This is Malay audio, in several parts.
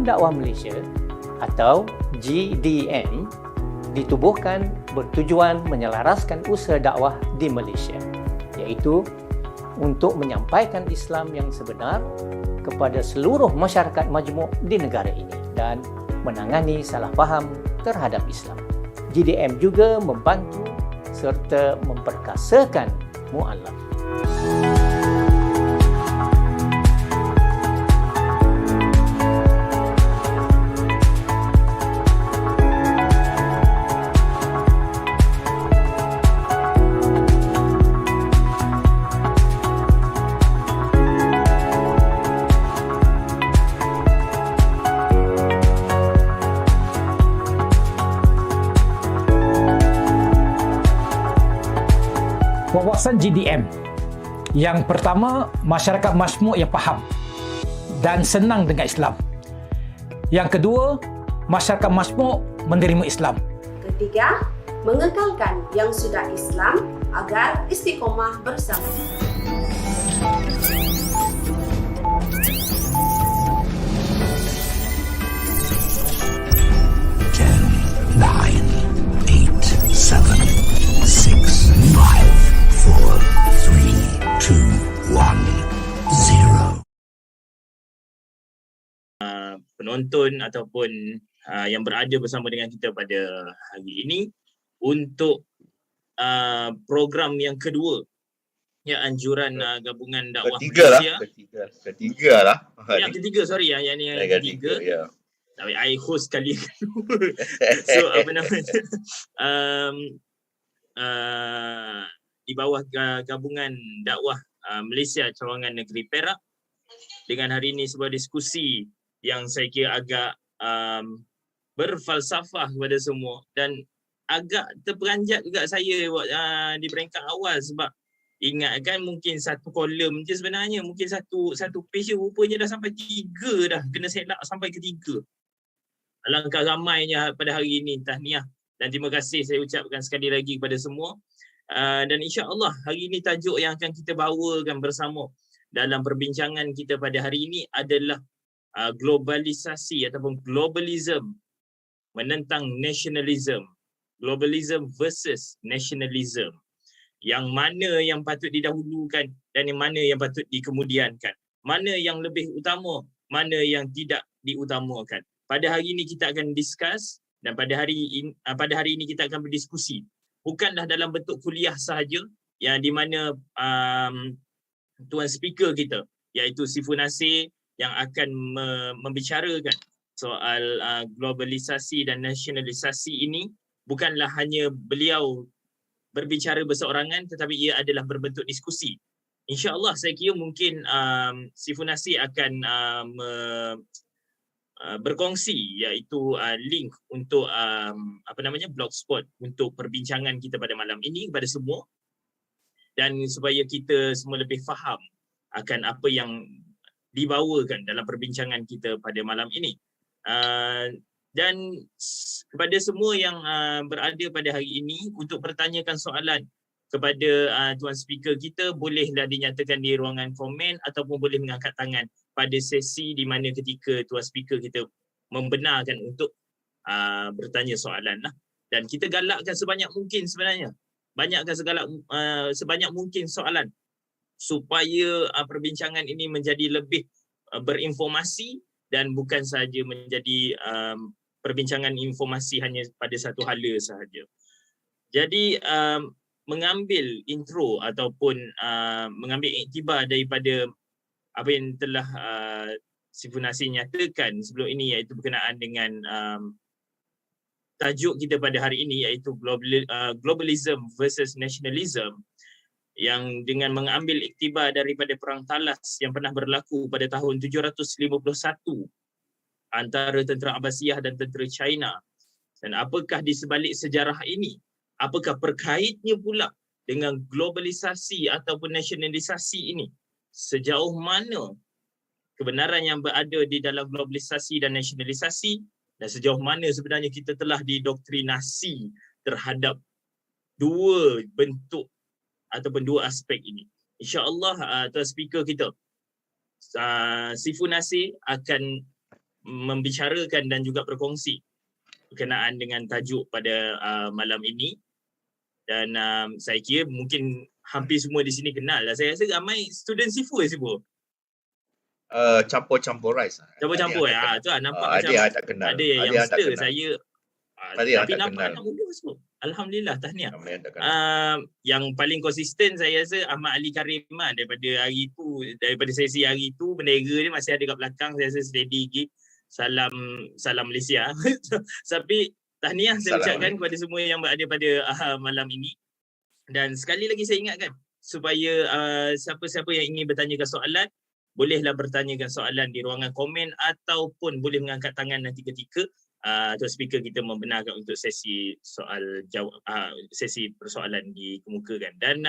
Gabungan Dakwah Malaysia atau GDM ditubuhkan bertujuan menyelaraskan usaha dakwah di Malaysia, iaitu untuk menyampaikan Islam yang sebenar kepada seluruh masyarakat majmuk di negara ini dan menangani salah faham terhadap Islam. GDM juga membantu serta memperkasakan mu'alaf. Wawasan GDM. Yang pertama, masyarakat majmuk yang faham dan senang dengan Islam. Yang kedua, masyarakat majmuk menerima Islam. Ketiga, mengekalkan yang sudah Islam agar istiqomah bersama. Penonton ataupun yang berada bersama dengan kita pada hari ini untuk program yang kedua, ya, anjuran Gabungan Dakwah Malaysia. Ketiga lah. Yang ketiga, sorry, yang ni yang ketiga. Ya. Tapi I host kali kedua. So apa namanya? Di bawah Gabungan Dakwah Malaysia Cawangan Negeri Perak, dengan hari ini sebuah diskusi yang saya kira agak berfalsafah kepada semua dan agak terperanjat juga saya di peringkat awal, sebab ingatkan mungkin satu kolom je sebenarnya, mungkin satu page je, rupanya dah sampai 3 dah, kena selak sampai ke 3. Alangkah ramainya pada hari ini, tahniah dan terima kasih saya ucapkan sekali lagi kepada semua. Dan insya-Allah hari ini tajuk yang akan kita bawakan bersama dalam perbincangan kita pada hari ini adalah globalisasi ataupun globalism menentang nasionalisme. Globalism versus nasionalisme. Yang mana yang patut didahulukan dan yang mana yang patut dikemudiankan. Mana yang lebih utama, mana yang tidak diutamakan. Pada hari ini kita akan discuss dan pada hari ini kita akan berdiskusi. Bukanlah dalam bentuk kuliah sahaja, yang di mana tuan speaker kita iaitu XIFU NASER yang akan membicarakan soal globalisasi dan nasionalisasi ini, bukanlah hanya beliau berbicara berseorangan, tetapi ia adalah berbentuk diskusi. InsyaAllah saya kira mungkin XIFU NASER akan berkongsi iaitu link untuk blogspot untuk perbincangan kita pada malam ini kepada semua, dan supaya kita semua lebih faham akan apa yang dibawakan dalam perbincangan kita pada malam ini. Dan kepada semua yang berada pada hari ini untuk bertanyakan soalan kepada tuan speaker kita, bolehlah dinyatakan di ruangan komen ataupun boleh mengangkat tangan pada sesi di mana ketika tuan speaker kita membenarkan untuk bertanya soalan lah. Dan kita galakkan sebanyak mungkin sebenarnya. Sebanyak mungkin soalan supaya perbincangan ini menjadi lebih berinformasi dan bukan sahaja menjadi perbincangan informasi hanya pada satu hala sahaja. Jadi mengambil intro ataupun mengambil iktibar daripada apa yang telah XIFU NASER nyatakan sebelum ini, iaitu berkenaan dengan tajuk kita pada hari ini, iaitu Globalism versus Nasionalisme, yang dengan mengambil iktibar daripada perang talas yang pernah berlaku pada tahun 751 antara tentera Abbasiyah dan tentera China. Dan apakah di sebalik sejarah ini? Apakah perkaitnya pula dengan globalisasi ataupun nasionalisasi ini? Sejauh mana kebenaran yang berada di dalam globalisasi dan nasionalisasi, dan sejauh mana sebenarnya kita telah didoktrinasi terhadap dua bentuk ataupun dua aspek ini. InsyaAllah tuan speaker kita XIFU NASER akan membicarakan dan juga berkongsi berkenaan dengan tajuk pada malam ini. Dan saya kira mungkin hampir semua di sini kenal lah. Saya rasa ramai student XIFU Campur-campur rice. Campur-campur ya. Tu nampak macam ada tak kenal. ada yang youngster saya. Ada Tapi tak nampak kenal. anak muda semua. Alhamdulillah, tahniah. Ramai yang tak kenal. Yang paling konsisten saya rasa Ahmad Ali Karim daripada hari itu, daripada sesi hari itu, bendera dia masih ada kat belakang. Saya rasa steady gig. Salam Malaysia. Tapi tahniah saya ucapkan kepada semua yang berada pada malam ini. Dan sekali lagi saya ingatkan supaya siapa-siapa yang ingin bertanyakan soalan, bolehlah bertanyakan soalan di ruangan komen ataupun boleh mengangkat tangan nanti ketika Tuan Speaker kita membenarkan untuk sesi soal jawab, sesi persoalan dikemukakan. Dan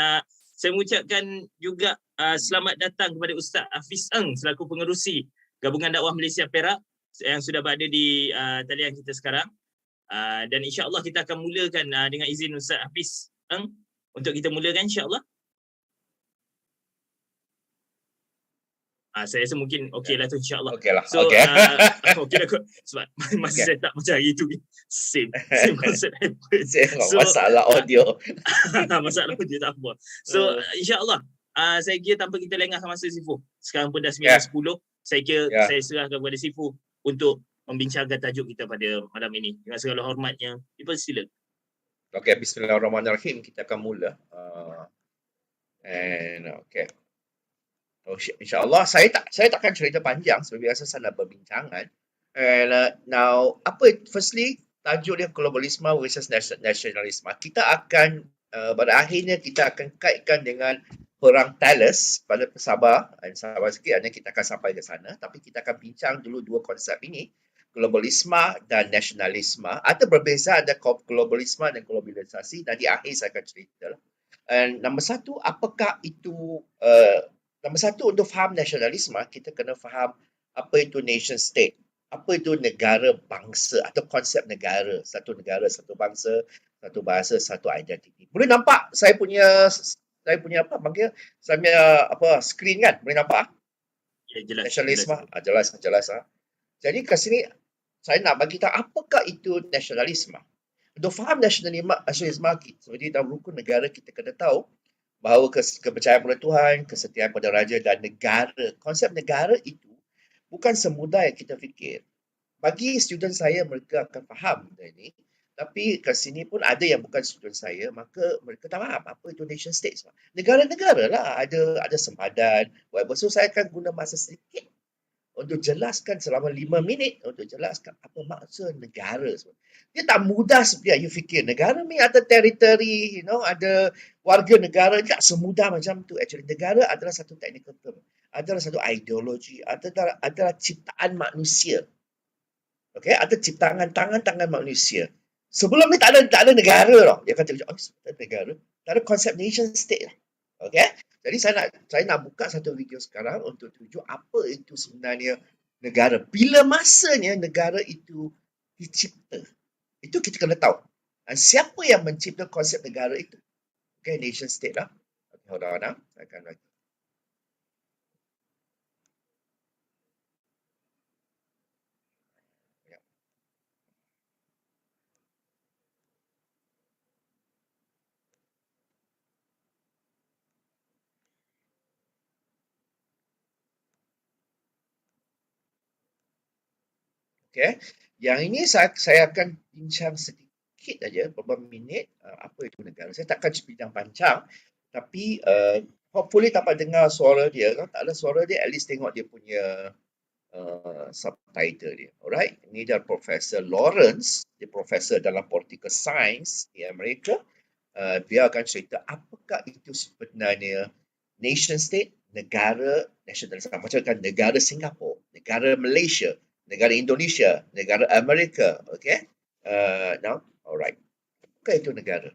saya mengucapkan juga selamat datang kepada Ustaz Hafiz Ng selaku pengerusi Gabungan Dakwah Malaysia Perak yang sudah berada di talian kita sekarang. Dan insya-Allah kita akan mulakan dengan izin Ustaz Hafiz Ng untuk kita mulakan insya-Allah. Saya rasa mungkin okey lah tu insya-Allah. Okey lah. So, Okey. okey lah kot. Sebab masih set up macam hari tu. Same konsep happen. So, masalah audio. masalah audio tak apa. So, insya-Allah saya kira tanpa kita lengahkan masa XIFU. Sekarang pun dah 9.10. Saya kira saya serahkan kepada XIFU untuk membincangkan tajuk kita pada malam ini. Dengan segala hormatnya, dipersilakan. Okey, bismillahirrahmanirrahim. Kita akan mula. Okey. InsyaAllah saya takkan cerita panjang sebab biasa saya nak berbincangan. Now, firstly, tajuk dia Globalisme VS Nasionalisme. Kita akan pada akhirnya kita akan kaitkan dengan perang Thales pada sabar sikit, hanya kita akan sampai ke sana, tapi kita akan bincang dulu dua konsep ini, globalisme dan nasionalisme. Ada berbeza, ada globalisme dan globalisasi, dan di akhir saya akan cerita. Nombor satu, apakah itu nombor satu, untuk faham nasionalisme, kita kena faham apa itu nation state, apa itu negara bangsa atau konsep negara, satu bangsa, satu bahasa, satu identiti. Boleh nampak saya punya skrin kan? Boleh nampak? Ya, jelas. Nasionalisme, jelas. Jadi kat sini saya nak bagi tahu apakah itu nasionalisme. Untuk faham nasionalisme, seperti dalam rukun negara kita kena tahu bahawa kepercayaan pada Tuhan, kesetiaan pada raja dan negara. Konsep negara itu bukan semudah yang kita fikir. Bagi student saya, mereka akan faham benda ini. Tapi kat sini pun ada yang bukan student saya, maka mereka tak faham apa itu nation state. Negara-negara lah, ada sempadan. So saya akan guna masa sedikit untuk jelaskan selama 5 minit untuk jelaskan apa maksud negara. Dia tak mudah seperti yang you fikir. Negara ni ada teritori, ada warga negara. Tak semudah macam tu. Actually, negara adalah satu technical term. Adalah satu ideologi. Adalah ciptaan manusia. Okay? Ada ciptaan tangan manusia. Sebelum ni tak ada negara tau. Dia kata, tak ada negara. Tak ada konsep nation state lah. Okay? Jadi saya nak buka satu video sekarang untuk tunjuk apa itu sebenarnya negara. Bila masanya negara itu dicipta. Itu kita kena tahu. Dan siapa yang mencipta konsep negara itu? Okay, nation state lah. Okay, hold on. Saya akan lagi. Okay. Yang ini saya akan bincang sedikit aja, beberapa minit, apa itu negara. Saya takkan bincang panjang, tapi hopefully dapat dengar suara dia. Kalau tak ada suara dia, at least tengok dia punya subtitle dia. Alright. Ini adalah Profesor Lawrence, dia profesor dalam political science di Amerika. Dia akan cerita apakah itu sebenarnya nation state, negara nasionalisme. Macam kan negara Singapura, negara Malaysia, negara Indonesia, negara Amerika, okay? Now, alright. Apakah itu negara?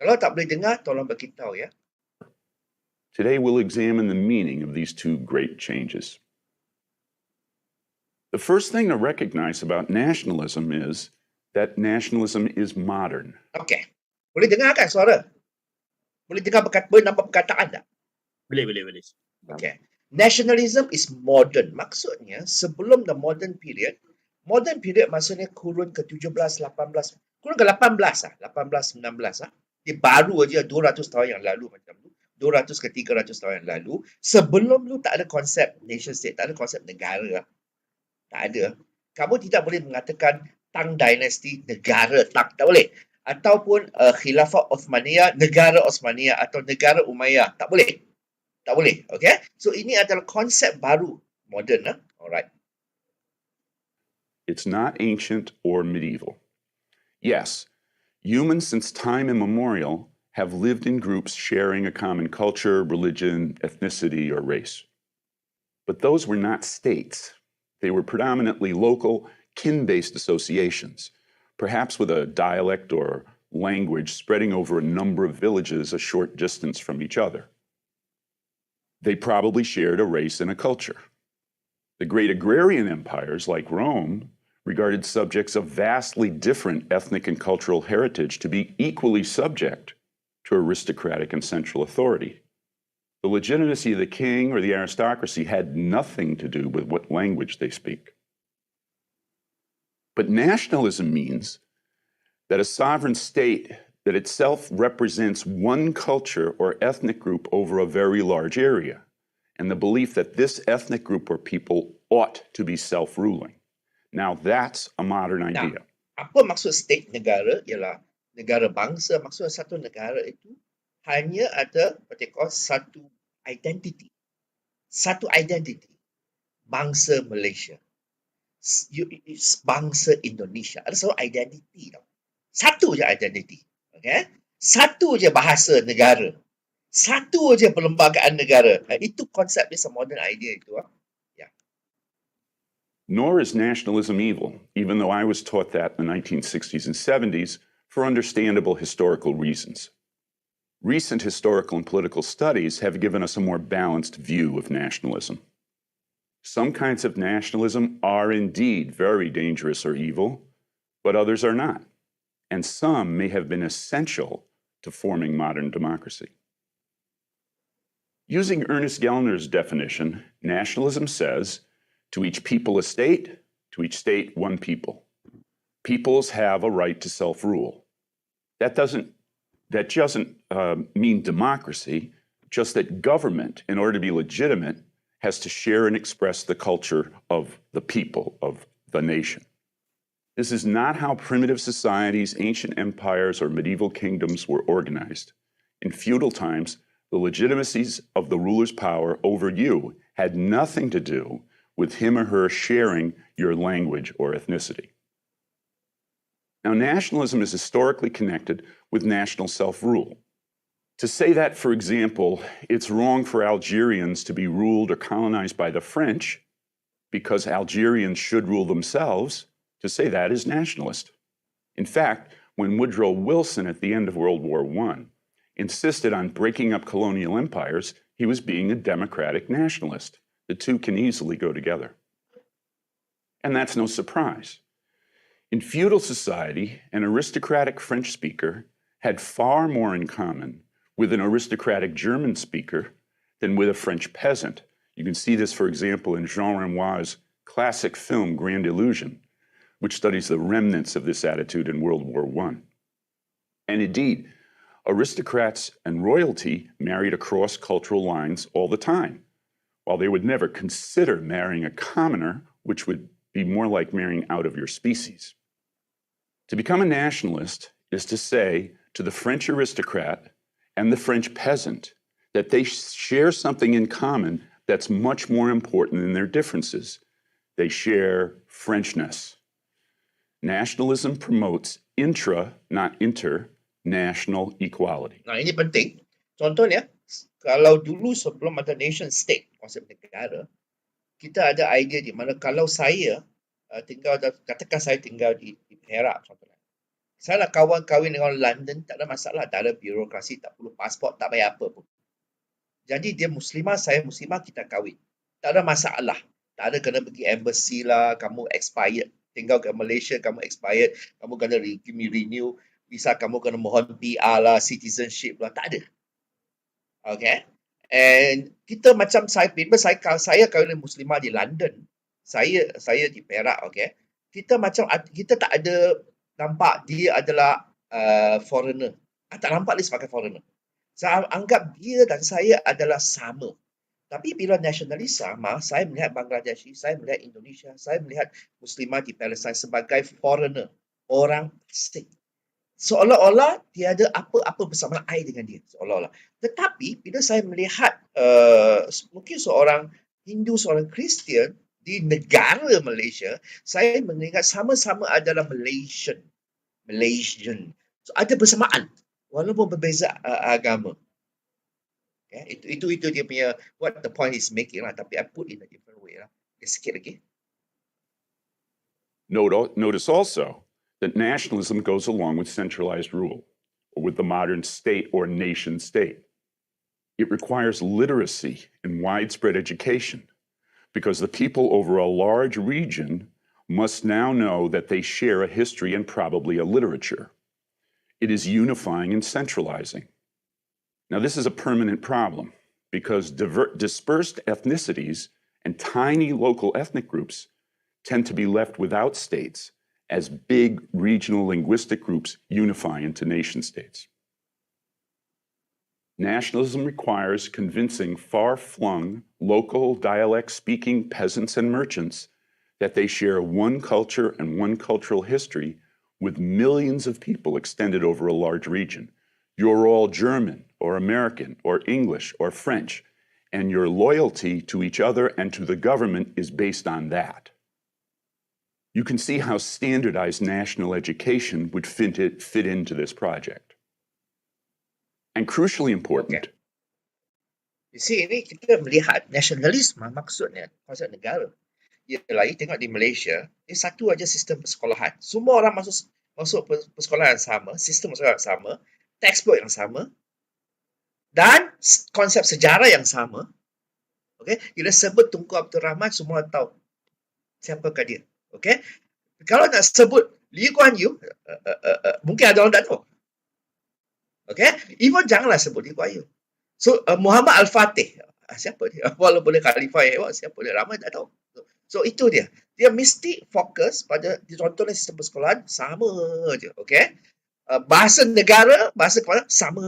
Kalau tak boleh dengar, tolong beritahu ya. Today we'll examine the meaning of these two great changes. The first thing to recognize about nationalism is that nationalism is modern. Okay. Boleh dengar kan suara? Boleh dengar nampak perkataan tak? Boleh. Okay. Nationalism is modern. Maksudnya, sebelum the modern period maksudnya kurun ke-17, 18, kurun ke-18 lah, 18, 19 lah. Dia baru aja 200 tahun yang lalu macam tu. 200 ke 300 tahun yang lalu. Sebelum tu tak ada konsep nation state, tak ada konsep negara. Tak ada. Kamu tidak boleh mengatakan Tang Dynasty, negara Tang. Tak boleh. Ataupun Khilafah Osmaniyah, negara Osmaniyah atau negara Umayyah. Tak boleh. Tak boleh. Okay? So ini adalah konsep baru. Modern. Alright. It's not ancient or medieval. Yes, humans since time immemorial have lived in groups sharing a common culture, religion, ethnicity, or race. But those were not states. They were predominantly local, kin-based associations, perhaps with a dialect or language spreading over a number of villages a short distance from each other. They probably shared a race and a culture. The great agrarian empires, like Rome, regarded subjects of vastly different ethnic and cultural heritage to be equally subject to aristocratic and central authority. The legitimacy of the king or the aristocracy had nothing to do with what language they speak. But nationalism means that a sovereign state that itself represents one culture or ethnic group over a very large area, and the belief that this ethnic group or people ought to be self-ruling. Now that's a modern idea. Apa maksud state negara? Ialah negara bangsa. Maksud satu negara itu hanya ada satu identity. Satu identity. Bangsa Malaysia. Bangsa Indonesia. Ada satu identity tau. Satu je identity. Okay? Satu je bahasa negara. Satu je perlembagaan negara. Itu konsep dia modern idea itu. Yeah. Nor is nationalism evil, even though I was taught that in the 1960s and 70s for understandable historical reasons. Recent historical and political studies have given us a more balanced view of nationalism. Some kinds of nationalism are indeed very dangerous or evil, but others are not. And some may have been essential to forming modern democracy. Using Ernest Gellner's definition, nationalism says, to each people a state, to each state one people. Peoples have a right to self-rule. That doesn't mean democracy, just that government, in order to be legitimate, has to share and express the culture of the people, of the nation. This is not how primitive societies, ancient empires, or medieval kingdoms were organized. In feudal times, the legitimacies of the ruler's power over you had nothing to do with him or her sharing your language or ethnicity. Now, nationalism is historically connected with national self-rule. To say that, for example, it's wrong for Algerians to be ruled or colonized by the French because Algerians should rule themselves, to say that is nationalist. In fact, when Woodrow Wilson at the end of World War I insisted on breaking up colonial empires, he was being a democratic nationalist. The two can easily go together. And that's no surprise. In feudal society, an aristocratic French speaker had far more in common with an aristocratic German speaker than with a French peasant. You can see this, for example, in Jean Renoir's classic film, Grand Illusion, which studies the remnants of this attitude in World War I. And indeed, aristocrats and royalty married across cultural lines all the time, while they would never consider marrying a commoner, which would be more like marrying out of your species. To become a nationalist is to say to the French aristocrat and the French peasant that they share something in common that's much more important than their differences. They share Frenchness. Nationalism promotes intra, not international equality. Nah, ini penting. Contohnya, kalau dulu sebelum ada nation state, konsep negara, kita ada idea di mana kalau saya katakan saya tinggal di Perak, contohnya. Saya nak kahwin dengan orang London, tak ada masalah, tak ada birokrasi, tak perlu pasport, tak payah apa pun. Jadi dia muslimah, saya muslimah, kita kahwin. Tak ada masalah. Tak ada kena pergi embassy lah, kamu expired. Tinggal ke Malaysia, kamu expired, kamu kena renew, visa kamu kena mohon PR lah, citizenship lah, tak ada. Okay? And kita macam saya kahwin Muslimah di London, saya di Perak, okay. Kita tak ada nampak dia adalah foreigner. Tak nampak dia sebagai foreigner. Saya anggap dia dan saya adalah sama. Tapi bila nasionalis sama, saya melihat Bangladeshi, saya melihat Indonesia, saya melihat Muslimah di Palestin sebagai foreigner, orang asing. Seolah-olah tiada apa-apa bersamaan I dengan dia, seolah-olah. Tetapi bila saya melihat mungkin seorang Hindu, seorang Kristian di negara Malaysia, saya mengingat sama-sama adalah Malaysian. So, ada bersamaan walaupun berbeza agama. Okay? Itu dia punya what the point is making lah, tapi I put in a different way lah. Sikit lagi. Notice also that nationalism goes along with centralized rule, or with the modern state or nation state. It requires literacy and widespread education, because the people over a large region must now know that they share a history and probably a literature. It is unifying and centralizing. Now, this is a permanent problem, because dispersed ethnicities and tiny local ethnic groups tend to be left without states as big regional linguistic groups unify into nation states. Nationalism requires convincing far-flung, local dialect-speaking peasants and merchants that they share one culture and one cultural history with millions of people extended over a large region. You're all German or American or English or French, and your loyalty to each other and to the government is based on that. You can see how standardized national education would fit into this project. And crucially important. Okay. You see, ini kita melihat nasionalisme maksudnya konsep negara. Ialah, tengok di Malaysia, ini satu aja sistem persekolahan. Semua orang masuk persekolahan yang sama, sistem persekolahan yang sama, textbook yang sama, dan konsep sejarah yang sama. Okay? Bila sebut Tunku Abdul Rahman, semua tahu siapakah dia. Okay? Kalau nak sebut Lee Kuan Yew, mungkin ada orang tak tahu. Okay? Even janganlah sebut Lee Kuan Yew. So, Muhammad Al-Fatih, siapa dia? Walaupun dia khalifah hebat, siapa dia? Ramai tak tahu. So, itu dia. Dia mesti fokus pada, contohnya sistem persekolahan, sama je. Okay? Bahasa negara, bahasa kepala, sama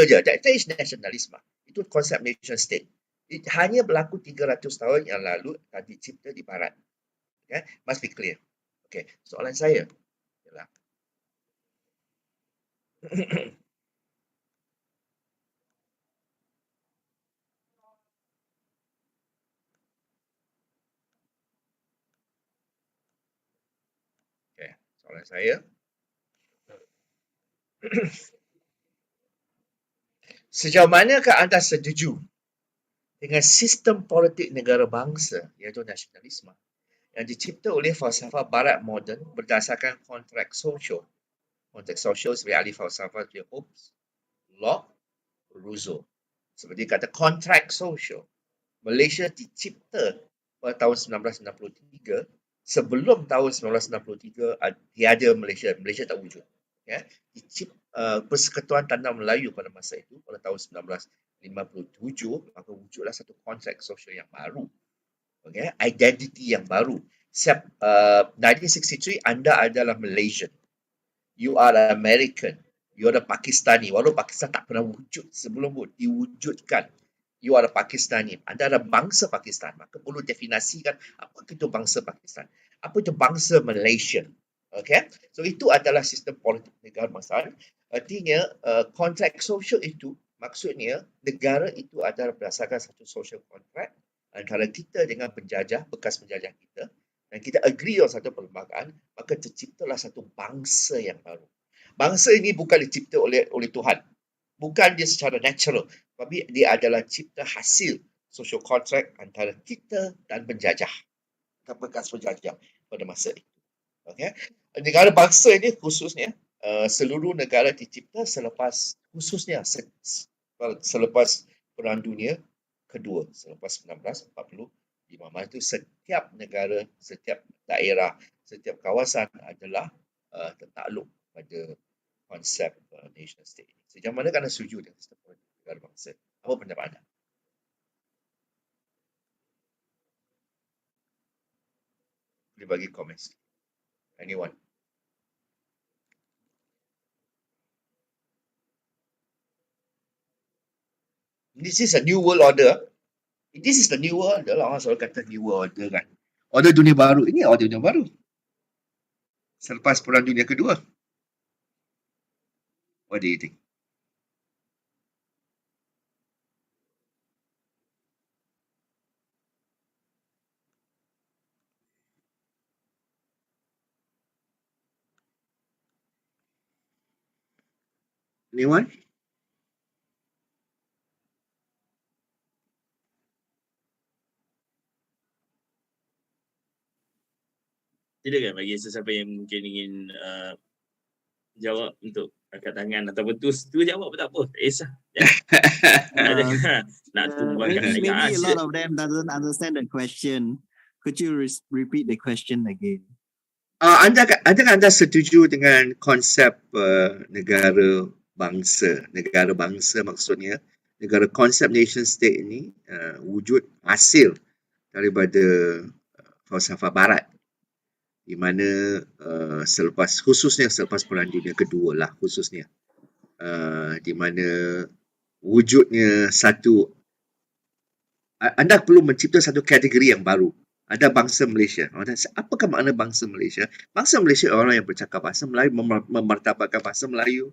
je. That is nasionalisme. Itu konsep nation state. Hanya berlaku 300 tahun yang lalu dan dicipta di barat. Okay? Must be clear. Okay. Soalan saya ialah soalan saya sejauh manakah anda setuju dengan sistem politik negara bangsa, iaitu nasionalisme, yang dicipta oleh falsafah barat moden berdasarkan kontrak sosial. Kontrak sosial sebagai ahli falsafah Hobbes, Locke, Rousseau. Seperti kata kontrak sosial. Malaysia dicipta pada tahun 1963. Sebelum tahun 1963, tiada Malaysia. Malaysia tak wujud. Ya? Persekutuan Tanda Melayu pada masa itu, pada tahun 1957, maka wujudlah satu kontrak sosial yang baru. Okay? Identity yang baru. 1963, anda adalah Malaysian. You are American. You are Pakistani. Walaupun Pakistan tak pernah wujud sebelum diwujudkan. You are Pakistani. Anda adalah bangsa Pakistan. Maka perlu definisikan apa itu bangsa Pakistan. Apa itu bangsa Malaysian. Okay? So, itu adalah sistem politik negara bangsa. Artinya, kontrak sosial itu, maksudnya, negara itu adalah berdasarkan satu social contract antara kita dengan penjajah, bekas penjajah kita, dan kita agree on satu perlembagaan, maka terciptalah satu bangsa yang baru. Bangsa ini bukan dicipta oleh Tuhan. Bukan dia secara natural. Tapi dia adalah cipta hasil social contract antara kita dan penjajah. Dan bekas penjajah pada masa itu. Okay? Negara bangsa ini khususnya, seluruh negara dicipta selepas, khususnya selepas Perang Dunia Kedua, selepas 1945. Mana itu setiap negara, setiap daerah, setiap kawasan adalah tertakluk pada konsep nation state. Sejauh mana anda setuju dengan sistem politik negara bangsa? Apa pendapat anda? Boleh bagi komen. Anyone? This is a new world order. This is the new world order lah. Orang selalu kata new world order kan. Order dunia baru. Ini order dunia baru. Selepas Perang Dunia Kedua. What do you think? Anyone? Silakan bagi sesiapa yang mungkin ingin jawab untuk angkat tangan ataupun tu jawab pun tak apa. Tak kisah. Ya. Nak tumbangkan Maybe a ayat. lot of them doesn't understand the question. Could you repeat the question again? Adakah anda setuju dengan konsep negara bangsa? Negara bangsa maksudnya, negara konsep nation state ini wujud hasil daripada falsafah barat, di mana khususnya selepas Perang Dunia Kedua lah khususnya, di mana wujudnya satu, anda perlu mencipta satu kategori yang baru. Ada bangsa Malaysia. Apakah makna bangsa Malaysia? Bangsa Malaysia orang yang bercakap bahasa Melayu, memartabatkan bahasa Melayu,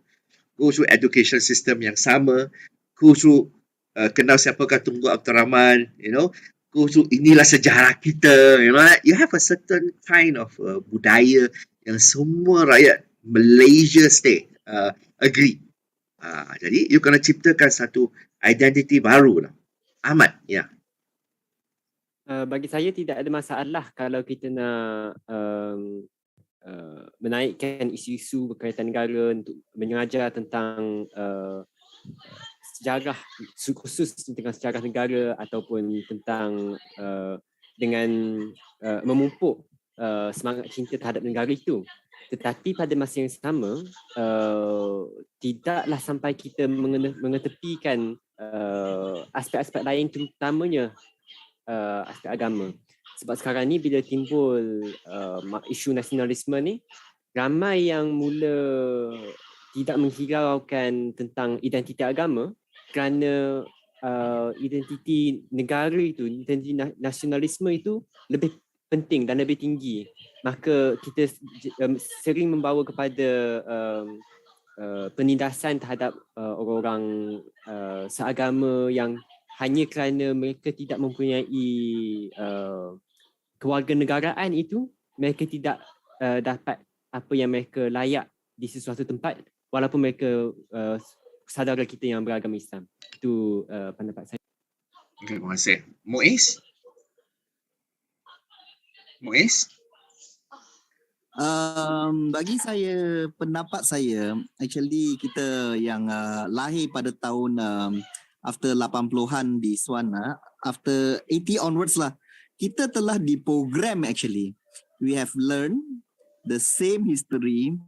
go through education system yang sama, go through kenal siapakah Tunku Abdul Rahman, go through inilah sejarah kita, you have a certain kind of budaya yang semua rakyat Malaysia state agree. Jadi you kena ciptakan satu identiti baru lah. Ahmad, ya. Bagi saya tidak ada masalah kalau kita nak menaikkan isu-isu berkaitan negara untuk mengajar tentang sejarah, khusus tentang sejarah negara ataupun tentang dengan memupuk semangat cinta terhadap negara itu. Tetapi pada masa yang sama, tidaklah sampai kita mengetepikan aspek-aspek lain, terutamanya aspek agama. Sebab sekarang ni bila timbul isu nasionalisme ni, ramai yang mula tidak menghiraukan tentang identiti agama kerana identiti negara itu, identiti nasionalisme itu lebih penting dan lebih tinggi. Maka kita sering membawa kepada penindasan terhadap orang-orang seagama yang hanya kerana mereka tidak mempunyai kewarganegaraan itu, mereka tidak dapat apa yang mereka layak di sesuatu tempat walaupun mereka saudara kita yang beragama Islam. Itu pendapat saya. Okay, terima kasih. Muiz? Bagi saya, pendapat saya, actually kita yang lahir pada tahun after 80-an di Swana, after 80 onwards lah, kita telah diprogram actually. We have learned the same history,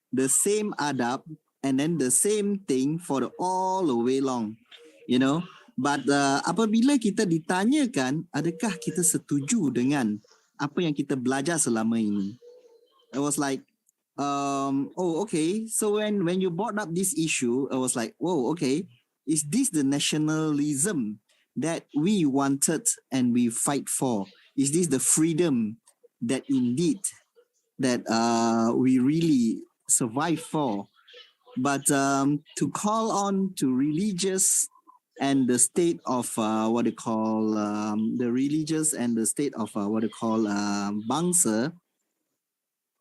the same adab, and then the same thing for all the way long, But apabila kita ditanyakan, adakah kita setuju dengan apa yang kita belajar selama ini? I was like, okay. So when you brought up this issue, I was like, okay. Is this the nationalism that we wanted and we fight for? Is this the freedom that indeed that we really survive for? But to call on to religious and the state of the religious and the state of bangsa,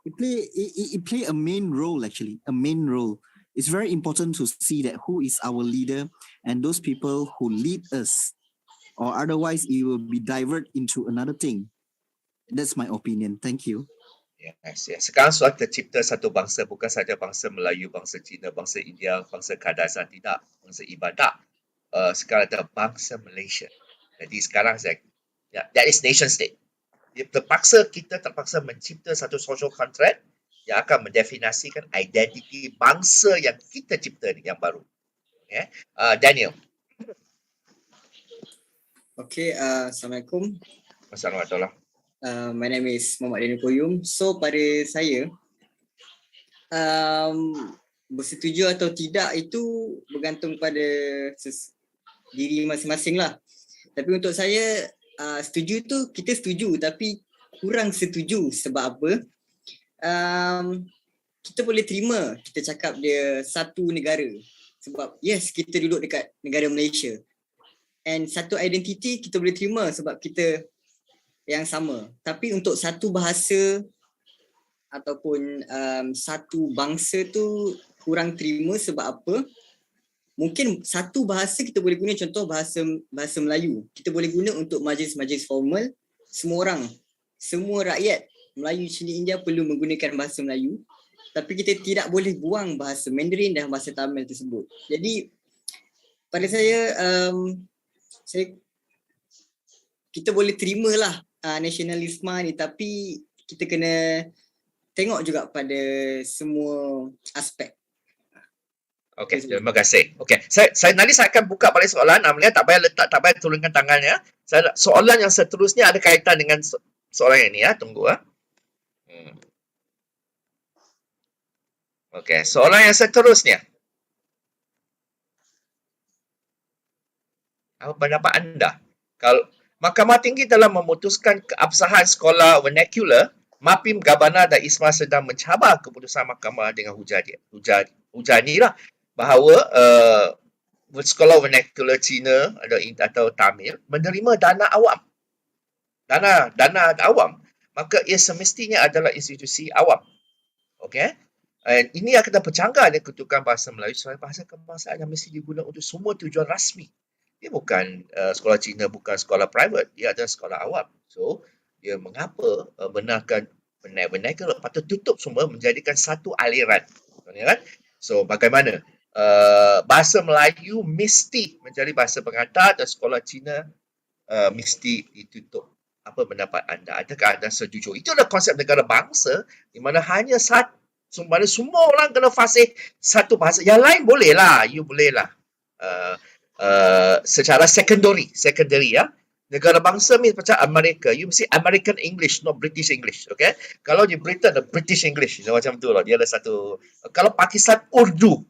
it play a main role actually, a main role. It's very important to see that who is our leader and those people who lead us, or otherwise it will be divert into another thing. That's my opinion. Thank you. Yes. Sekarang sudah tercipta satu bangsa, bukan sahaja bangsa Melayu, bangsa Cina, bangsa India, bangsa Kadasan, tidak, bangsa ibadah. Sekarang ada bangsa Malaysia. Jadi sekarang that is nation state. Kita terpaksa mencipta satu social contract yang akan mendefinisikan identiti bangsa yang kita cipta ni, yang baru. Daniel. Okay, Assalamualaikum. Assalamualaikum. My name is Muhammad Daniel Koyum. So pada saya, bersetuju atau tidak itu bergantung pada diri masing-masing lah. Tapi untuk saya, setuju tu kita setuju tapi kurang setuju. Sebab apa? Kita boleh terima kita cakap dia satu negara. Sebab yes, kita duduk dekat negara Malaysia. And satu identiti kita boleh terima sebab kita yang sama. Tapi untuk satu bahasa ataupun satu bangsa tu kurang terima sebab apa? Mungkin satu bahasa kita boleh guna, contoh bahasa Melayu. Kita boleh guna untuk majlis-majlis formal. Semua rakyat Melayu Cina India perlu menggunakan bahasa Melayu. Tapi kita tidak boleh buang bahasa Mandarin dan bahasa Tamil tersebut. Jadi pada saya, kita boleh terimalah nasionalisme ni, tapi kita kena tengok juga pada semua aspek. Okey, terima kasih. Okey, saya nanti saya akan buka balik soalan. Amalia tak payah turunkan tangannya. Soalan yang seterusnya ada kaitan dengan soalan ini ya. Tunggu ya. Okey, soalan yang seterusnya. Apa pendapat anda? Kalau Mahkamah Tinggi telah memutuskan keabsahan sekolah vernacular, MAPIM Gabana dan ISMA sedang mencabar keputusan mahkamah dengan hujani bahawa sekolah vernacular Cina atau Tamil menerima dana awam. Dana awam. Maka ia semestinya adalah institusi awam. Okey? Ini yang kita bercanggah dengan kedudukan bahasa Melayu sebagai bahasa kebangsaan yang mesti digunakan untuk semua tujuan rasmi. Dia bukan sekolah Cina, bukan sekolah private. Dia adalah sekolah awam. So, dia mengapa benarkan vernacular patut tutup semua menjadikan satu aliran. Kan? So, bagaimana? Bahasa Melayu mesti menjadi bahasa pengantar dan sekolah Cina mesti ditutup. Apa pendapat anda? Adakah anda setuju? Itu adalah konsep negara bangsa di mana hanya semua orang kena fasih satu bahasa. Yang lain bolehlah. You bolehlah. Secara secondary ya. Negara bangsa macam Amerika, you mesti American English, not British English, okay? Kalau di Britain, British English, macam tu lah. Dia ada satu. Kalau Pakistan, Urdu,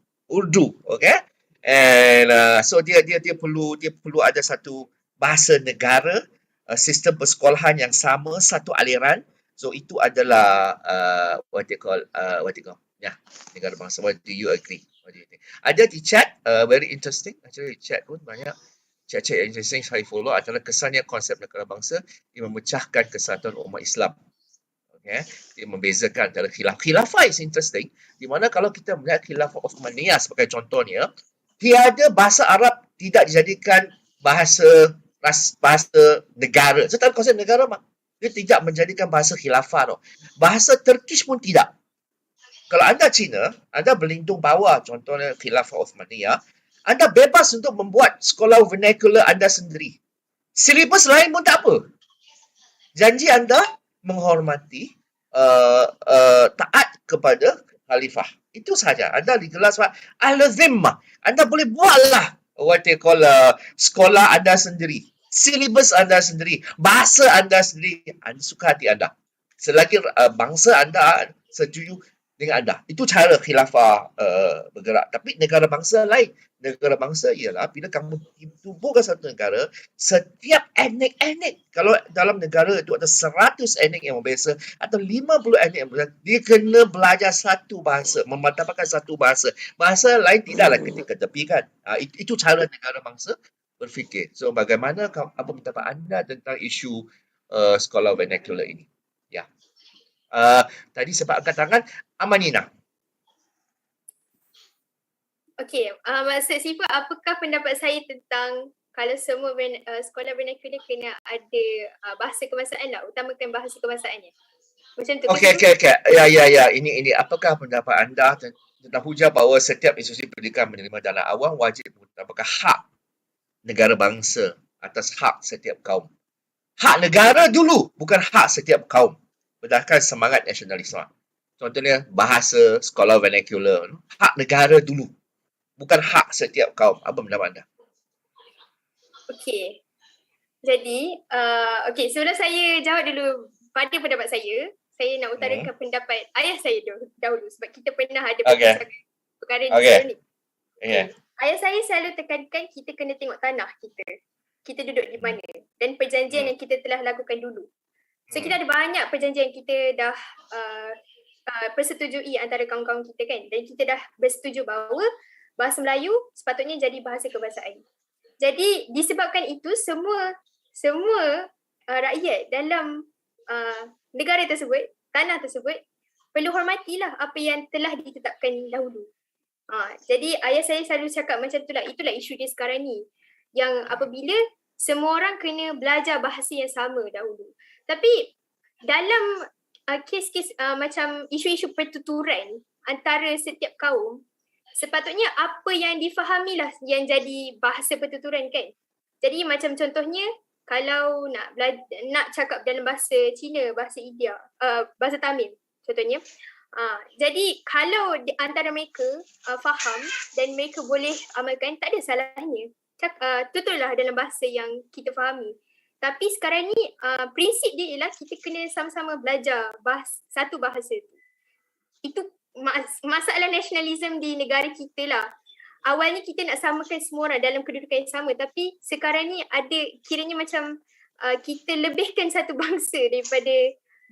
okay? And so dia perlu ada satu bahasa negara, sistem persekolahan yang sama, satu aliran. So itu adalah what they call negara bangsa. What do you agree? What do you think? Ada di chat, very interesting. Actually di chat pun banyak chat yang interesting saya follow adalah kesannya konsep negara bangsa ia memecahkan kesatuan umat Islam. Okay? Dia membezakan antara khilafah is interesting. Di mana kalau kita melihat khilafah Uthmaniyah sebagai contohnya, tiada bahasa Arab tidak dijadikan bahasa negara. Serta konsep negara dia tidak menjadikan bahasa khilafah. Bahasa Turkish pun tidak. Kalau anda Cina, anda berlindung bawah contohnya khilafah Uthmaniyah, anda bebas untuk membuat sekolah vernacular anda sendiri. Silibus lain pun tak apa. Janji anda menghormati, taat kepada khalifah. Itu saja. Anda digelar sebab al-zimmah. Anda boleh buatlah what they call sekolah anda sendiri. Silibus anda sendiri. Bahasa anda sendiri. Anda suka hati anda. Selagi bangsa anda setuju dengan anda. Itu cara khilafah bergerak. Tapi negara bangsa lain. Negara bangsa ialah bila kamu tubuhkan satu negara, setiap etnik, kalau dalam negara itu ada 100 etnik yang berbeza atau 50 etnik yang berbeza, dia kena belajar satu bahasa, mematapkan satu bahasa. Bahasa lain tidaklah kita ketepikan. Itu cara negara bangsa berfikir. So bagaimana, apa pendapat anda tentang isu sekolah vernacular ini? Ya. Tadi sebab angkat tangan, Amanina. Okey, Maksud Sifat, apakah pendapat saya tentang kalau semua sekolah vernacular kena ada bahasa kebangsaan lah, utamakan bahasa kebangsaannya. Macam tu. Okey. Ya. Ini apakah pendapat anda tentang hujah bahawa setiap institusi pendidikan menerima dana awam wajib mengutamakan hak negara bangsa atas hak setiap kaum. Hak negara dulu, bukan hak setiap kaum. Berdasarkan semangat nasionalisme. Contohnya bahasa, sekolah vernacular. Hak negara dulu. Bukan hak setiap kaum. Apa pendapat anda? Okey. Jadi, sebelum saya jawab dulu pada pendapat saya nak utarakan pendapat ayah saya dahulu sebab kita pernah ada Okay. perkara Okay. ni. Yeah. Ayah saya selalu tekankan kita kena tengok tanah kita. Kita duduk di mana dan perjanjian yang kita telah lakukan dulu. So kita ada banyak perjanjian kita dah persetujui antara kawan-kawan kita kan, dan kita dah bersetuju bahawa bahasa Melayu sepatutnya jadi bahasa kebahasaan. Jadi disebabkan itu semua rakyat dalam negara tersebut, tanah tersebut perlu hormatilah apa yang telah ditetapkan dahulu. Jadi ayah saya selalu cakap macam itulah isu dia sekarang ni, yang apabila semua orang kena belajar bahasa yang sama dahulu. Tapi dalam kes-kes macam isu-isu pertuturan antara setiap kaum, sepatutnya apa yang difahamilah yang jadi bahasa pertuturan kan. Jadi macam contohnya kalau nak cakap dalam bahasa Cina, bahasa India, bahasa Tamil contohnya. Jadi kalau antara mereka faham dan mereka boleh amalkan, tak ada salahnya. Tuturlah dalam bahasa yang kita fahami. Tapi sekarang ni prinsip dia ialah kita kena sama-sama belajar satu bahasa tu. Itu masalah nasionalisme di negara kita lah. Awalnya kita nak samakan semua orang dalam kedudukan yang sama, tapi sekarang ni ada kiranya macam kita lebihkan satu bangsa daripada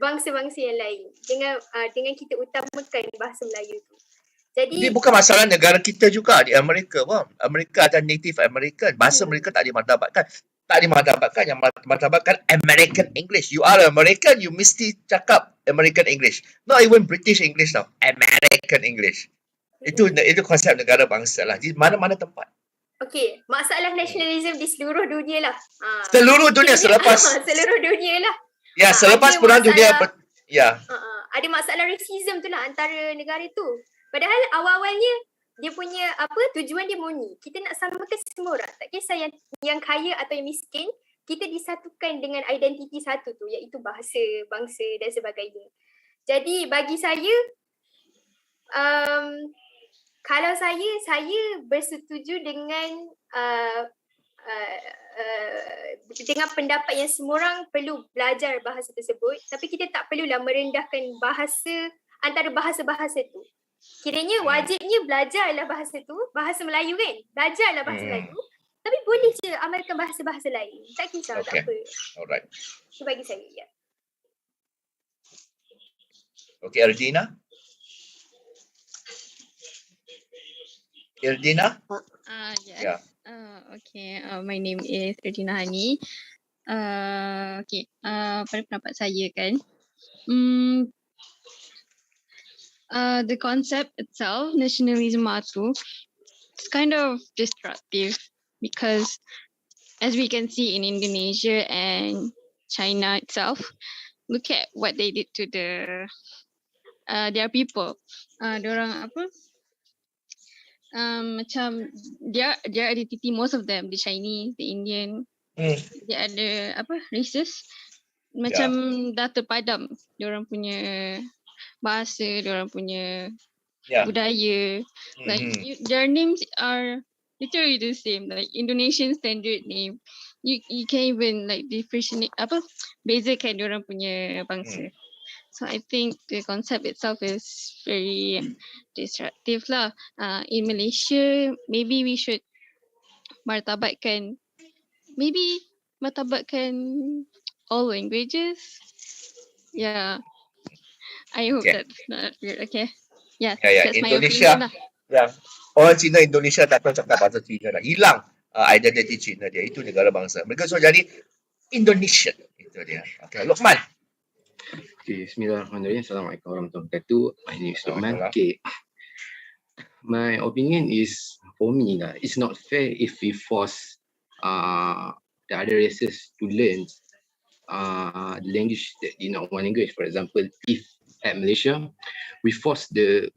bangsa-bangsa yang lain dengan kita utamakan bahasa Melayu tu. Jadi bukan masalah negara kita juga di Amerika pun. Amerika ada Native American, bahasa mereka tak dimartabatkan. Yang martabatkan American English. You are American, you mesti cakap American English. Not even British English now, American English. Itu konsep negara bangsa lah di mana-mana tempat. Okey, masalah nasionalisme di seluruh dunia lah. Seluruh dunia selepas seluruh dunia lah. Ya, selepas perang dunia ada masalah rasisme tu lah antara negara tu. Padahal awal-awalnya dia punya tujuan dia murni. Kita nak samakan semua orang. Tak kisah yang kaya atau yang miskin, kita disatukan dengan identiti satu tu, iaitu bahasa, bangsa dan sebagainya. Jadi bagi saya kalau saya bersetuju dengan pendapat yang semua orang perlu belajar bahasa tersebut, tapi kita tak perlulah merendahkan antara bahasa-bahasa tu. Kiranya wajibnya belajarlah bahasa tu, bahasa Melayu kan? Belajarlah bahasa Melayu, tapi boleh je amalkan bahasa-bahasa lain. Tak kisah, tak apa. Alright. Itu bagi saya, ya. Okay, Erdina? Yes. Yeah. Okay, my name is Erdina Hani. Okay, pada pendapat saya kan, the concept itself, nationalism itu, it's kind of destructive because as we can see in Indonesia and China itself, look at what they did to their people. Diorang macam their identity, most of them, the Chinese, the Indian, dia ada races, macam dah terpadam diorang punya bahasa, diorang punya budaya. Like their names are literally the same, like Indonesian standard name. You can't even like differentiate bezakan diorang punya bangsa. So I think the concept itself is very disruptive lah. In Malaysia, maybe we should martabatkan all languages. Yeah, I hope that's not weird. Okay, yeah, that's Indonesia. my opinion lah. Ya, orang Cina Indonesia tak tahu cakap bahasa Cina dah. Hilang identiti Cina dia. Itu negara bangsa. Mereka sudah jadi Indonesian. Itu dia. Okay, Luqman. Okay, Bismillahirrahmanirrahim. Assalamualaikum warahmatullahi wabarakatuh. My name is Luqman. Okay. My opinion is, for me, it's not fair if we force the other races to learn the language that they not one language. For example, if at Malaysia, we force the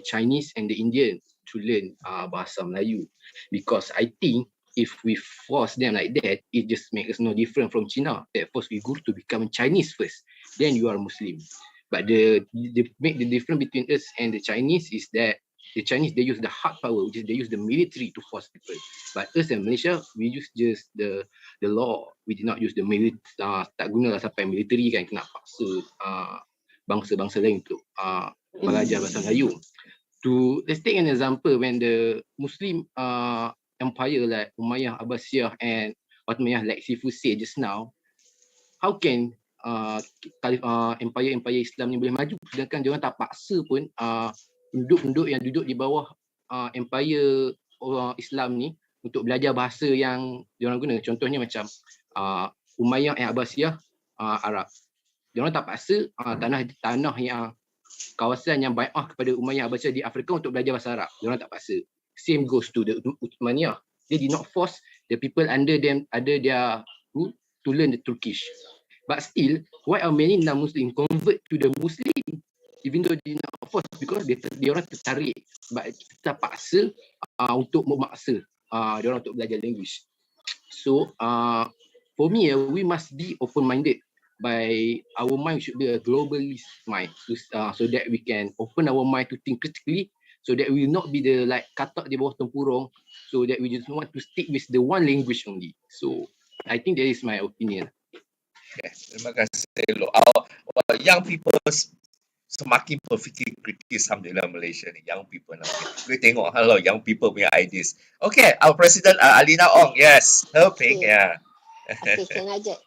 Chinese and the Indian to learn bahasa Melayu, because I think if we force them like that, it just makes us no different from China. That first we go to become Chinese first, then you are Muslim. But the make the difference between us and the Chinese is that The Chinese, they use the hard power, which is they use the military to force people. But us in Malaysia, we use just the law. We did not use the military. Tak guna lah sampai military kan, kena paksa bangsa-bangsa lain untuk belajar bahasa Melayu. Let's take an example when the Muslim empire like Umayyah, Abbasiyah and Ottomaniyah, like XIFU said just now, how can empire Islam ni boleh maju sedangkan diorang tak paksa pun penduduk-penduduk yang duduk di bawah empire Islam ni untuk belajar bahasa yang diorang guna. Contohnya macam Umayyah and Abbasiyah Arab. Diorang tak paksa tanah yang kawasan yang bai'ah kepada Umayyah Abbasiyah di Afrika untuk belajar bahasa Arab. Diorang tak paksa. Same goes to the Ottomaniyah. They did not force the people under them, under their rule, to learn the Turkish. But still, why are many non-Muslim convert to the Muslim even though they not forced? Because dia orang tertarik. But kita paksa untuk memaksa dia orang untuk belajar language. So for me, we must be open-minded. By our mind should be a globalist mind, so that we can open our mind to think critically, so that we will not be the like katak di bawah tempurung, so that we just want to stick with the one language only. So I think that is my opinion. Okay, terima kasih lo. Young people semakin berfikir kritis, alhamdulillah Malaysia ni, young people nak. Kita tengok hello young people punya ideas. Okay, our president Alina Ong, yes, helping, yeah. Okay, can I just,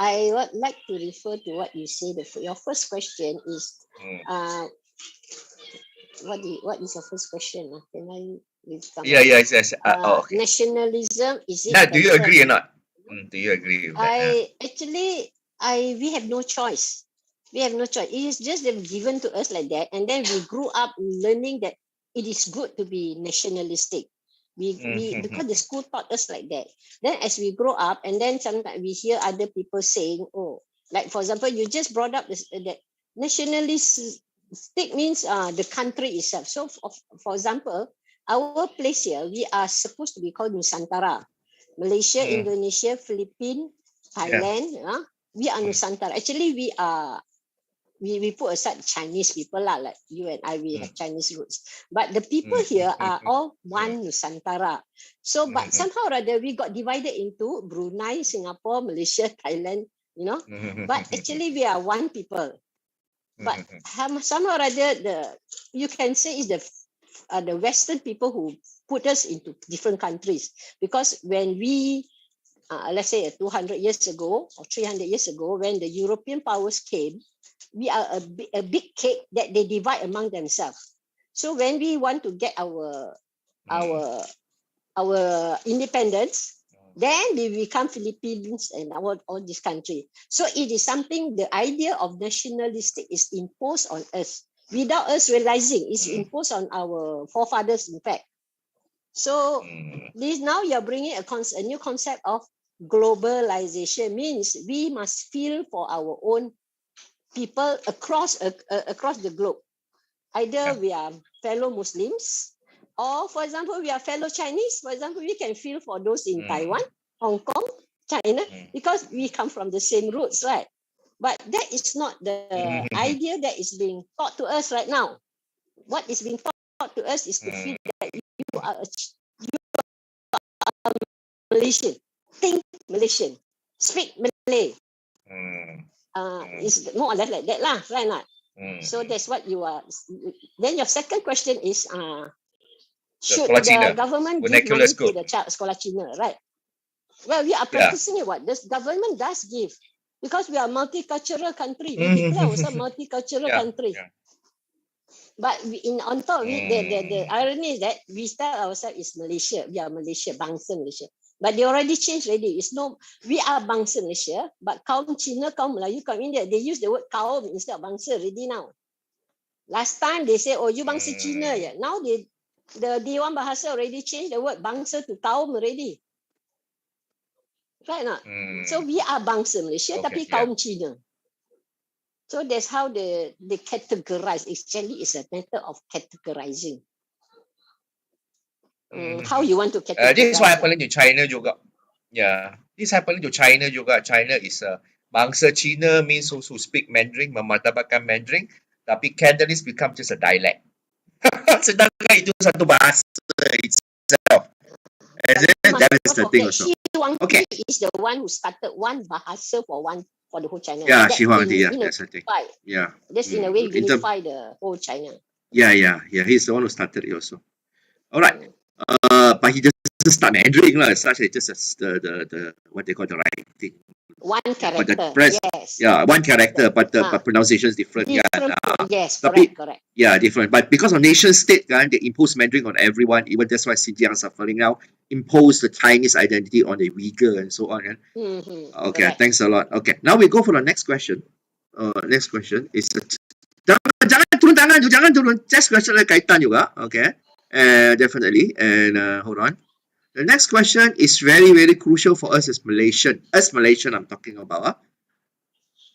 I would like to refer to what you said. Your first question is, what is your first question? Can I? Yes. Okay. Nationalism, is it? Now, do you agree or not? Do you agree with that? We have no choice. We have no choice. It is just given to us like that, and then we grew up learning that it is good to be nationalistic. Because the school taught us like that. Then as we grow up, and then sometimes we hear other people saying, like for example, you just brought up that nationalistic means the country itself. So for example, our place here, we are supposed to be called Nusantara. Malaysia, Indonesia, Philippines, Thailand, we are Nusantara. Actually, we put aside Chinese people lah, like you and I, we have Chinese roots. But the people here are all one Nusantara. So, but somehow or other, we got divided into Brunei, Singapore, Malaysia, Thailand, you know. But actually, we are one people. But somehow or other, you can say it's the Western people who put us into different countries. Because when we, let's say 200 years ago or 300 years ago, when the European powers came, we are a big cake that they divide among themselves. So when we want to get our independence, then we become Philippines and all this country. So it is something, the idea of nationalistic is imposed on us without us realizing. It's imposed on our forefathers, in fact. So this now you're bringing a new concept of globalization. Means we must feel for our own people across the globe. Either we are fellow Muslims, or for example, we are fellow Chinese. For example, we can feel for those in Taiwan, Hong Kong, China, because we come from the same roots, right? But that is not the idea that is being taught to us right now. What is being taught to us is to feel that you are Malaysian, think Malaysian, speak Malay. It's more or less like that lah, right? Not. So that's what you are. Then your second question is, should the government give money to the child sekolah Cina, right? Well, we are practicing it. What the government does give, because we are a multicultural country. We declare ourselves a multicultural country. But on top of it, the irony is that we tell ourselves is Malaysia. We are Malaysia, bangsa Malaysia. But they already changed already. We are bangsa Malaysia, but kaum Cina, kaum Melayu, kaum India, they use the word kaum instead of bangsa already now. Last time they say, you bangsa Cina. Now the Dewan Bahasa already changed the word bangsa to kaum already. Right not? So we are bangsa Malaysia, tapi kaum Cina. So that's how they categorize. Actually, it's a matter of categorizing. How you want to categorize? This is what happening to China juga. Yeah, this is happening to China juga. China is bangsa Cina means those who speak Mandarin, memartabatkan Mandarin, tapi Cantonese become just a dialect. Sedangkan itu satu bahasa itself. That is the thing also. Shi Okay. is the one who started one bahasa for the whole China. Yeah, That Shi Huangdi, in- that's the thing. unify. Yeah. That's in a way In term- unify the whole China. Yeah. He's the one who started it also. All right. But he doesn't start Mandarin lah. Such as just the what they call the writing. One But character. the press, Yes. yeah, one character, but the Ah. pronunciation is different. Different. Kan? Yes. Tapi- Correct. Yeah, different. But because of nation state, kan, they impose Mandarin on everyone. Even that's why Xinjiang is suffering now. Impose the Chinese identity on the Uyghur and so on. Kan? Okay, Correct. thanks a lot. Okay, now we go for the next question. Next question is jangan turun tangan tu, jangan turun. Next question ada kaitan juga. Okay, definitely. And hold on. The next question is very, very crucial for us as Malaysian. As Malaysian, I'm talking about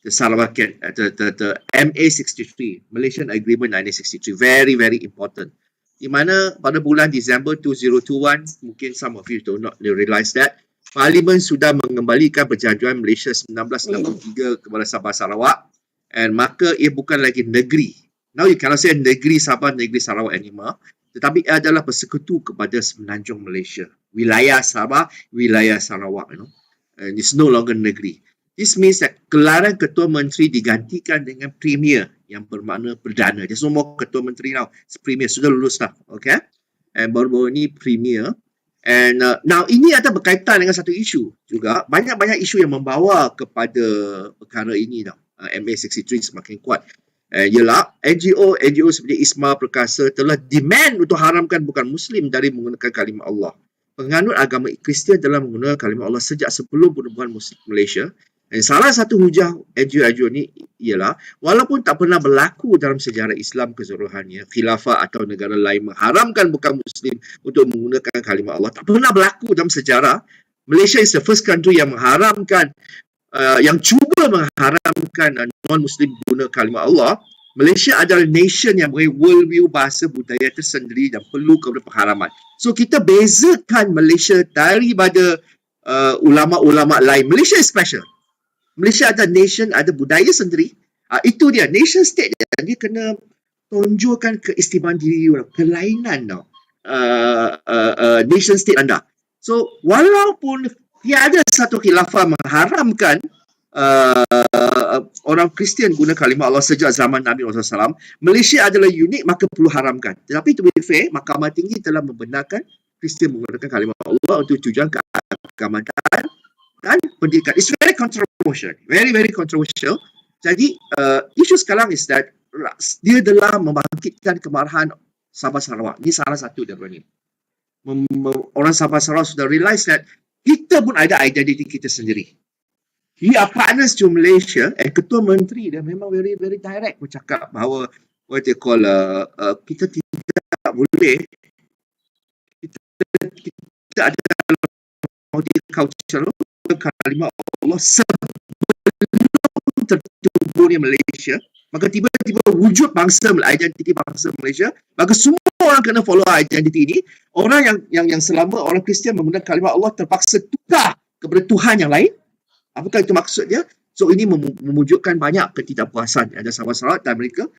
the Sarawak, the MA63, Malaysian Agreement 1963. Very, very important. Di mana pada bulan Disember 2021, mungkin some of you do not realise that, Parlimen sudah mengembalikan perjanjian Malaysia 1963 kepada Sabah Sarawak, and maka ia bukan lagi negeri. Now you cannot say negeri Sabah, negeri Sarawak anymore, tetapi ia adalah persekutu kepada semenanjung Malaysia. Wilayah Sabah, wilayah Sarawak, and it's no longer negeri. This means that gelaran Ketua Menteri digantikan dengan Premier yang bermakna Perdana. There's no more Ketua Menteri now. It's Premier. Sudah lulus dah. Okay? And baru-baru ni Premier. And now ini ada berkaitan dengan satu isu juga. Banyak-banyak isu yang membawa kepada perkara ini tau. MA63 semakin kuat. Ialah NGO seperti Isma Perkasa telah demand untuk haramkan bukan Muslim dari menggunakan kalimah Allah. Penganut agama Kristian telah menggunakan kalimah Allah sejak sebelum penubuhan Muslim Malaysia. Dan salah satu hujah NGO ni ialah walaupun tak pernah berlaku dalam sejarah Islam keseluruhannya, khilafah atau negara lain mengharamkan bukan Muslim untuk menggunakan kalimah Allah, tak pernah berlaku dalam sejarah. Malaysia is the first country yang mengharamkan, yang cuba mengharamkan non-Muslim guna kalimah Allah. Malaysia adalah nation yang mempunyai worldview, bahasa, budaya tersendiri dan perlu kepada pengharaman. So kita bezakan Malaysia daripada ulama-ulama lain. Malaysia is special. Malaysia ada nation, ada budaya sendiri. Itu dia, nation state dia kena tunjukkan keistimewaan diri, kelainan nation state anda. So walaupun tiada satu khilafah mengharamkan orang Kristian guna kalimah Allah sejak zaman Nabi SAW, Malaysia adalah unik, maka perlu haramkan. Tetapi to be fair, Mahkamah Tinggi telah membenarkan Kristian menggunakan kalimah Allah untuk tujuan keagamaan dan pendidikan. It's very controversial. Very, very controversial. Jadi, isu sekarang is that dia telah membangkitkan kemarahan Sabah Sarawak. Ini salah satu daripada ini. Orang Sabah Sarawak sudah realise that kita pun ada identiti kita sendiri. We are partners to Malaysia, and Ketua Menteri dia memang very, very direct bercakap bahawa what they call, kita tidak boleh, kita ada multicultural, kalimah Allah sebelum tertubuhnya Malaysia, maka tiba-tiba wujud bangsa, identiti bangsa Malaysia, maka semua orang kena follow identiti ini. Orang yang selama orang Kristian menggunakan kalimah Allah terpaksa tukar kepada Tuhan yang lain. Apakah itu maksudnya? So ini memwujudkan banyak ketidakpuasan. Ada Sabah Sarawak dan mereka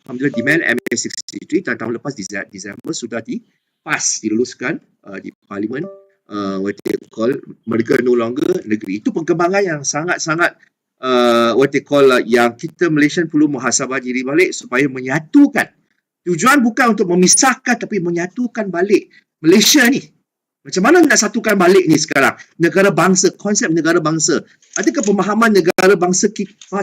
alhamdulillah demand MA63 dan tahun lepas Disember sudah diluluskan di Parlimen. What they call, mereka no longer negeri. Itu perkembangan yang sangat-sangat what they call, yang kita Malaysian perlu muhasabah diri balik supaya menyatukan. Tujuan bukan untuk memisahkan tapi menyatukan balik Malaysia ni. Macam mana nak satukan balik ni sekarang? Negara bangsa, konsep negara bangsa. Adakah pemahaman negara bangsa,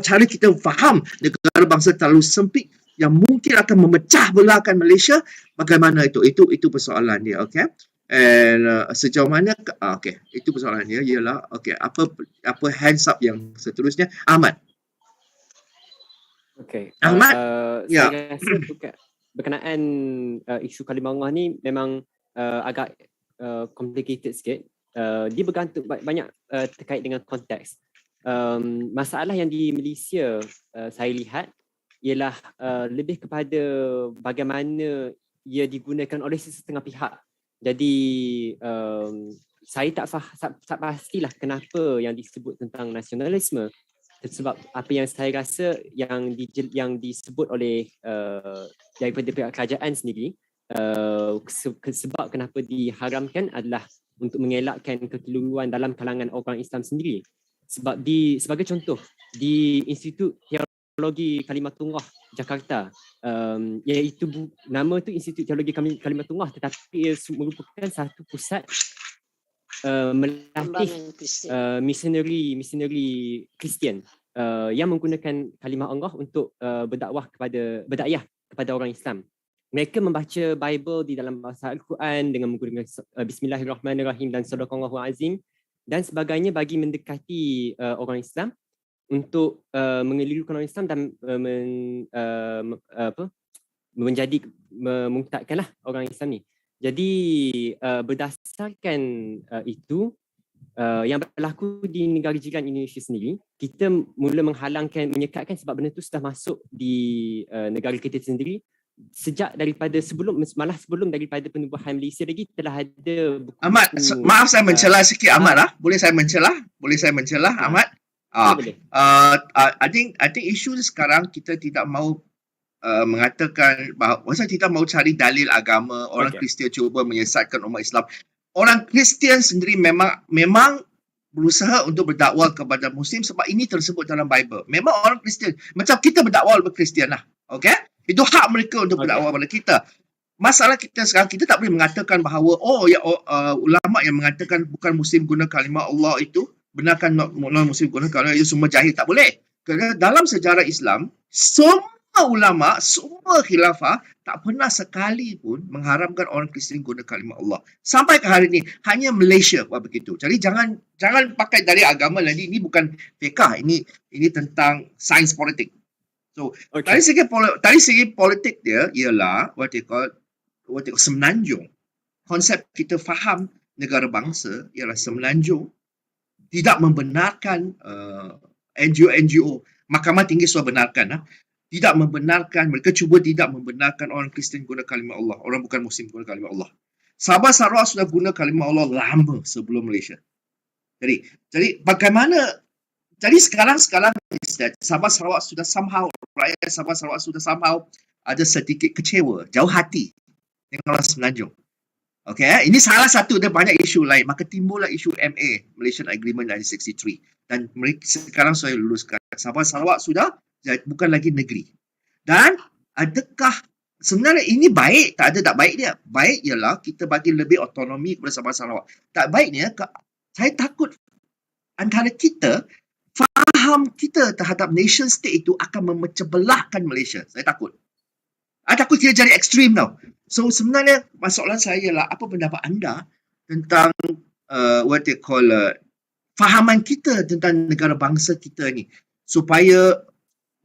cara kita faham negara bangsa terlalu sempit yang mungkin akan memecah belahkan Malaysia? Bagaimana itu? Itu persoalan dia, okay? And sejauh mana okay, itu persoalan dia ialah okay, apa hands up yang seterusnya? Ahmad. Okay. Ahmad. Saya rasa berkenaan isu kalimah Allah ni memang agak complicated sikit. Dia bergantung banyak terkait dengan konteks. Masalah yang di Malaysia saya lihat ialah lebih kepada bagaimana ia digunakan oleh setengah pihak. Jadi saya tak pastilah kenapa yang disebut tentang nasionalisme, sebab apa yang saya rasa yang disebut oleh daripada pihak kerajaan sendiri sebab kenapa diharamkan adalah untuk mengelakkan kekeliruan dalam kalangan orang Islam sendiri. Sebab sebagai contoh, di Institut Teologi Kalimatullah Jakarta, iaitu nama tu Institut Teologi Kalimatullah, tetapi ia merupakan satu pusat melatih misioneri Kristian yang menggunakan kalimah Allah untuk berdakwah kepada orang Islam. Mereka membaca Bible di dalam bahasa Al-Quran dengan menggunakan Bismillahirrahmanirrahim dan Sadaqallahu Azim dan sebagainya bagi mendekati orang Islam untuk mengelirukan orang Islam dan memungtatkanlah orang Islam ni. Jadi berdasarkan itu yang berlaku di negara jiran Indonesia sendiri, kita mula menyekatkan sebab benda itu sudah masuk di negara kita sendiri sejak daripada sebelum daripada penubuhan Malaysia lagi telah ada buku. Ahmad, maaf saya mencelah sikit Ahmad lah. Boleh saya mencelah Ahmad? I think isu sekarang kita tidak mahu mengatakan bahawa kita mahu cari dalil agama orang Kristian cuba menyesatkan umat Islam. Orang Kristian sendiri memang berusaha untuk berdakwah kepada Muslim sebab ini tersebut dalam Bible. Memang orang Kristian macam kita berdakwah kepada Kristian lah. Okey? Itu hak mereka untuk berdakwah kepada kita. Masalah kita sekarang, kita tak boleh mengatakan bahawa ulama yang mengatakan bukan Muslim guna kalimah Allah itu, benarkan non-Muslim guna kalimah itu semua jahil. Tak boleh. Kerana dalam sejarah Islam, semua ulama, semua khilafah tak pernah sekali pun mengharamkan orang Kristian guna kalimah Allah. Sampai ke hari ini, hanya Malaysia buat begitu. Jadi jangan pakai dari agama lagi. Ini bukan fiqah, ini tentang sains politik. So, dari segi politik dia ialah what they call semenanjung. Konsep kita faham negara bangsa ialah semenanjung tidak membenarkan NGO, Mahkamah Tinggi sudah benarkan tidak membenarkan, mereka cuba tidak membenarkan orang Kristian guna kalimah Allah, orang bukan Muslim guna kalimah Allah. Sabah Sarawak sudah guna kalimah Allah lama sebelum Malaysia. Jadi bagaimana? Jadi sekarang Sabah Sarawak sudah somehow, rakyat Sabah Sarawak sudah somehow ada sedikit kecewa, jauh hati dengan orang Semenanjung. Okay, ini salah satu, ada banyak isu lain. Maka timbullah isu MA, Malaysian Agreement 1963. Dan mereka sekarang saya luluskan. Sabah Sarawak sudah bukan lagi negeri. Dan adakah sebenarnya ini baik? Tak ada tak baik dia. Baik ialah kita bagi lebih autonomi kepada Sabah Sarawak. Tak baiknya, saya takut antara kita, faham kita terhadap nation state itu akan memecah belahkan Malaysia. Saya takut. Saya takut kita jadi ekstrim tau. So sebenarnya masalah saya ialah apa pendapat anda tentang what they call fahaman kita tentang negara bangsa kita ni supaya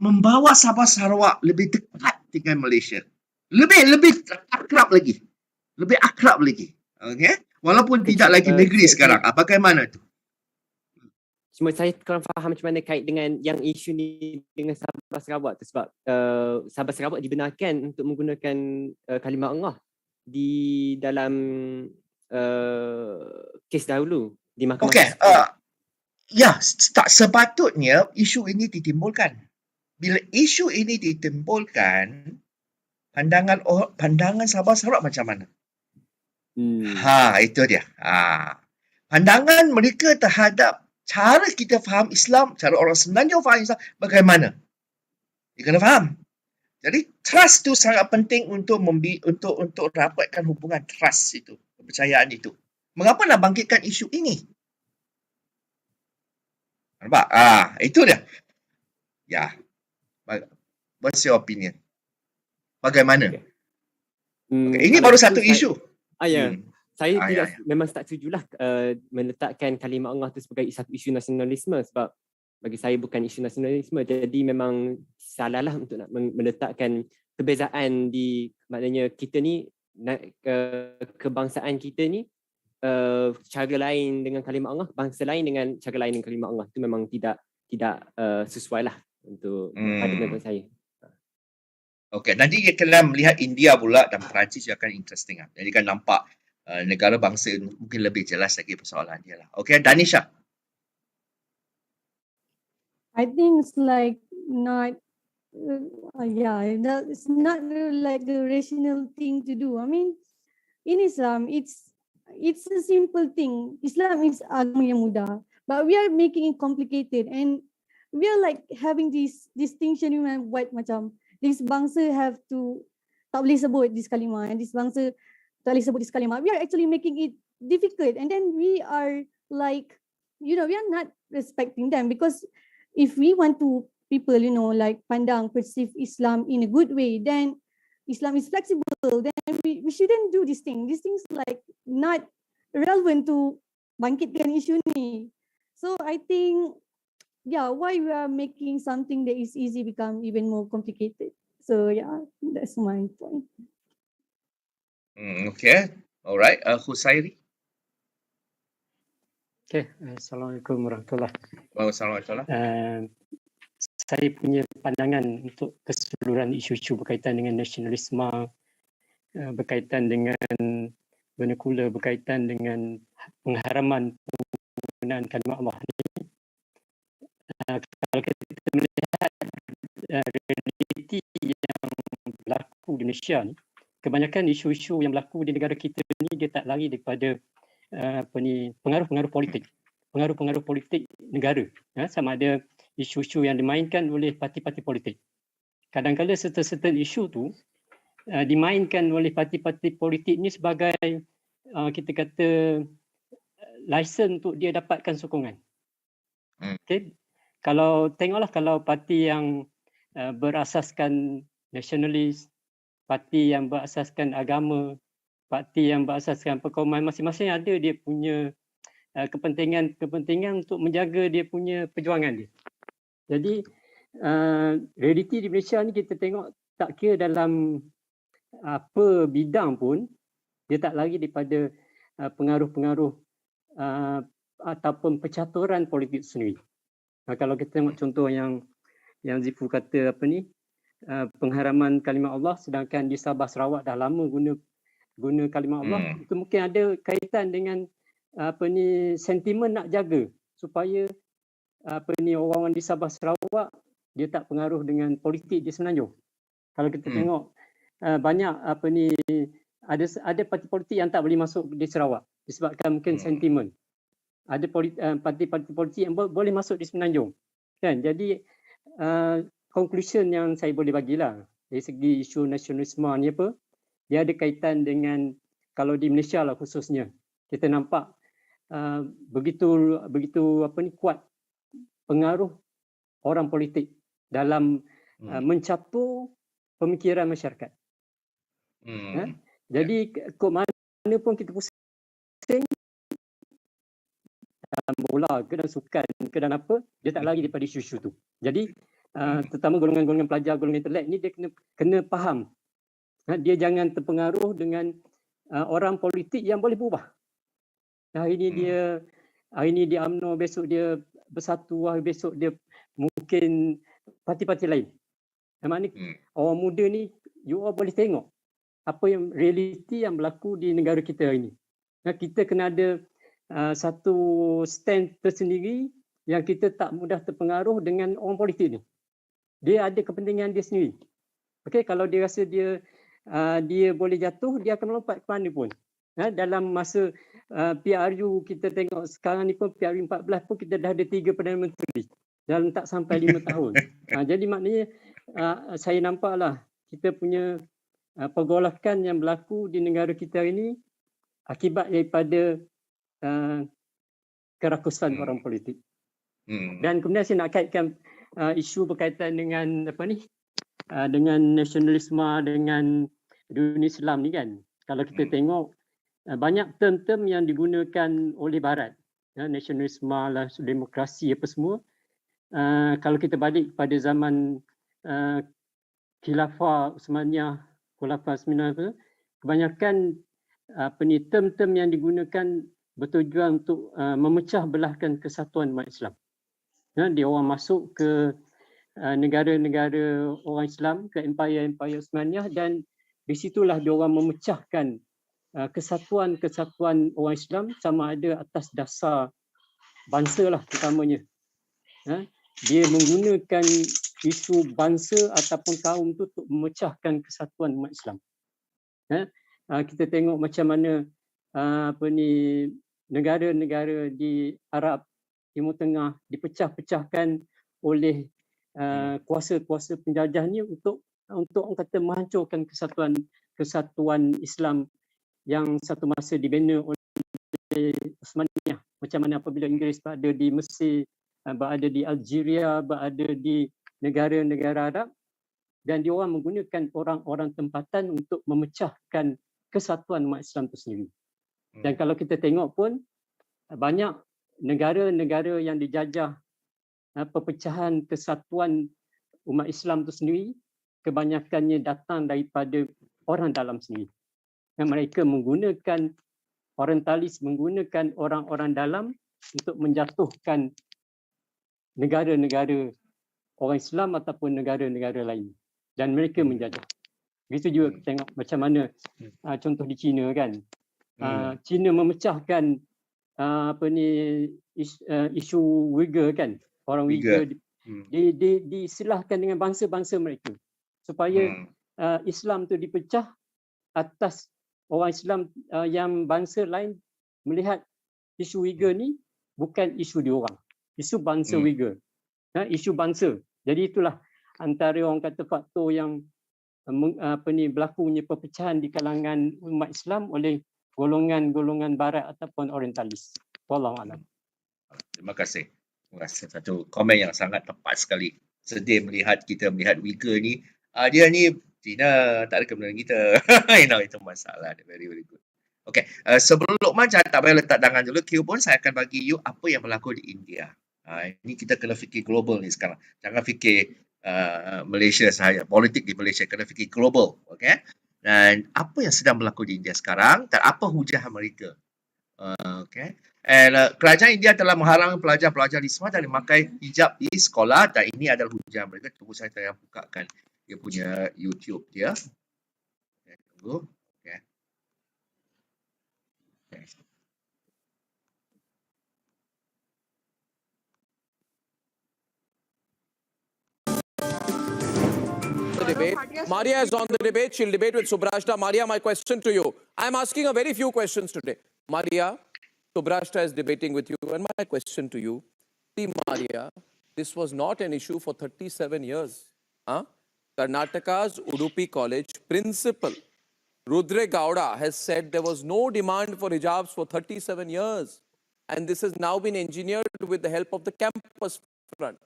membawa Sabah Sarawak lebih dekat dengan Malaysia. Lebih akrab lagi. Lebih akrab lagi. Okay? Walaupun tidak lagi negeri sekarang. Bagaimana tu? Cuma saya kurang faham macam mana kait dengan yang isu ni dengan Sabah Sarawak tu sebab Sabah Sarawak dibenarkan untuk menggunakan kalimah Allah di dalam kes dahulu di mahkamah. Okey, tak sepatutnya isu ini ditimbulkan. Bila isu ini ditimbulkan, pandangan Sabah Sarawak macam mana? Itu dia. Pandangan mereka terhadap cara kita faham Islam, cara orang Semenanjung faham Islam, bagaimana? Dia kena faham. Jadi, trust tu sangat penting untuk rapatkan hubungan trust itu, kepercayaan itu. Mengapa nak bangkitkan isu ini? Nampak? Itu dia. Ya. What's your opinion? Bagaimana? Okay. Ini baru satu isu. Saya memang tak setujulah meletakkan kalimah Allah itu sebagai satu isu nasionalisme sebab bagi saya bukan isu nasionalisme. Jadi memang salahlah untuk nak meletakkan perbezaan di maknanya kita ni kebangsaan kita ni cara lain dengan kalimah Allah, bangsa lain dengan cara lain dengan kalimah Allah. Itu memang tidak sesuai lah untuk pada pendapat saya. Okey, nanti kita akan melihat India pula dan Perancis yang akan interesting. Jadi kan nampak negara bangsa mungkin lebih jelas lagi persoalan dia lah. Okay, Danisha. I think it's like not It's not like the rational thing to do. I mean, in Islam, it's a simple thing. Islam is agama yang mudah, but we are making it complicated, and we are like having this distinction in what macam this bangsa have to tak boleh sebut this kalimah, and this bangsa tak boleh sebut this kalimah. We are actually making it difficult, and then we are like, we are not respecting them, because if we want to people, like perceive Islam in a good way, then Islam is flexible, then we shouldn't do this thing. These things like not relevant to bangkitkan isu ni. So I think, why we are making something that is easy become even more complicated. So that's my point. Okay, alright. Husairi. Okay, Assalamualaikum warahmatullahi wabarakatuh. Saya punya pandangan untuk keseluruhan isu-isu berkaitan dengan nasionalisme, berkaitan dengan vernacular, berkaitan dengan pengharaman penggunaan kalimah Allah ni. Kalau kita melihat realiti yang berlaku di Malaysia ni, kebanyakan isu-isu yang berlaku di negara kita ni dia tak lari daripada pengaruh-pengaruh politik negara, sama ada isu-isu yang dimainkan oleh parti-parti politik. Kadang-kadang certain isu tu dimainkan oleh parti-parti politik ni sebagai kita kata license untuk dia dapatkan sokongan. Okay. Kalau tengoklah, kalau parti yang berasaskan nasionalis, parti yang berasaskan agama, parti yang berasaskan perkauman, masing-masing ada dia punya kepentingan untuk menjaga dia punya perjuangan dia. Jadi realiti di Malaysia ni kita tengok, tak kira dalam apa bidang pun, dia tak lari daripada pengaruh-pengaruh ataupun percaturan politik sendiri. Kalau kita tengok contoh yang Zifu kata pengharaman kalimah Allah, sedangkan di Sabah Sarawak dah lama guna kalimah Allah, itu mungkin ada kaitan dengan sentimen nak jaga supaya orang-orang di Sabah Sarawak dia tak pengaruh dengan politik di Semenanjung. Kalau kita tengok banyak ada parti politik yang tak boleh masuk di Sarawak disebabkan mungkin sentimen. Ada parti-parti politik yang boleh masuk di Semenanjung. Kan? Jadi conclusion yang saya boleh bagilah dari segi isu nasionalisme ni dia ada kaitan dengan, kalau di Malaysia lah khususnya, kita nampak begitu kuat pengaruh orang politik dalam mencatur pemikiran masyarakat. Jadi kok mana pun kita pusing, dalam bola ke dalam sukan ke dalam apa, dia tak lari daripada isu-isu tu. Jadi terutama golongan-golongan pelajar, golongan intelek ni dia kena faham. Dia jangan terpengaruh dengan orang politik yang boleh berubah. Hari ni dia UMNO, besok dia Bersatu, besok dia mungkin parti-parti lain. Maknanya orang muda ni, you all boleh tengok apa yang realiti yang berlaku di negara kita hari ni. Kita kena ada satu stand tersendiri yang kita tak mudah terpengaruh dengan orang politik ni. Dia ada kepentingan dia sendiri. Okay, kalau dia rasa dia boleh jatuh, dia akan melompat ke mana pun. Dalam masa PRU kita tengok sekarang ni pun, PRU 14 pun kita dah ada 3 Perdana Menteri dalam tak sampai 5 tahun. Jadi maknanya saya nampaklah kita punya pergolakan yang berlaku di negara kita ini akibat daripada kerakusan orang politik. Dan kemudian saya nak kaitkan isu berkaitan dengan dengan nasionalisme, dengan dunia Islam ni kan. Kalau kita tengok banyak term-term yang digunakan oleh Barat, nasionalisme lah, demokrasi apa semua. Kalau kita balik pada zaman Khilafah Utsmaniyah, Khulafah 9, kebanyakan term-term yang digunakan bertujuan untuk memecah belahkan kesatuan umat Islam. Dia orang masuk ke negara-negara orang Islam, ke empire Utsmaniyah, dan di situlah dia orang memecahkan kesatuan orang Islam sama ada atas dasar bangsa lah terutamanya. Dia menggunakan isu bangsa ataupun kaum tu untuk memecahkan kesatuan umat Islam. Kita tengok macam mana negara-negara di Arab Timur Tengah dipecah-pecahkan oleh kuasa-kuasa penjajah ni untuk orang kata menghancurkan kesatuan Islam yang satu masa dibina oleh Osmaniyah. Macam mana apabila Inggeris berada di Mesir, berada di Algeria, berada di negara-negara Arab, dan diorang menggunakan orang-orang tempatan untuk memecahkan kesatuan umat Islam itu sendiri. Dan kalau kita tengok pun banyak negara-negara yang dijajah perpecahan kesatuan umat Islam itu sendiri, kebanyakannya datang daripada orang dalam sendiri. Dan mereka menggunakan orientalis, menggunakan orang-orang dalam untuk menjatuhkan negara-negara orang Islam ataupun negara-negara lain. Dan mereka menjajah. Begitu juga kita tengok macam mana contoh di China kan. China memecahkan isu Uyghur kan. Orang Uyghur disilahkan dengan bangsa-bangsa mereka supaya Islam tu dipecah atas orang Islam yang bangsa lain melihat isu Uyghur ni bukan isu diorang, isu bangsa Uyghur. Isu bangsa. Jadi itulah antara orang kata faktor yang berlakunya perpecahan di kalangan umat Islam oleh golongan-golongan barat ataupun orientalis. Wallahu a'lam. Terima kasih. Satu komen yang sangat tepat sekali. Sedih melihat Uyghur ni. Dia ni Cina tak ada kebenaran kita. Itu masalah. Very, very good. Okay. Sebelum Luqman, tak payah letak tangan dulu. Q pun saya akan bagi you apa yang berlaku di India. Ini kita kena fikir global ni sekarang. Jangan fikir Malaysia sahaja. Politik di Malaysia kena fikir global. Okay. Dan apa yang sedang berlaku di India sekarang dan apa hujah mereka. Okay. Kerajaan India telah menghalang pelajar-pelajar di semua dari memakai hijab di sekolah dan ini adalah hujah mereka. Tunggu saya tengah bukakan dia punya YouTube dia. Okay, tunggu. Okay. Okay. Debate. Maria is on the debate. She'll debate with Subrashta. Maria, my question to you. I'm asking a very few questions today. Maria, Subrashta is debating with you. And my question to you, see, Maria, this was not an issue for 37 years. Karnataka's Udupi College principal, Rudre Gowda, has said there was no demand for hijabs for 37 years. And this has now been engineered with the help of the Campus Front,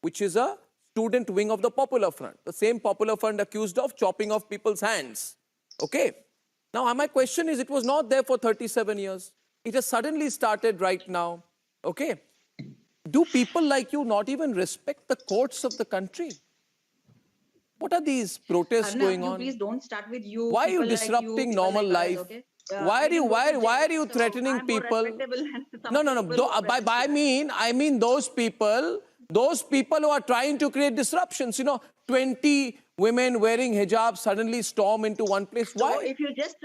which is a student wing of the Popular Front. The same Popular Front accused of chopping off people's hands. Okay. Now, my question is, it was not there for 37 years. It has suddenly started right now. Okay. Do people like you not even respect the courts of the country? What are these protests going on? Please don't start with you. Why are you disrupting normal life? Why are you threatening people? No. I mean those people who are trying to create disruptions. 20 women wearing hijab suddenly storm into one place. Why? So if you just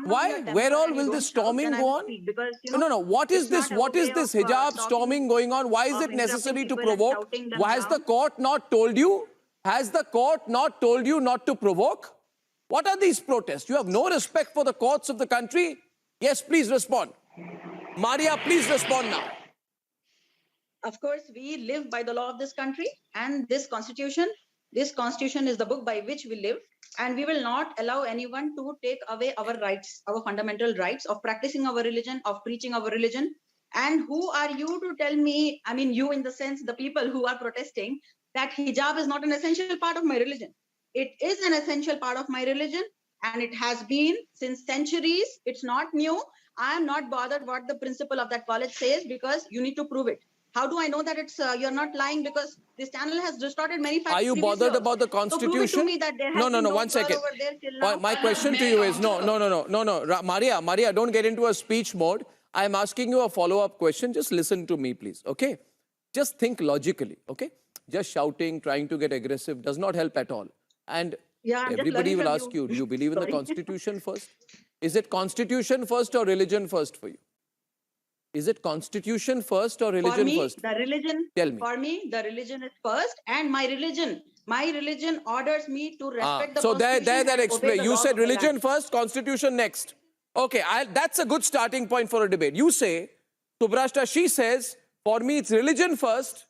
why? Where all will this storming go on? Because, No. What is this? What is this hijab storming going on? Why is it necessary to provoke? Why has the court not told you? Has the court not told you not to provoke? What are these protests? You have no respect for the courts of the country? Yes, please respond. Maria, please respond now. Of course, we live by the law of this country and this constitution is the book by which we live, and we will not allow anyone to take away our rights, our fundamental rights of practicing our religion, of preaching our religion. And who are you to tell me, I mean you in the sense, the people who are protesting, that hijab is not an essential part of my religion. It is an essential part of my religion, and it has been since centuries. It's not new. I am not bothered what the principal of that college says, because you need to prove it. How do I know that it's you're not lying? Because this channel has distorted many facts. Are you bothered about the constitution? So prove it to me that there has No, 1 second. My question to you is, no. Maria, don't get into a speech mode. I'm asking you a follow-up question. Just listen to me, please, okay? Just think logically, okay? Just shouting, trying to get aggressive does not help at all. And everybody will ask you, do you believe in the constitution first? Is it constitution first or religion first for you? Is it constitution first or For religion me, first? the religion. Tell me. For me, the religion is first, and my religion orders me to respect the So there constitution that and obey explain. the You laws said of the land. religion first, constitution next. Okay, that's a good starting point for a debate. You say, Subrashta, she says, for me it's religion first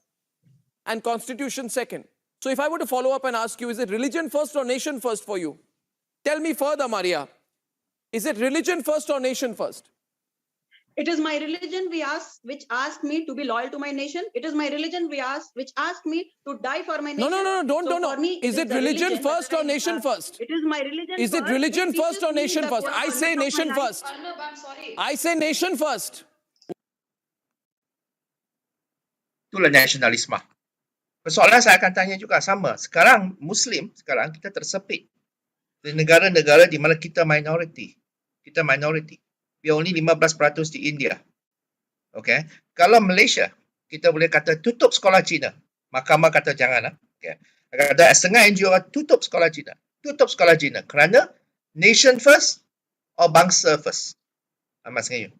and constitution second. So if I were to follow up and ask you, is it religion first or nation first for you? Tell me further, Maria. Is it religion first or nation first? It is my religion which asked me to be loyal to my nation. It is my religion which asked me to die for my nation. No, don't. For me, Is it the religion that first or I, nation first? It is my religion Is it first, religion which first or teaches me nation the first? I purpose say of my nation life. first. I say nation first. Itulah nasionalisme. Persoalan saya akan tanya juga sama. Sekarang Muslim, sekarang kita tersepit. Di negara-negara di mana kita minority. Kita minority. We are only 15% di India. Okay. Kalau Malaysia, kita boleh kata tutup sekolah Cina. Mahkamah kata jangan. Okay. Ada setengah NGO tutup sekolah Cina. Tutup sekolah Cina. Kerana nation first or bangsa first? Mas Ngayu.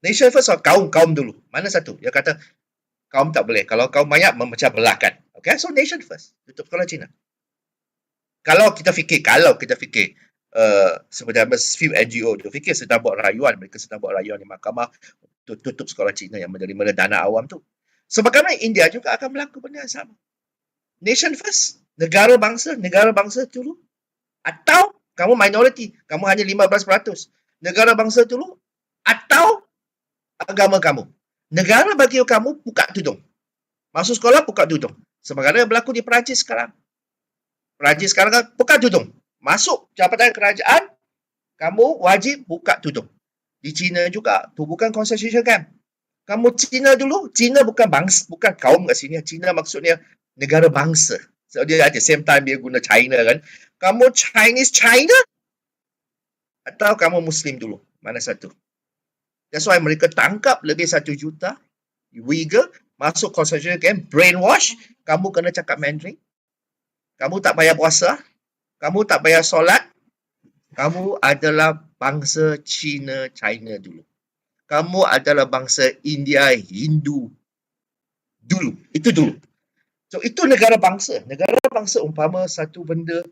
Nation first or kaum dulu? Mana satu? Dia kata kaum tak boleh. Kalau kaum banyak, memecah belahkan. Okay, so nation first. Tutup sekolah Cina. Kalau kita fikir sebenarnya few NGO dia fikir sedang buat rayuan, mereka sedang buat rayuan di mahkamah untuk tutup sekolah Cina yang menerima dana awam tu. Sebagaimana India juga akan berlaku benda yang sama. Nation first, negara bangsa dulu. Atau kamu minority, kamu hanya 15%. Negara bangsa dulu atau agama kamu. Negara bagi kamu buka tudung. Masuk sekolah buka tudung. Sebagaimana yang berlaku di Perancis sekarang. Perancis sekarang kan buka tudung. Masuk jabatan kerajaan, kamu wajib buka tudung. Di China juga, tu bukan constitution kan. Kamu China dulu, China bukan bangsa, bukan kaum kat sini. China maksudnya negara bangsa. So dia at the same time dia guna China kan. Kamu Chinese China atau kamu Muslim dulu? Mana satu? That's why mereka tangkap lebih 1 juta Uyghur, masuk constitution camp, brainwash, kamu kena cakap Mandarin. Kamu tak payah puasa, kamu tak payah solat, kamu adalah bangsa China dulu. Kamu adalah bangsa India, Hindu dulu. Itu dulu. So, itu negara bangsa. Negara bangsa umpama satu benda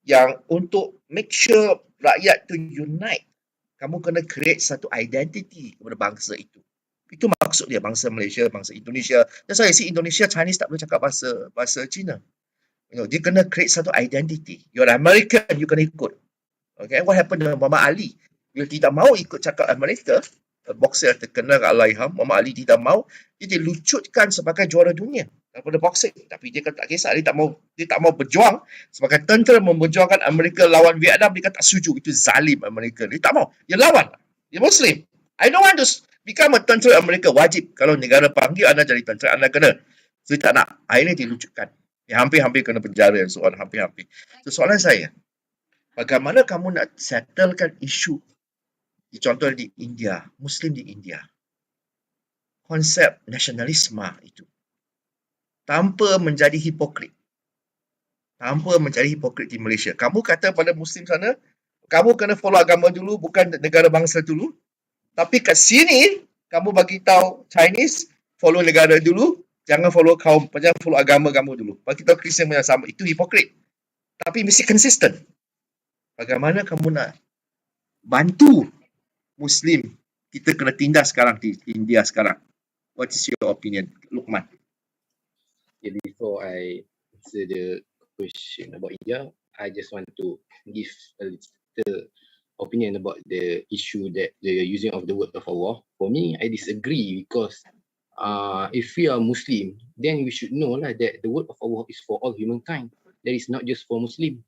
yang untuk make sure rakyat tu unite. Kamu kena create satu identity kepada bangsa itu. Itu maksud dia, bangsa Malaysia, bangsa Indonesia. Dan saya si Indonesia, Chinese tak boleh cakap bahasa Cina. Dia kena create satu identity. You're American, you kena ikut. Okay, what happened dengan Muhammad Ali? Bila tidak mahu ikut cakap Amerika, boxer terkenal kat Allahyarham, Muhammad Ali tidak mahu, dia dilucutkan sebagai juara dunia daripada boxing. Tapi dia kata tak kisah, dia tak mau berjuang sebagai tentera memperjuangkan Amerika lawan Vietnam. Dia kata tak setuju, itu zalim Amerika. Dia tak mau, dia lawan. Dia Muslim. I don't want to become a tentera Amerika. Wajib, kalau negara panggil anda jadi tentera, anda kena. So, dia tak nak. Akhirnya dilucutkan. Dia hampir-hampir kena penjara, soalan hampir-hampir. So, soalan saya, bagaimana kamu nak settlekan isu contohnya di India, Muslim di India, konsep nasionalisme itu tanpa menjadi hipokrit di Malaysia. Kamu kata pada Muslim sana, kamu kena follow agama dulu, bukan negara bangsa dulu. Tapi kat sini, kamu bagi tahu Chinese, follow negara dulu, jangan follow kaum, jangan follow agama kamu dulu. Bagi tahu Kristian yang sama, itu hipokrit. Tapi mesti konsisten. Bagaimana kamu nak bantu Muslim kita kena tindas sekarang di India sekarang? What is your opinion, Luqman? Okay, before I answer the question about India, I just want to give a little opinion about the issue that the using of the word of Allah. For me, I disagree because if we are Muslim, then we should know that the word of Allah is for all humankind. That is not just for Muslim.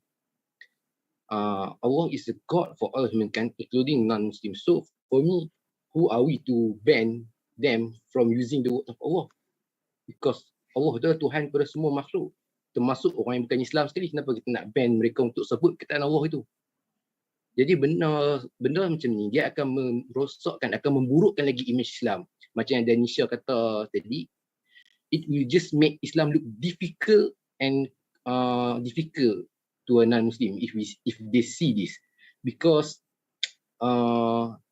Allah is the God for all humankind, including non-Muslims. So for me, who are we to ban them from using the word of Allah? Because Allah adalah Tuhan kepada semua makhluk, termasuk orang yang bukan Islam sekali. Kenapa kita nak ban mereka untuk sebut kataan Allah itu? Jadi benda macam ni dia akan merosakkan, akan memburukkan lagi image Islam. Macam yang Danisha kata tadi, it will just make Islam look difficult and difficult to a non-Muslim if they see this. Because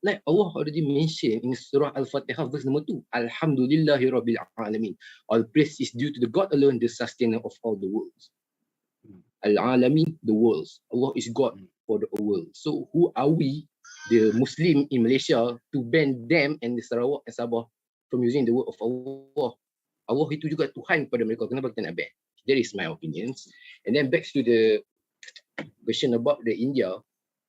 like Allah already mentioned in Surah Al-Fatihah verse number 2, Alhamdulillahirabbil alamin. All praise is due to the God alone, the sustainer of all the worlds. Al-alamin, the worlds. Allah is God for the world. So who are we, the Muslim in Malaysia, to ban them and the Sarawak and Sabah from using the word of Allah? Allah itu juga Tuhan kepada mereka. Kenapa kita nak ban? That is my opinions. And then back to the question about the India.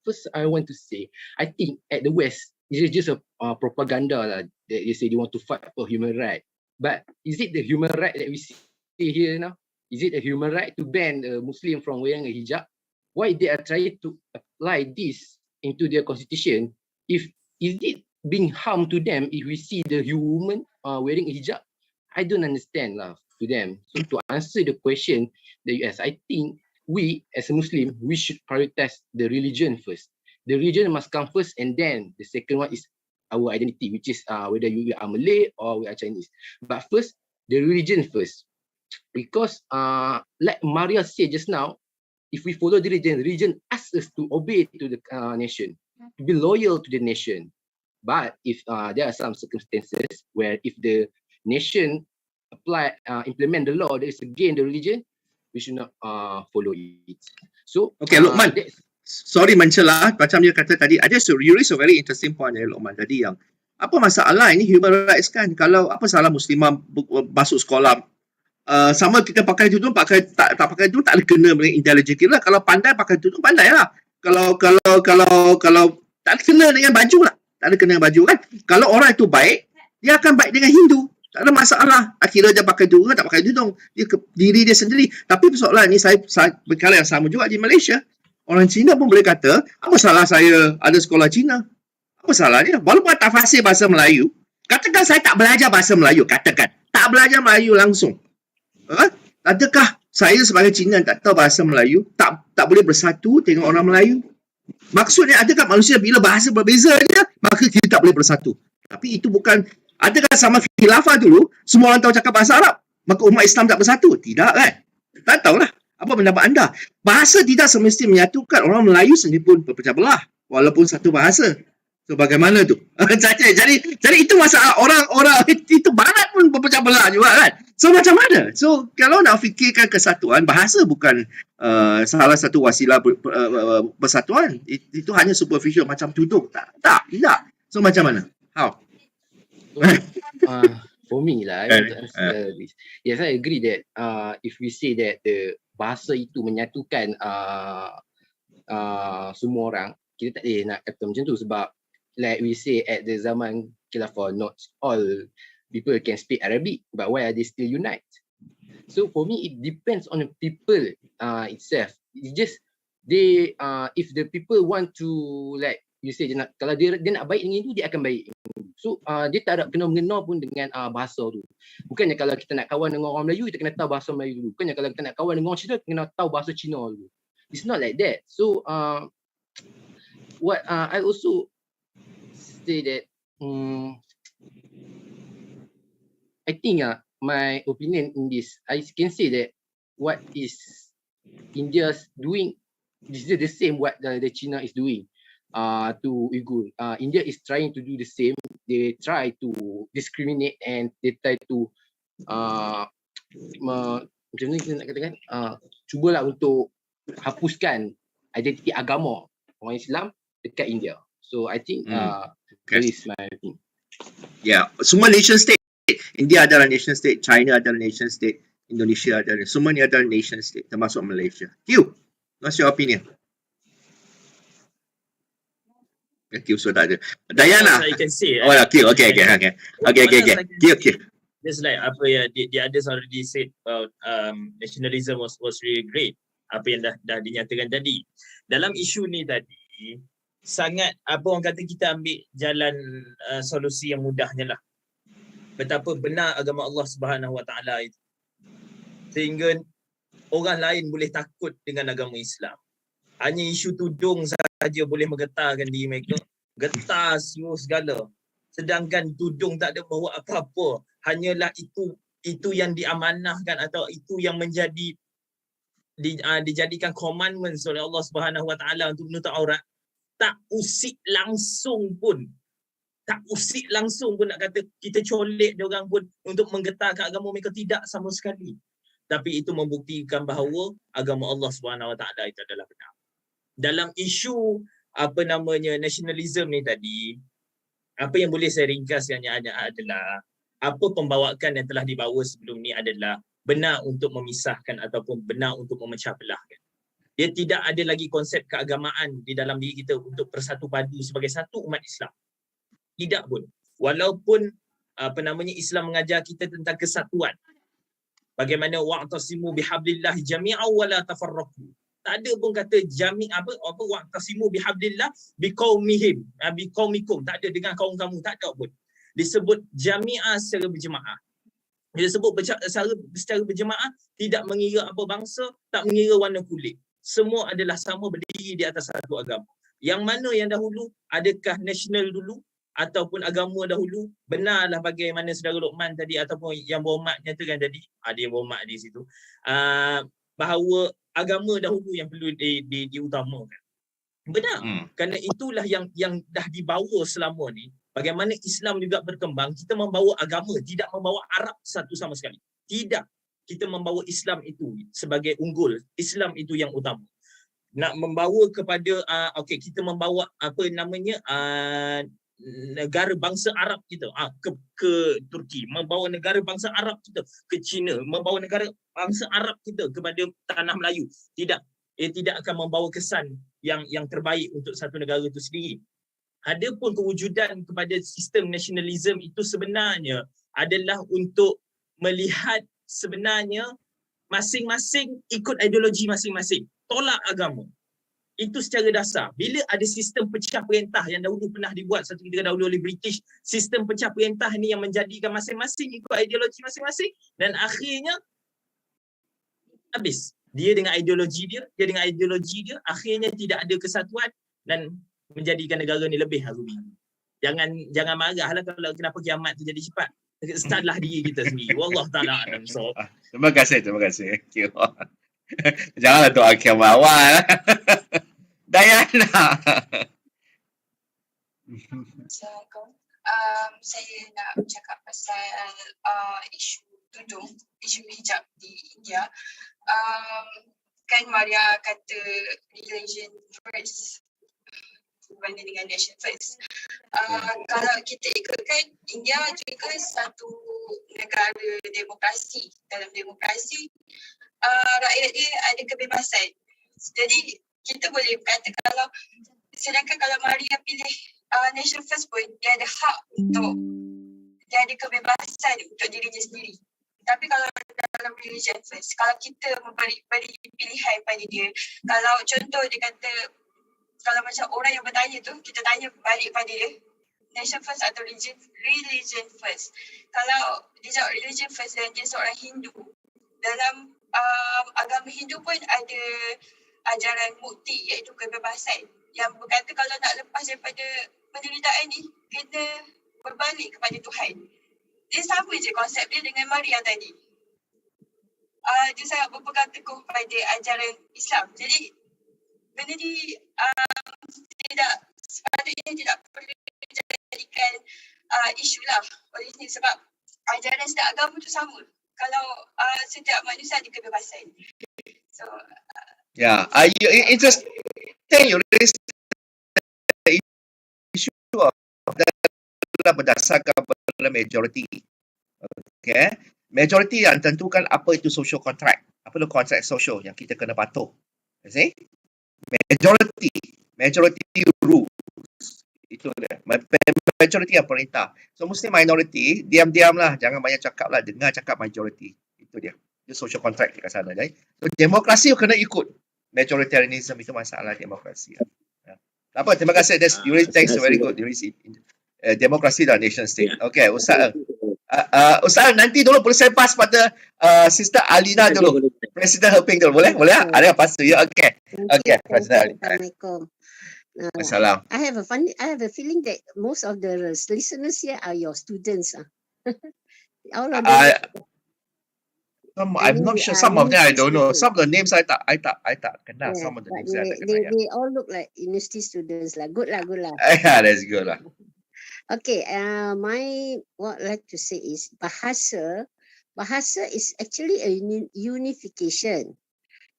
First, I want to say, I think at the West, it is just a propaganda lah, that they say they want to fight for human right. But is it the human right that we see here now? Is it a human right to ban a Muslim from wearing a hijab? Why they are trying to apply this into their constitution? Is it being harm to them if we see the woman wearing a hijab? I don't understand lah to them. So to answer the question that you asked, I think we as a Muslim, we should prioritize the religion first. The religion must come first, and then the second one is our identity, which is whether you are Malay or we are Chinese. But first, the religion first. Because like Maria said just now, if we follow the religion asks us to obey to the nation, to be loyal to the nation. But if there are some circumstances where if the nation implement the law that is against the religion, we should not follow it. So, okay, Luqman, sorry mencelah, macam dia kata tadi, you raise a very interesting point ya, Luqman. Tadi yang, apa masalah ini human rights kan? Kalau apa salah Muslimah masuk sekolah, sama kita pakai tudung, tak pakai tudung tak ada kena dengan intelijen kita lah. Kalau pandai pakai tudung, pandai lah. Kalau tak ada kena dengan baju lah. Tak ada kena dengan baju kan? Kalau orang itu baik, dia akan baik dengan Hindu. Tak ada masalah. Akhirnya dia pakai tudung, tak pakai tudung. Dia diri dia sendiri. Tapi persoalan ni saya perkara yang sama juga di Malaysia. Orang Cina pun boleh kata, apa salah saya ada sekolah Cina? Apa salahnya? Walaupun tak fasih bahasa Melayu, katakan saya tak belajar bahasa Melayu, katakan. Tak belajar Melayu langsung. Adakah saya sebagai Cina tak tahu bahasa Melayu, tak boleh bersatu dengan orang Melayu? Maksudnya adakah manusia bila bahasa berbeza dia, maka kita tak boleh bersatu? Tapi itu bukan. Adakah sama khilafah dulu, semua orang tahu cakap bahasa Arab, maka umat Islam tak bersatu? Tidak kan? Tak tahulah. Apa pendapat anda? Bahasa tidak semestinya menyatukan. Orang Melayu sendiri pun berpecah belah, walaupun satu bahasa. So bagaimana tu? jadi itu masalah orang itu barat pun berpecah belah juga kan? So macam mana? So kalau nak fikirkan kesatuan, bahasa bukan salah satu wasilah persatuan. Itu hanya superficial macam tudung. Tidak. So macam mana? How? For me lah, I want to answer this. Yes, I agree that if we say that the bahasa itu menyatukan semua orang, kita tak boleh nak kata macam tu sebab like we say at the zaman khilafah, not all people can speak Arabic, but why are they still unite? So for me, it depends on the people itself. It's just they if the people want to like you say kalau dia nak baik dengan itu, dia akan baik. So dia tak ada kena mengenal pun dengan bahasa tu. Bukannya kalau kita nak kawan dengan orang Melayu, kita kena tahu bahasa Melayu dulu. Bukannya kalau kita nak kawan dengan orang Cina, kita kena tahu bahasa Cina dulu. It's not like that. So what I also say that I think my opinion in this, I can say that what is India's doing is the same what the China is doing to Uyghur. India is trying to do the same. They try to discriminate and they try to macam mana kita nak katakan, cubalah untuk hapuskan identiti agama orang Islam dekat India. So I think that is my opinion. Yeah, semua nation state. India adalah nation state, China adalah nation state, Indonesia adalah, semua ni adalah nation state termasuk Malaysia. Q, what's your opinion? Q so tak ada. Diana. I can say. Oh, Q. Okay. Q. Just like apa yang the others already said about nationalism was really great. Apa yang dah dinyatakan tadi. Dalam isu ni tadi, sangat apa orang kata kita ambil jalan solusi yang mudahnya lah. Betapa benar agama Allah Subhanahu Wa Taala itu. Sehingga orang lain boleh takut dengan agama Islam. Hanya isu tudung saja boleh menggetarkan diri mereka. Getar semua segala. Sedangkan tudung tak ada bawa apa-apa. Hanyalah itu yang diamanahkan atau itu yang menjadi dijadikan commandments oleh Allah Subhanahu Wa Taala untuk menutup aurat. Tak usik langsung pun tak usik langsung pun nak kata kita colek dia orang pun untuk menggetarkan agama mereka, tidak sama sekali. Tapi itu membuktikan bahawa agama Allah SWT itu adalah benar. Dalam isu nasionalisme ni tadi, apa yang boleh saya ringkaskannya adalah apa pembawaan yang telah dibawa sebelum ni adalah benar untuk memisahkan ataupun benar untuk memecah belahkan. Dia tidak ada lagi konsep keagamaan di dalam diri kita untuk bersatu padu sebagai satu umat Islam. Tidak pun. Walaupun Islam mengajar kita tentang kesatuan. Bagaimana wa'tasimu bihablillah jami'an wa la tafarraqu. Tak ada pun kata wa'tasimu bihablillah biqaumihim, biqaumikum. Tak ada dengan kaum kamu, tak ada pun. Disebut jami'ah secara berjemaah. Dia sebut secara berjemaah, tidak mengira apa bangsa, tak mengira warna kulit. Semua adalah sama, berdiri di atas satu agama. Yang mana yang dahulu? Adakah nasional dulu ataupun agama dahulu? Benarlah bagaimana saudara Luqman tadi ataupun yang berhormat nyatakan tadi, ada yang berhormat di situ, bahawa agama dahulu yang perlu diutamakan. Benar. Kerana itulah yang dah dibawa selama ni. Bagaimana Islam juga berkembang, kita membawa agama, tidak membawa Arab satu sama sekali. Tidak. Kita membawa Islam itu sebagai unggul. Islam itu yang utama. Nak membawa kepada kita membawa negara bangsa Arab kita ke Turki, membawa negara bangsa Arab kita ke China, membawa negara bangsa Arab kita kepada tanah Melayu. Tidak. Ia tidak akan membawa kesan yang terbaik untuk satu negara itu sendiri. Adapun kewujudan kepada sistem nasionalisme itu sebenarnya adalah untuk melihat sebenarnya masing-masing ikut ideologi masing-masing. Tolak agama. Itu secara dasar. Bila ada sistem pecah perintah yang dahulu pernah dibuat satu ketika dahulu oleh British, sistem pecah perintah ni yang menjadikan masing-masing ikut ideologi masing-masing, dan akhirnya habis. Dia dengan ideologi dia dengan ideologi dia, akhirnya tidak ada kesatuan dan menjadikan negara ni lebih harubi. Jangan marahlah kalau kenapa kiamat tu jadi cepat. Salah diri kita sendiri. Wallah ta'ala alam. Terima kasih. Janganlah doa kiamat awal. Dayana. Assalamualaikum. Saya nak bercakap pasal isu tudung, isu hijab di India. Kan Maria kata religion first berbanding dengan nation first. Kalau kita ikutkan, India juga satu negara demokrasi. Dalam demokrasi, rakyat dia ada kebebasan. Jadi kita boleh kata sedangkan kalau Maria pilih nation first pun, dia ada hak untuk, dia ada kebebasan untuk dirinya sendiri. Tapi kalau dalam religion first, kalau kita beri pilihan pada dia, kalau contoh dia kata, kalau macam orang yang bertanya tu, kita tanya balik pada dia, nation first atau religion first. Kalau dia jawab religion first dan dia seorang Hindu, dalam agama Hindu pun ada ajaran mukti, iaitu kebebasan, yang berkata kalau nak lepas daripada penderitaan ni, kena berbalik kepada Tuhan. Dia sama je konsep dia dengan Maria tadi. Dia sangat berpegang teguh pada ajaran Islam. Jadi benda ni sepatutnya tidak perlu dijadikan isu lah oleh sini, sebab ajaran setiap agama tu sama. Kalau setiap manusia ada kebebasan. So interesting you raise the issue of berdasarkan pada majority. Okay. Majority yang tentukan apa itu social contract. Apa itu kontrak social yang kita kena patuh. You see? Majority rules. Itu dia. Majority yang perintah. So mesti minority, diam-diam lah. Jangan banyak cakap lah. Dengar cakap majority. Itu dia. Itu social contract kat sana. So demokrasi kena ikut. Majoritarianism itu masalah demokrasi. Tak apa, terima kasih. Thanks, very good. Demokrasi dan nation state. Okay, Ustaz. Ustaz, nanti dulu boleh saya pass pada Sister Alina dulu. Presiden Helping dulu. Boleh? Boleh? Ada apa tu? Ya, okay. Okay, Presiden Alina. Assalamualaikum. Assalam. I have a feeling that most of the listeners here are your students. All of them. I'm not sure. Some of them I don't know. Some of the names I tak kenal. Yeah, Some of the names I tak kenal. they all look like university students lah. Good lah. Yeah, that's good lah. Okay, what I like to say is bahasa is actually a unification.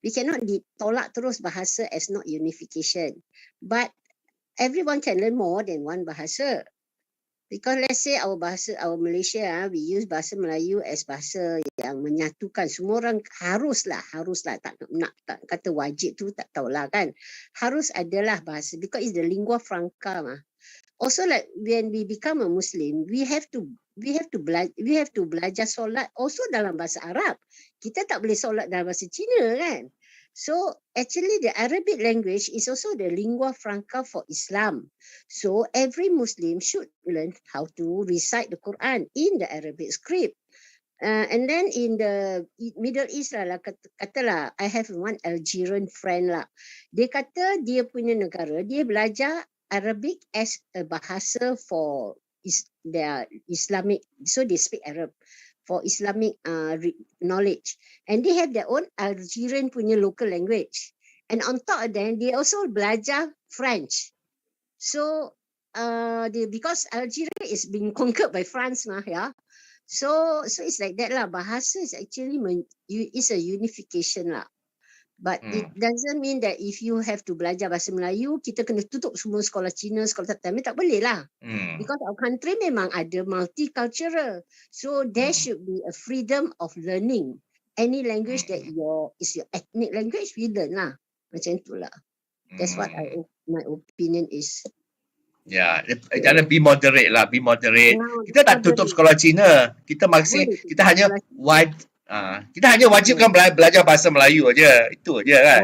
We cannot tolak terus bahasa as not unification. But everyone can learn more than one bahasa. Because let's say our Malaysia, we use bahasa Melayu as bahasa yang menyatukan. Semua orang haruslah tak kata wajib tu tak tahulah kan. Harus adalah bahasa because it's the lingua franca mah. Also like when we become a Muslim, we have to belajar solat also dalam bahasa Arab. Kita tak boleh solat dalam bahasa Cina kan. So actually the Arabic language is also the lingua franca for Islam. So every Muslim should learn how to recite the Quran in the Arabic script. And then in the Middle East lah, katalah I have one Algerian friend lah. Dia kata dia punya negara, dia belajar Arabic as a bahasa for their Islamic, so they speak Arab for Islamic knowledge, and they have their own Algerian punya local language, and on top of that they also belajar French. So because Algeria is being conquered by France mah, yeah. So it's like that lah. Bahasa is actually is a unification lah. But it doesn't mean that if you have to belajar bahasa Melayu, kita kena tutup semua sekolah Cina, sekolah Tamil, tak boleh lah. Because our country memang ada multicultural. So there should be a freedom of learning. Any language that is your ethnic language, we learn lah. Macam itulah. That's what my opinion is. Ya, jangan be moderate lah, be moderate. Kita tak tutup sekolah Cina. Kita hanya wajibkan belajar bahasa Melayu aja. Itu aja kan.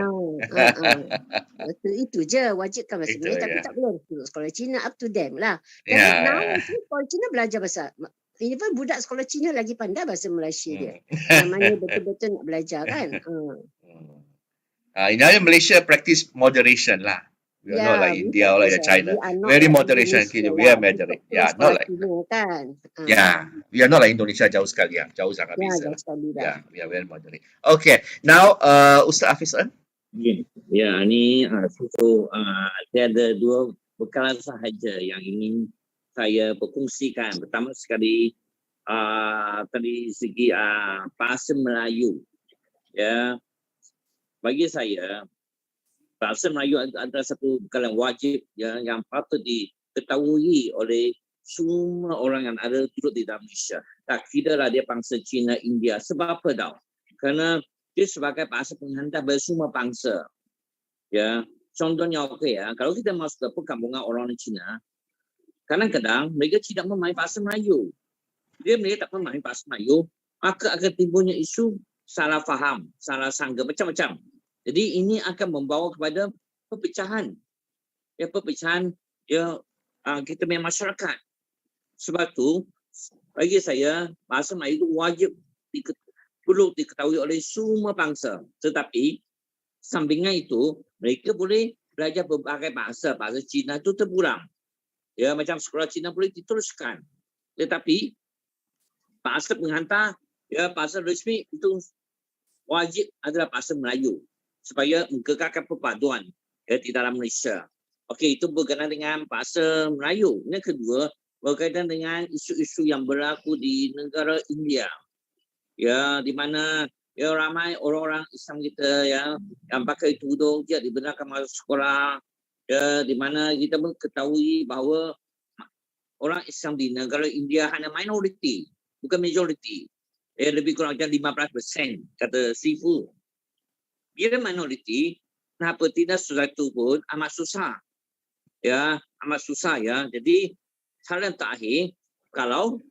Betul, itu je wajibkan bahasa Melayu, tapi tak boleh tutup sekolah Cina, up to them lah. Dan now sekolah Cina belajar bahasa, even budak sekolah Cina lagi pandai bahasa Malaysia dia. Namanya betul-betul nak belajar kan. Ini Malaysia practice moderation lah. We are not like India or like China. Very moderation. We are moderate. Yeah, not like. We are not like Indonesia jauh sekali ya. Jauh sangat beza. We are very moderate. Okay. Now, Ustaz Hafiz Ng. Ya, ini saya ada dua perkara sahaja yang ingin saya perkongsikan. Pertama sekali dari segi bahasa Melayu. Ya, bagi saya bahasa Melayu adalah satu perkara wajib yang patut diketahui oleh semua orang yang ada duduk di dalam Malaysia. Tak kira dia bangsa Cina, India. Sebab apa tau? Kerana dia sebagai bahasa penghantar bagi semua bangsa. Ya, contohnya kalau kita masuk ke perkampungan orang Cina, kadang-kadang mereka tidak memahami bahasa Melayu. Mereka tak memahami bahasa Melayu, maka akan timbulnya isu salah faham, salah sangka, macam-macam. Jadi ini akan membawa kepada perpecahan. Perpecahan kita punya masyarakat. Sebab tu bagi saya bahasa Melayu itu wajib perlu diketahui oleh semua bangsa. Tetapi sampingan itu mereka boleh belajar berbagai bahasa. Bahasa Cina itu terpulang. Ya, macam sekolah Cina boleh diteruskan. Tetapi bahasa penghantar, bahasa rasmi itu wajib adalah bahasa Melayu, supaya mengekalkan perpaduan di dalam Malaysia. Okey, itu berkaitan dengan bahasa Melayu. Yang kedua, berkaitan dengan isu-isu yang berlaku di negara India. Ya, di mana ramai orang-orang Islam kita yang pakai tudung tidak dibenarkan masuk sekolah. Ya, di mana kita ketahui bahawa orang Islam di negara India hanya minoriti, bukan majoriti. Lebih kurang macam 15% kata XIFU. Bila minoriti, kenapa tidak sesuatu pun amat susah. Ya, amat susah ya. Jadi, hal yang terakhir, kalau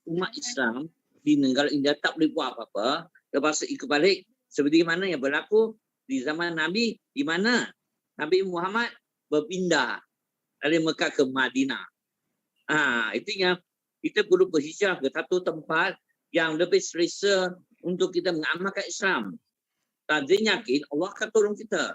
umat Islam di negara India tak boleh buat apa-apa, terpaksa ikut balik seperti mana yang berlaku di zaman Nabi, di mana Nabi Muhammad berpindah dari Mekah ke Madinah. Intinya, kita perlu berhijrah ke satu tempat yang lebih selesa untuk kita mengamalkan Islam. Dan dia yakin Allah akan tolong kita.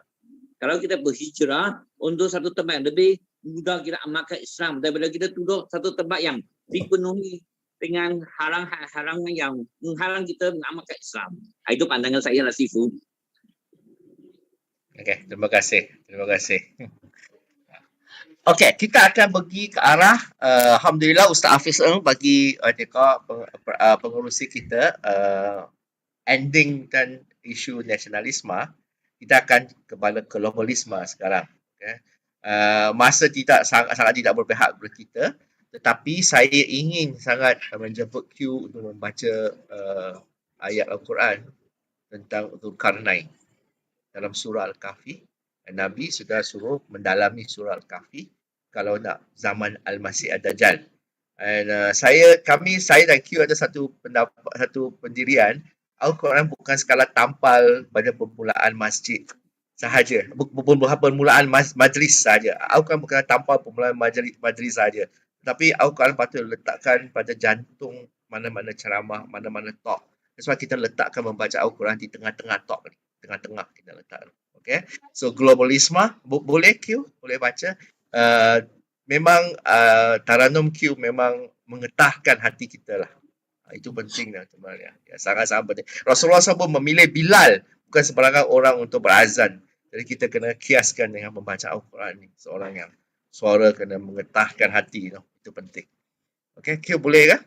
Kalau kita berhijrah untuk satu tempat yang lebih mudah kita amalkan Islam daripada kita duduk satu tempat yang dipenuhi dengan halangan yang menghalang kita mengamalkan Islam. Itu pandangan saya lah, XIFU. Okey, terima kasih. Terima kasih. Okey, kita akan pergi ke arah Alhamdulillah Ustaz Hafiz Ng bagi pengurusi kita ending dan isu nasionalisme. Kita akan kepada globalisme sekarang. Okay. Masa sangat tidak berpihak kepada kita, tetapi saya ingin sangat menjemput Q untuk membaca ayat Al-Quran tentang Dzulkarnain dalam surah Al-Kahfi. Nabi sudah suruh mendalami surah Al-Kahfi kalau nak zaman Al-Masih Ad-Dajjal. And saya dan Q ada satu pendirian, Al-Quran bukan sekadar tampal pada permulaan masjid sahaja, permulaan majlis sahaja. Al-Quran bukan tampal permulaan majlis sahaja, tapi Al-Quran patut letakkan pada jantung mana-mana ceramah, mana-mana talk. Sebab kita letakkan membaca Al-Quran di tengah-tengah talk ni, tengah-tengah kita letak. Okay, so globalisme boleh Q, boleh baca. Memang Taranum Q memang mengetahkan hati kita lah. Itu penting lah sebenarnya. Ya, sangat-sangat penting. Rasulullah SAW memilih Bilal, bukan sebarangan orang untuk berazan. Jadi kita kena kiaskan dengan membaca Al-Quran ni. Seorang yang suara kena mengetahkan hati. Itu penting. Okay, Q boleh ke?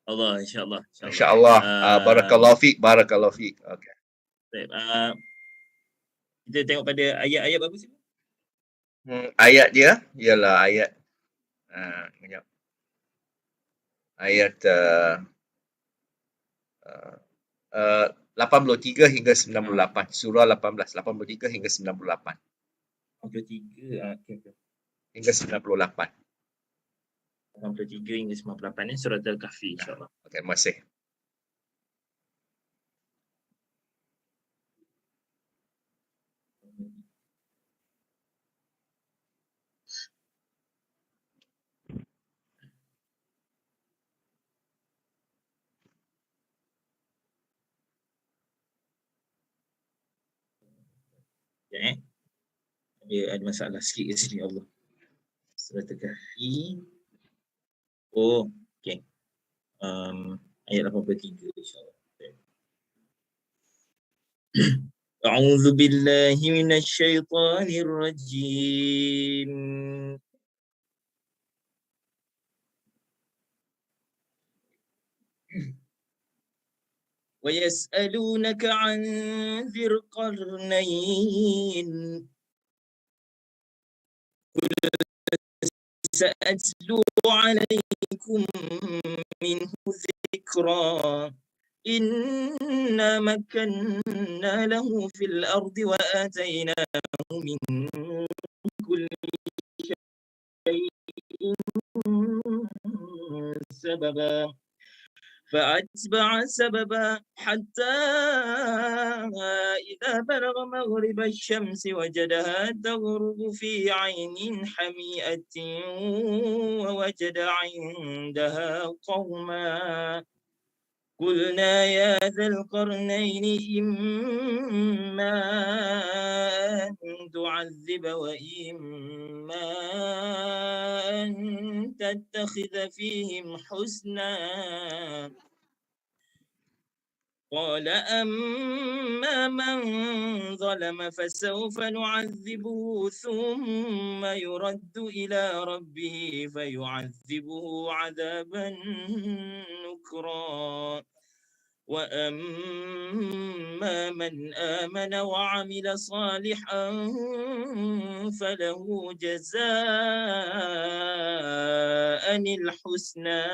Allah, insyaAllah. InsyaAllah. Barakallahu fiqh, barakallahu fiqh. Okay. Kita tengok pada ayat-ayat berapa sih? Ayat dia ialah ayat ayat 83 hingga 98. Surah 18, 83 hingga 98. 83, okay. Hingga 98. 83 hingga 98 ni surah Al-Kahfi, insyaAllah. Okey, terima kasih. Ada masalah sikit kat sini, Allah. Surah Al-Kahfi. Oh, okey. Ayat 83 insya-Allah. A'udzu billahi minasy syaithanir rajim. وَيَسْأَلُونَكَ عَنْ ذِي الْقَرْنَيْنِ قُلْ سَأَتْلُو عَلَيْكُمْ مِنْهُ ذِكْرًا إِنَّا مَكَّنَّا لَهُ فِي الْأَرْضِ وَآتَيْنَاهُ مِنْ كُلِّ شَيْءٍ سَبَبًا فأتبع سببا حتى إذا بلغ مغرب الشمس وجدها تغرب في عين حمئة ووجد عندها قوما قلنا يا ذا القرنين إما أن تعذب وإما أن تتخذ فيهم حسنا قال أما من ظلم فسوف نعذبه ثم يرد إلى ربه فيعذبه عذابا نكرا وأما من آمن وعمل صالحا فله جزاء الحسنى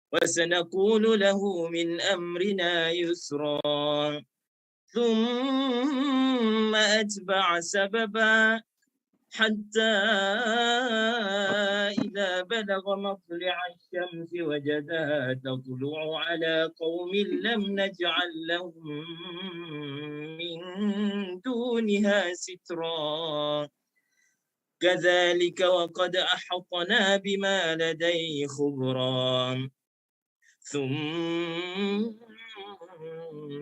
وسنقول له من أمرنا يسرا ثم أتبع سببا حتى إذا بلغ مطلع الشمس وجدها تطلع على قوم لم نجعل لهم من دونها سترا كذلك وقد أحطنا بما لديه خبرا ثم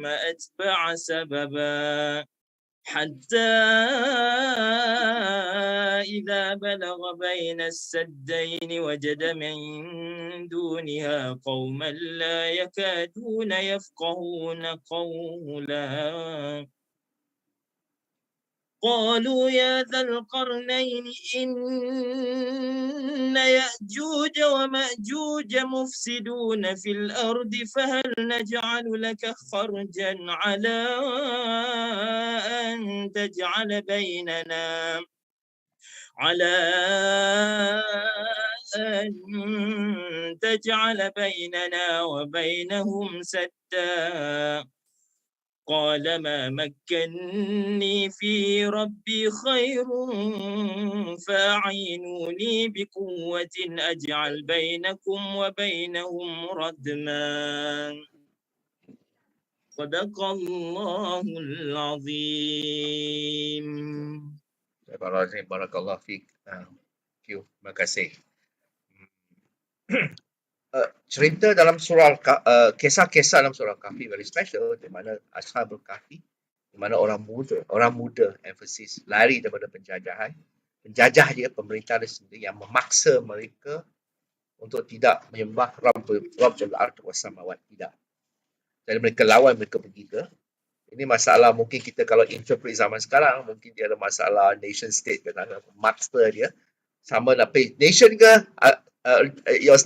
أتبع سببا حتى إذا بلغ بين السدين وجد من دونها قوما لا يكادون يفقهون قولا قالوا يا ذا القرنين إن يأجوج ومأجوج مفسدون في الأرض فهل نجعل لك خرجا على أن تجعل بيننا وبينهم سدا قال ما مكني في ربي خير فأعينوني بقوة أجعل بينكم وبينهم ردما صدق الله العظيم. Barakallahu fiik. Thank you. Terima kasih. Cerita dalam surah kisah-kisah dalam surah Kahfi very special, di mana Ashabul Kahfi, di mana orang muda emphasis lari daripada penjajah dia, pemerintah dia sendiri yang memaksa mereka untuk tidak menyembah Rabbul Ard was Samawat, tidak. Jadi mereka lawan, mereka pergi ke. Ini masalah mungkin kita kalau interpret zaman sekarang, mungkin dia ada masalah nation state ke, maksa dia sama nak nation ke,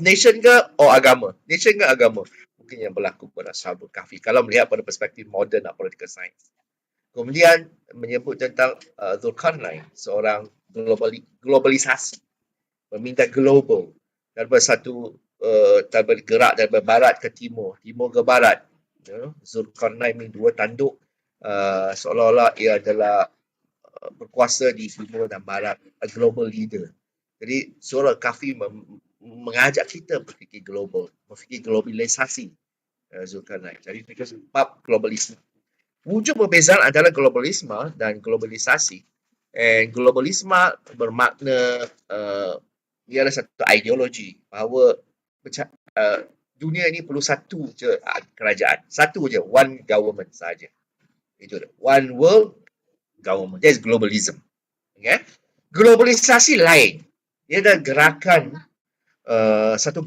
nation ke agama, nation ke agama, mungkin yang berlaku pada Ashabul Kahfi kalau melihat pada perspektif moden dan political science. Kemudian menyebut tentang Zulkarnain, seorang globalisasi, meminta global daripada gerak daripada barat ke timur ke barat. Zulkarnain ini dua tanduk, seolah-olah ia adalah berkuasa di timur dan barat, a global leader. Jadi surah Kahfi mengajak kita berfikir global, berfikir globalisasi Zulkarnain. Jadi fikir bab globalisme. Wujud perbezaan antara globalisme dan globalisasi. Globalisme bermakna ia adalah satu ideologi bahawa dunia ini perlu satu je kerajaan, satu je, one government saja. Itu dia, one world government. That's globalism. Okay? Globalisasi lain. Dia ada satu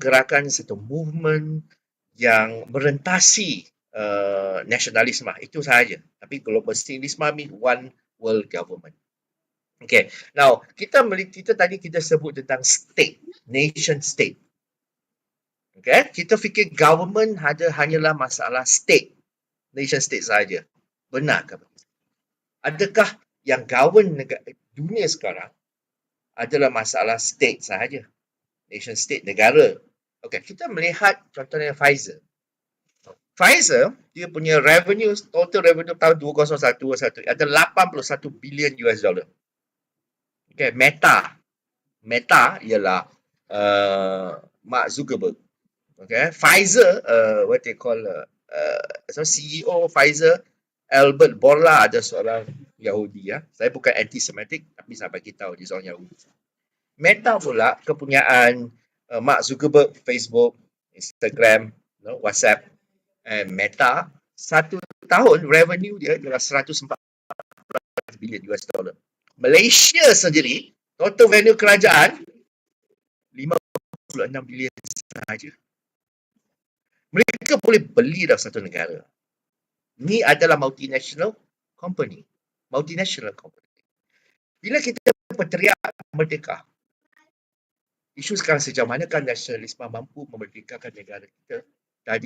movement yang merentasi nasionalisme, itu sahaja. Tapi globalisme mean one world government. Okay. Now, kita tadi sebut tentang state, nation state. Okay. Kita fikir government hanyalah masalah state, nation state sahaja. Benarkah begitu? Adakah yang govern dunia sekarang adalah masalah state sahaja, nation state, negara? Okay, kita melihat contohnya Pfizer. Dia punya total revenue tahun 2021 ada 81 bilion US dollar. Okay, Meta ialah Mark Zuckerberg. Okay, Pfizer, what they call CEO Pfizer, Albert Bourla, ada seorang Yahudi ya. Saya bukan anti-Semitic, tapi saya bagi tahu dia seorang Yahudi. Meta pula kepunyaan Mark Zuckerberg, Facebook, Instagram, WhatsApp, and Meta, satu tahun revenue dia adalah 114 bilion US dollar. Malaysia sendiri, total revenue kerajaan 56 bilion sahaja. Mereka boleh beli dalam satu negara. Ini adalah multinational company. Bila kita berteriak merdeka, isu sekarang sejauh manakah nasionalisme mampu memerdekakan negara kita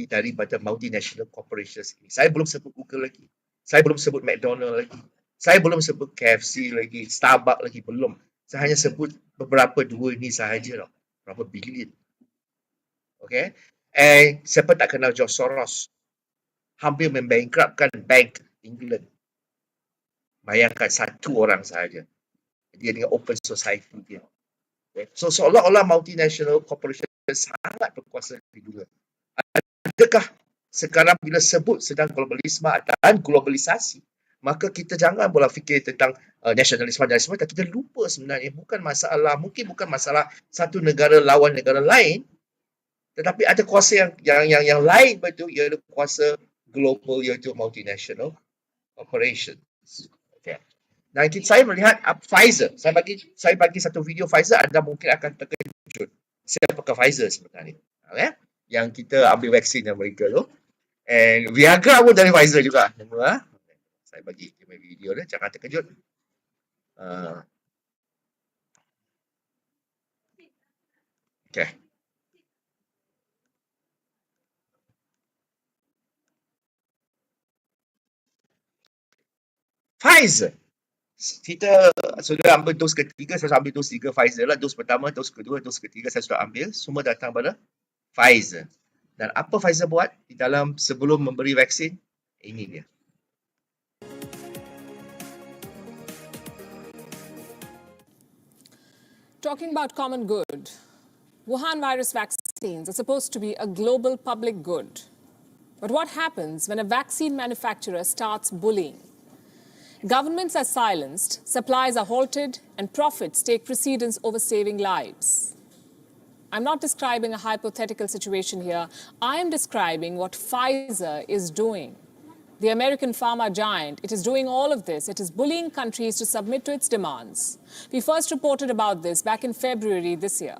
daripada multinational corporations ini. Saya belum sebut Google lagi. Saya belum sebut McDonald lagi. Saya belum sebut KFC lagi, Starbucks lagi, belum. Saya hanya sebut beberapa dua ini sahaja. Berapa bilion. Okay. Siapa tak kenal George Soros? Hampir membankruptkan Bank England. Bayangkan satu orang sahaja. Dia dengan open society dia. Okay. So seolah-olah multinational corporation sangat berkuasa di dunia. Adakah sekarang bila sebut sedang globalisme dan globalisasi, maka kita jangan pula fikir tentang nasionalisme, tapi kita lupa sebenarnya mungkin bukan masalah satu negara lawan negara lain, tetapi ada kuasa yang lain betul, iaitu kuasa global, iaitu multinational corporations. Okay. Dan saya melihat Pfizer, saya bagi satu video Pfizer, anda mungkin akan terkejut siapakah Pfizer sebenarnya. Okay? Yang kita ambil vaksin yang mereka tu. And Viagra pun dari Pfizer juga. Saya bagi video dia, jangan terkejut. Okay. Pfizer. Kita sudah ambil dos ketiga, saya ambil dos 3 Pfizer lah. Dos pertama, dos kedua, dos ketiga saya sudah ambil. Semua datang pada Pfizer. Dan apa Pfizer buat di dalam sebelum memberi vaksin? Ini dia. Talking about common good, Wuhan virus vaccines are supposed to be a global public good. But what happens when a vaccine manufacturer starts bullying? Governments are silenced, supplies are halted, and profits take precedence over saving lives. I'm not describing a hypothetical situation here. I am describing what Pfizer is doing. The American pharma giant, it is doing all of this. It is bullying countries to submit to its demands. We first reported about this back in February this year.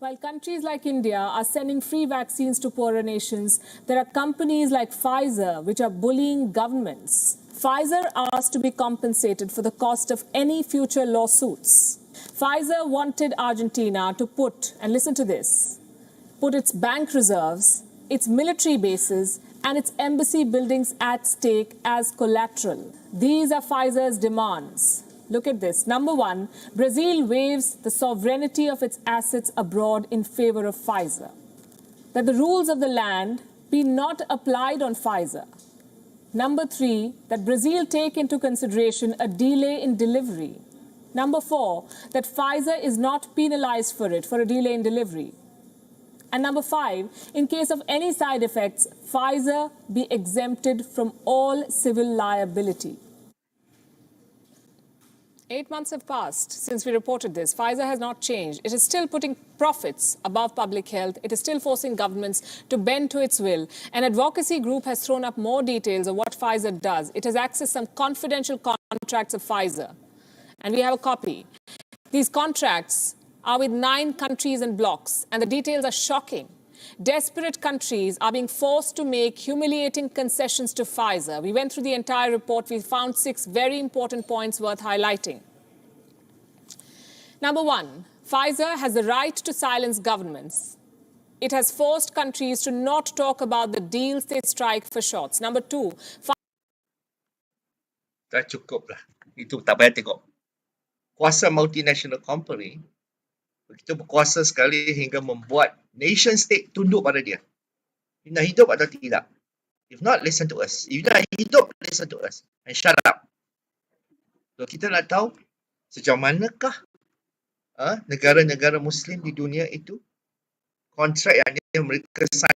While countries like India are sending free vaccines to poorer nations, there are companies like Pfizer which are bullying governments. Pfizer asked to be compensated for the cost of any future lawsuits. Pfizer wanted Argentina to put, and listen to this, put its bank reserves, its military bases, and its embassy buildings at stake as collateral. These are Pfizer's demands. Look at this. Number one, Brazil waives the sovereignty of its assets abroad in favor of Pfizer. That the rules of the land be not applied on Pfizer. Number three, that Brazil take into consideration a delay in delivery. Number four, that Pfizer is not penalized for it, for a delay in delivery. And number five, in case of any side effects, Pfizer be exempted from all civil liability. 8 months have passed since we reported this. Pfizer has not changed. It is still putting profits above public health. It is still forcing governments to bend to its will. An advocacy group has thrown up more details of what Pfizer does. It has accessed some confidential contracts of Pfizer. And we have a copy. These contracts are with 9 countries and blocks, and the details are shocking. Desperate countries are being forced to make humiliating concessions to Pfizer. We went through the entire report. We found 6 very important points worth highlighting. Number one, Pfizer has the right to silence governments. It has forced countries to not talk about the deals they strike for shots. Number two, dah cukup lah. Itu tak payah tengok. Kuasa multinational company begitu berkuasa sekali hingga membuat nation state tunduk pada dia. You nak hidup atau tidak? If not, listen to us. If you nak hidup, listen to us. And shut up. So, kita nak tahu sejauh manakah negara-negara Muslim di dunia itu kontrak yang mereka sign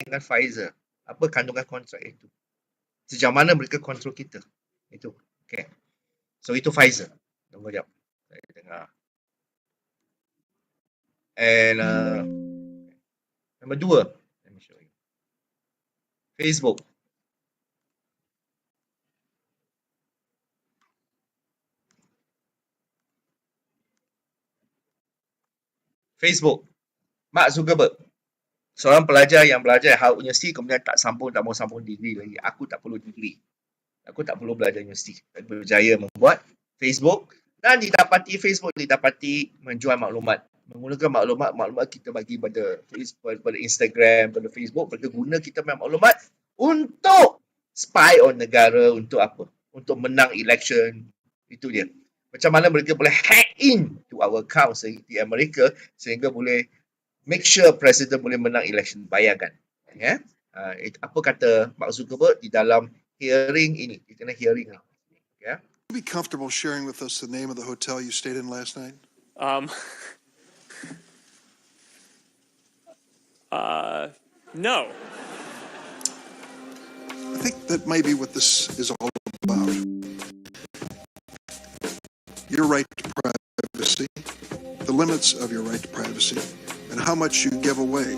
dengan Pfizer. Apa kandungan kontrak itu? Sejauh mana mereka kontrol kita? Itu. Okay. So, itu Pfizer. Tunggu jap. Saya dengar. And number 2, let me show you. Facebook. Facebook. Mark Zuckerberg. Seorang pelajar yang belajar Harvard University kemudian tak mau sambung degree lagi. Aku tak perlu degree. Aku tak perlu belajar universiti. Berjaya membuat Facebook dan Facebook didapati menjual maklumat. Menggunakan maklumat kita bagi pada Instagram, pada Facebook, mereka guna kita punya maklumat untuk spy on negara, untuk apa? Untuk menang election. Itu dia. Macam mana mereka boleh hack in to our account di Amerika sehingga boleh make sure presiden boleh menang election. Bayangkan. Ya? Apa kata Mark Zuckerberg di dalam hearing ini? Kita kena hearing ni. Ya? Would you be comfortable sharing with us the name of the hotel you stayed in last night? No. I think that may be what this is all about. Your right to privacy, the limits of your right to privacy, and how much you give away.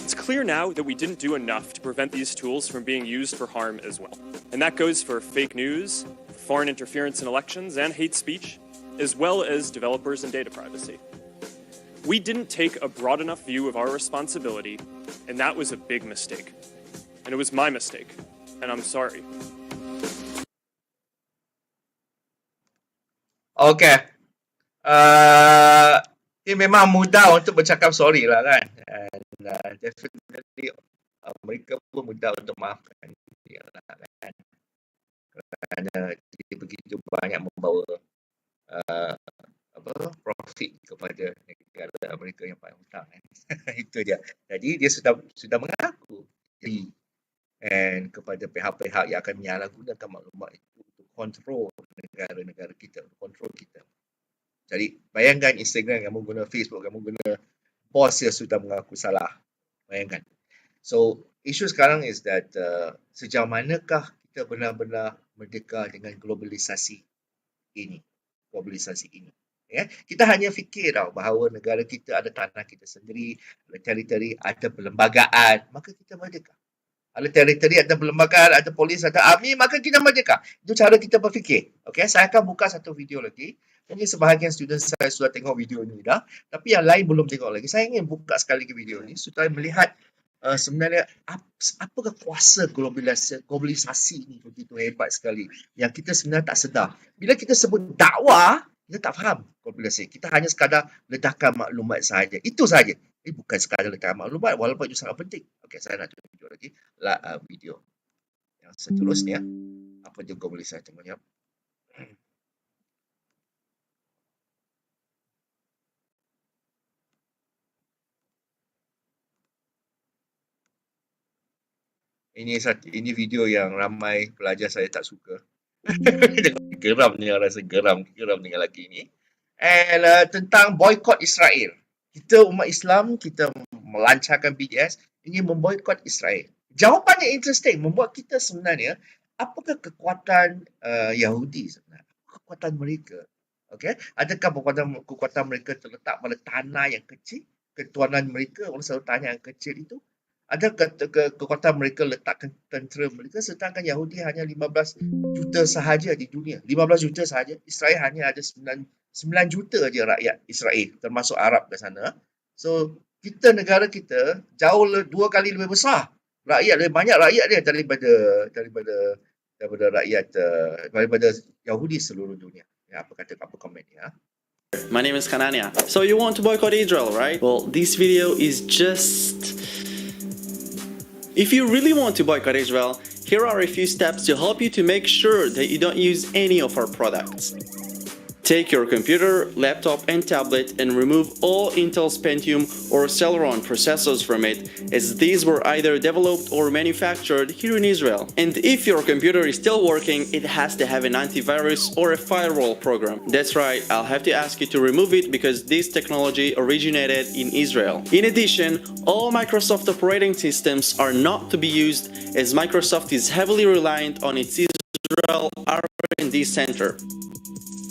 It's clear now that we didn't do enough to prevent these tools from being used for harm as well. And that goes for fake news, foreign interference in elections, and hate speech, as well as developers and data privacy. We didn't take a broad enough view of our responsibility, and that was a big mistake. and it was my mistake, and I'm sorry. Okay. Dia memang mudah untuk bercakap sorry lah kan. And definitely mereka pun mudah untuk maafkan dia lah kan. Kerana dia begitu banyak membawa profit kepada negara Amerika yang paling hutang kan. Itu dia. Jadi dia sudah mengaku and kepada pihak-pihak yang akan menyalahgunakan maklumat itu untuk kontrol negara-negara kita, kontrol kita. Jadi bayangkan Instagram, kamu guna Facebook, kamu guna bos yang sudah mengaku salah. Bayangkan. So isu sekarang is that sejauh manakah kita benar-benar merdeka dengan globalisasi ini. Ya, kita hanya fikir bahawa negara kita ada tanah kita sendiri, ada teritori, ada perlembagaan, maka kita merdeka. Ada teritori, ada perlembagaan, ada polis, ada army, maka kita merdeka. Itu cara kita berfikir. Okay, saya akan buka satu video lagi. Mungkin sebahagian student saya sudah tengok video ni dah, tapi yang lain belum tengok lagi. Saya ingin buka sekali lagi video ni supaya melihat sebenarnya apakah kuasa globalisasi ni begitu hebat sekali yang kita sebenarnya tak sedar. Bila kita sebut dakwah, kita tak faham globalisasi. Kita hanya sekadar letakkan maklumat sahaja. Itu sahaja. Ini bukan sekadar letakkan maklumat walaupun itu sangat penting. Okey, saya nak tunjuk lagi video yang seterusnya. Apa dia globalisasi? Tengoknya. Ini video yang ramai pelajar saya tak suka. Geram ni, rasa geram dengan lelaki ni. And tentang boykot Israel. Kita umat Islam, kita melancarkan BDS, ingin memboykot Israel. Jawapannya interesting, membuat kita sebenarnya, apakah kekuatan Yahudi sebenarnya? Kekuatan mereka. Okay? Adakah kekuatan mereka terletak pada tanah yang kecil? Ketuanan mereka oleh satu tanah yang kecil itu? Ada kekuatan mereka letakkan tentera mereka, sedangkan Yahudi hanya 15 juta sahaja di dunia. 15 juta sahaja. Israel hanya ada 9 juta je rakyat Israel, termasuk Arab ke sana. So, negara kita jauh 2 kali lebih besar. Lebih banyak rakyat dia daripada Yahudi seluruh dunia. Ya, apa komen ya? My name is Kanania. So you want to boycott Israel, right? Well, this video is just... If you really want to boycott Israel, here are a few steps to help you to make sure that you don't use any of our products. Take your computer, laptop and tablet and remove all Intel's Pentium or Celeron processors from it, as these were either developed or manufactured here in Israel. And if your computer is still working, it has to have an antivirus or a firewall program. That's right, I'll have to ask you to remove it because this technology originated in Israel. In addition, all Microsoft operating systems are not to be used, as Microsoft is heavily reliant on its Israel R&D center.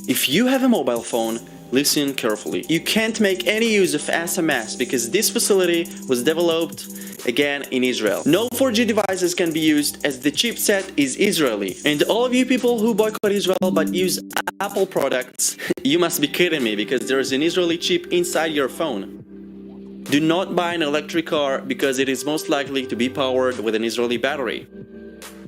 If you have a mobile phone, listen carefully. You can't make any use of SMS because this facility was developed again in Israel. No 4G devices can be used as the chipset is Israeli. And all of you people who boycott Israel but use Apple products, you must be kidding me because there is an Israeli chip inside your phone. Do not buy an electric car because it is most likely to be powered with an Israeli battery.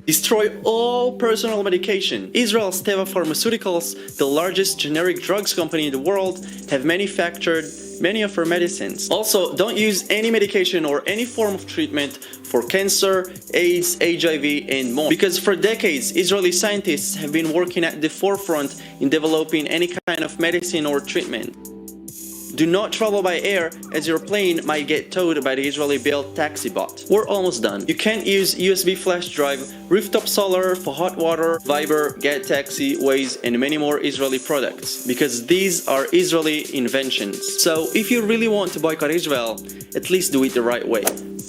Destroy all personal medication. Israel's Teva Pharmaceuticals, the largest generic drugs company in the world, have manufactured many of our medicines. Also, don't use any medication or any form of treatment for cancer, AIDS, HIV, and more. Because for decades, Israeli scientists have been working at the forefront in developing any kind of medicine or treatment. Do not travel by air, as your plane might get towed by the Israeli-built taxi bot. We're almost done. You can't use USB flash drive, rooftop solar for hot water, Viber, Get Taxi, Waze, and many more Israeli products, because these are Israeli inventions. So if you really want to boycott Israel, at least do it the right way.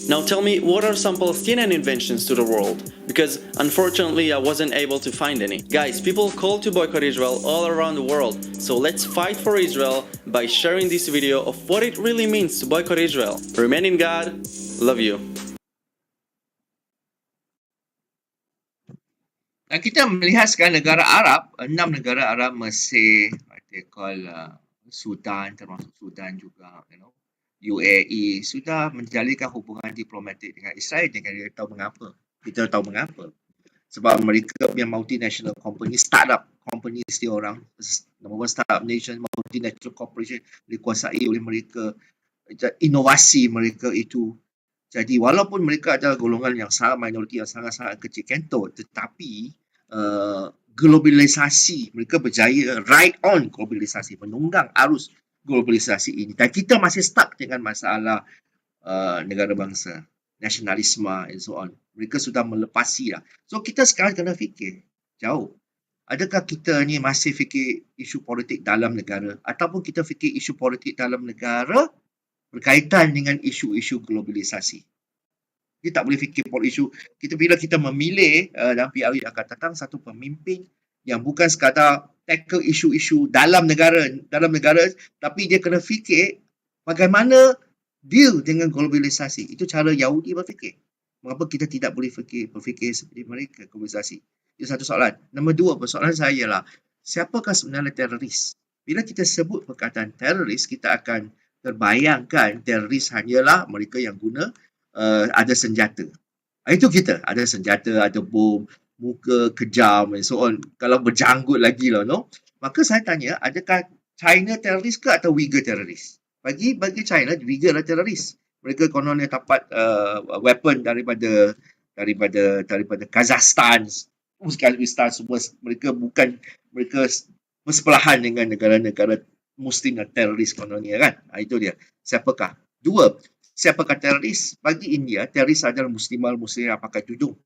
Now tell me, what are some Palestinian inventions to the world? Because unfortunately I wasn't able to find any. Guys, people call to boycott Israel all around the world, so let's fight for Israel by sharing this video of what it really means to boycott Israel. Remain in God, love you. Dan kita melihat sekarang negara Arab, 6 negara Arab, Mesir, Sudan, termasuk Sudan juga, UAE, sudah menjalinkan hubungan diplomatik dengan Israel dengan dia tahu mengapa. Kita tahu mengapa. Sebab mereka punya multinational company, startup companies dia orang, number one startup nation, multinational corporation dikuasai oleh mereka, inovasi mereka itu. Jadi walaupun mereka adalah golongan yang sangat minoriti, yang sangat-sangat kecil kentut, tetapi globalisasi, mereka berjaya ride on globalisasi, menunggang arus globalisasi ini. Dan kita masih stuck dengan masalah negara bangsa, nasionalisme and so on. Mereka sudah melepasi lah. So kita sekarang kena fikir jauh. Adakah kita ni masih fikir isu politik dalam negara ataupun kita fikir isu politik dalam negara berkaitan dengan isu-isu globalisasi. Kita tak boleh fikir isu kita bila kita memilih dalam PRU yang akan datang satu pemimpin yang bukan sekadar tackle isu-isu dalam negara tapi dia kena fikir bagaimana deal dengan globalisasi. Itu cara Yahudi berfikir. Mengapa kita tidak boleh berfikir seperti mereka globalisasi? Itu satu soalan. Nombor dua, persoalan saya ialah siapakah sebenarnya teroris? Bila kita sebut perkataan teroris, kita akan terbayangkan teroris hanyalah mereka yang guna ada senjata. Itu kita. Ada senjata, ada bom, muka kejam and so on. Kalau berjanggut lagi lah, no? Maka saya tanya, adakah China teroris ke atau Uyghur teroris? Bagi China, Uyghur adalah teroris. Mereka kononnya dapat weapon daripada Kazakhstan, Uzbekistan semua. Mereka bersebelahan dengan negara-negara Muslim dan teroris kononnya kan. Itu dia. Siapakah? Dua, siapakah teroris? Bagi India, teroris adalah muslim yang pakai tudung.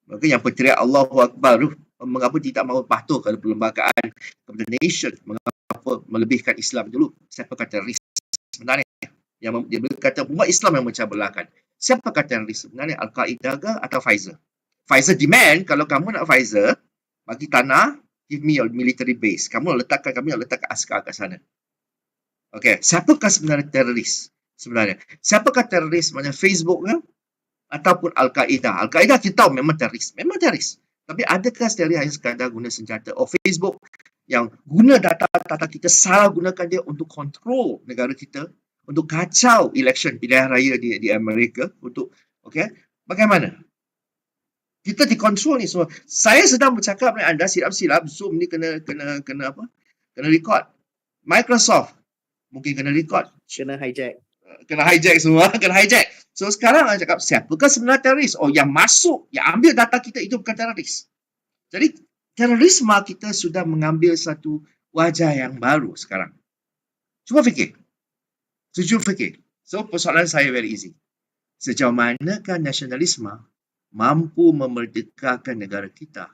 Maka yang berteriak Allahu Akbar, mengapa tidak mahu patuh kepada perlembagaan, kepada nation, mengapa melebihkan Islam dulu? Siapakah teroris sebenarnya? Yang dia berkata umat Islam yang memecah belahkan. Siapakah teroris sebenarnya? Al-Qaeda ke atau Pfizer? Pfizer demand, kalau kamu nak Pfizer, bagi tanah, give me your military base. Kami nak letakkan askar kat sana. Okay, siapakah sebenarnya teroris? Sebenarnya, siapakah teroris sebenarnya? Facebook ke? Ataupun Al-Qaeda. Al-Qaeda kita tahu memang teroris. Tapi adakah teroris hanya sekadar guna senjata? Facebook yang guna data-data kita, salah gunakan dia untuk kontrol negara kita, untuk kacau election pilihan raya di Amerika, untuk bagaimana? Kita dikontrol ni semua. Saya sedang bercakap dengan anda silap-silap, Zoom ni kena record. Microsoft mungkin kena record. Kena hijack semua. So sekarang saya cakap, siapakah sebenarnya teroris? Oh, yang masuk, yang ambil data kita itu bukan teroris. Jadi terorisme kita sudah mengambil satu wajah yang baru sekarang. Cuba fikir. So persoalan saya very easy. Sejauh manakah nasionalisme mampu memerdekakan negara kita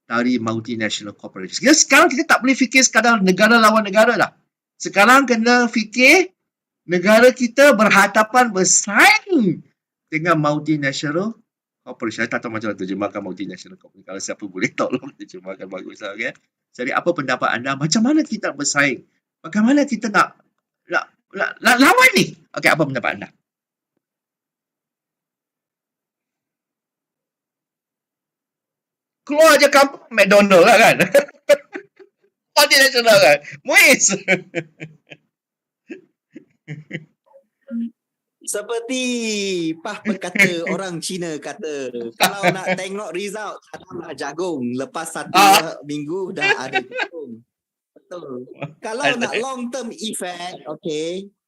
dari multinational corporation? Sekarang kita tak boleh fikir sekadar negara lawan negara lah. Sekarang kena fikir negara kita bersaing dengan multinational corporation. Saya tak tahu macam mana terjemahkan multinational corporation. Kalau siapa boleh tolong terjemahkan bagus. Okay? Jadi apa pendapat anda? Macam mana kita bersaing? Bagaimana kita nak lawan ni? Okey, apa pendapat anda? Keluar je kampung McDonald lah kan? Multinational kan? Muiz! Seperti perkata orang Cina kata, kalau nak tengok result, tanamlah jagung. Lepas 1 minggu dah ada jagung. Betul. Kalau nak long term effect,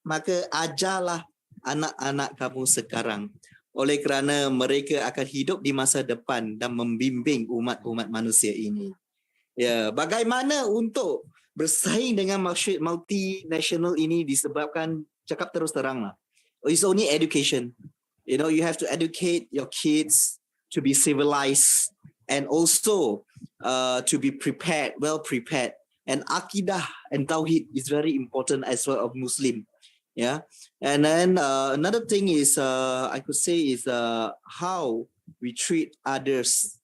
maka ajarlah anak-anak kamu sekarang. Oleh kerana mereka akan hidup di masa depan dan membimbing umat-umat manusia ini. Ya, bagaimana untuk bersaing dengan multinational ini disebabkan, cakap terus terang lah, it's only education. You know, you have to educate your kids to be civilized and also to be prepared, well prepared. And akidah and tauhid is very important as well of Muslim. Yeah. And then another thing is I could say is how we treat others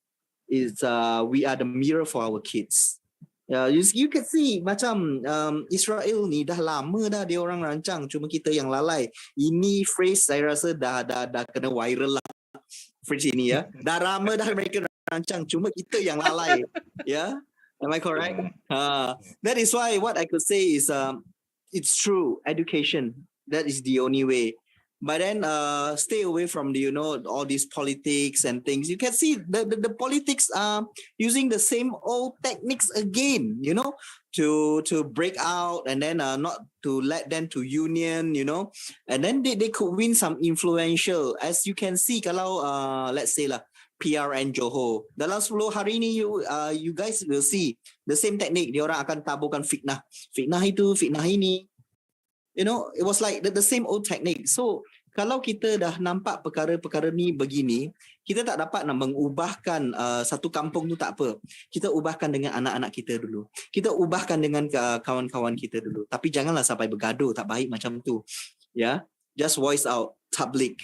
is we are the mirror for our kids. Yeah, you can see macam Israel ni dah lama dah dia orang rancang, cuma kita yang lalai. Ini phrase saya rasa dah kena viral lah. Phrase ini ya. Dah lama dah mereka rancang, cuma kita yang lalai. Yeah. Am I correct? That is why what I could say is it's true. Education, that is the only way. but then stay away from the all these politics and things. You can see the politics are using the same old techniques again, to break out, and then not to let them to union, and then they could win some influential. As you can see, kalau let's say lah PRN Johor, dalam 10 hari ni you guys will see the same technique. Dia orang akan taburkan fitnah itu, fitnah ini. It was like the same old technique. So kalau kita dah nampak perkara-perkara ni begini, kita tak dapat nak mengubahkan satu kampung tu, tak apa. Kita ubahkan dengan anak-anak kita dulu. Kita ubahkan dengan kawan-kawan kita dulu. Tapi janganlah sampai bergaduh, tak baik macam tu. Yeah, just voice out tabligh.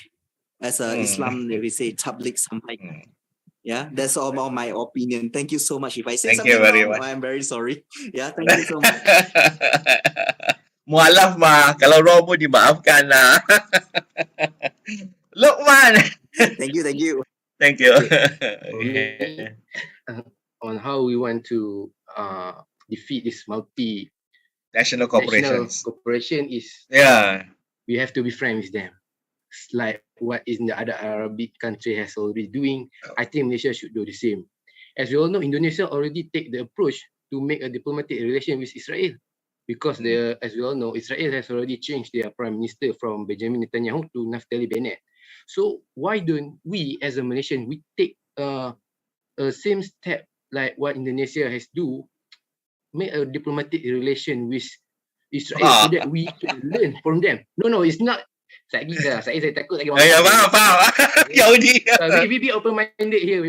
As Islam, they say tabligh sampaikan. Yeah, that's all about my opinion. Thank you so much. If I say something wrong, I'm very sorry. Yeah, thank you so much. Mualaf mah, kalau wrong pun dimaafkan lah. Luqman. Thank you. Okay. On how we want to defeat this national corporation is, we have to be friends with them. It's like what in the other Arabic country has already doing. I think Malaysia should do the same. As we all know, Indonesia already take the approach to make a diplomatic relation with Israel, because as we all know, Israel has already changed their prime minister from Benjamin Netanyahu to Naftali Bennett. So why don't we as a Malaysian, we take a same step like what Indonesia has do, make a diplomatic relation with Israel so that we can learn from them. No, it's not. Saya takut lagi. Faham. Yahudi. We be open-minded here.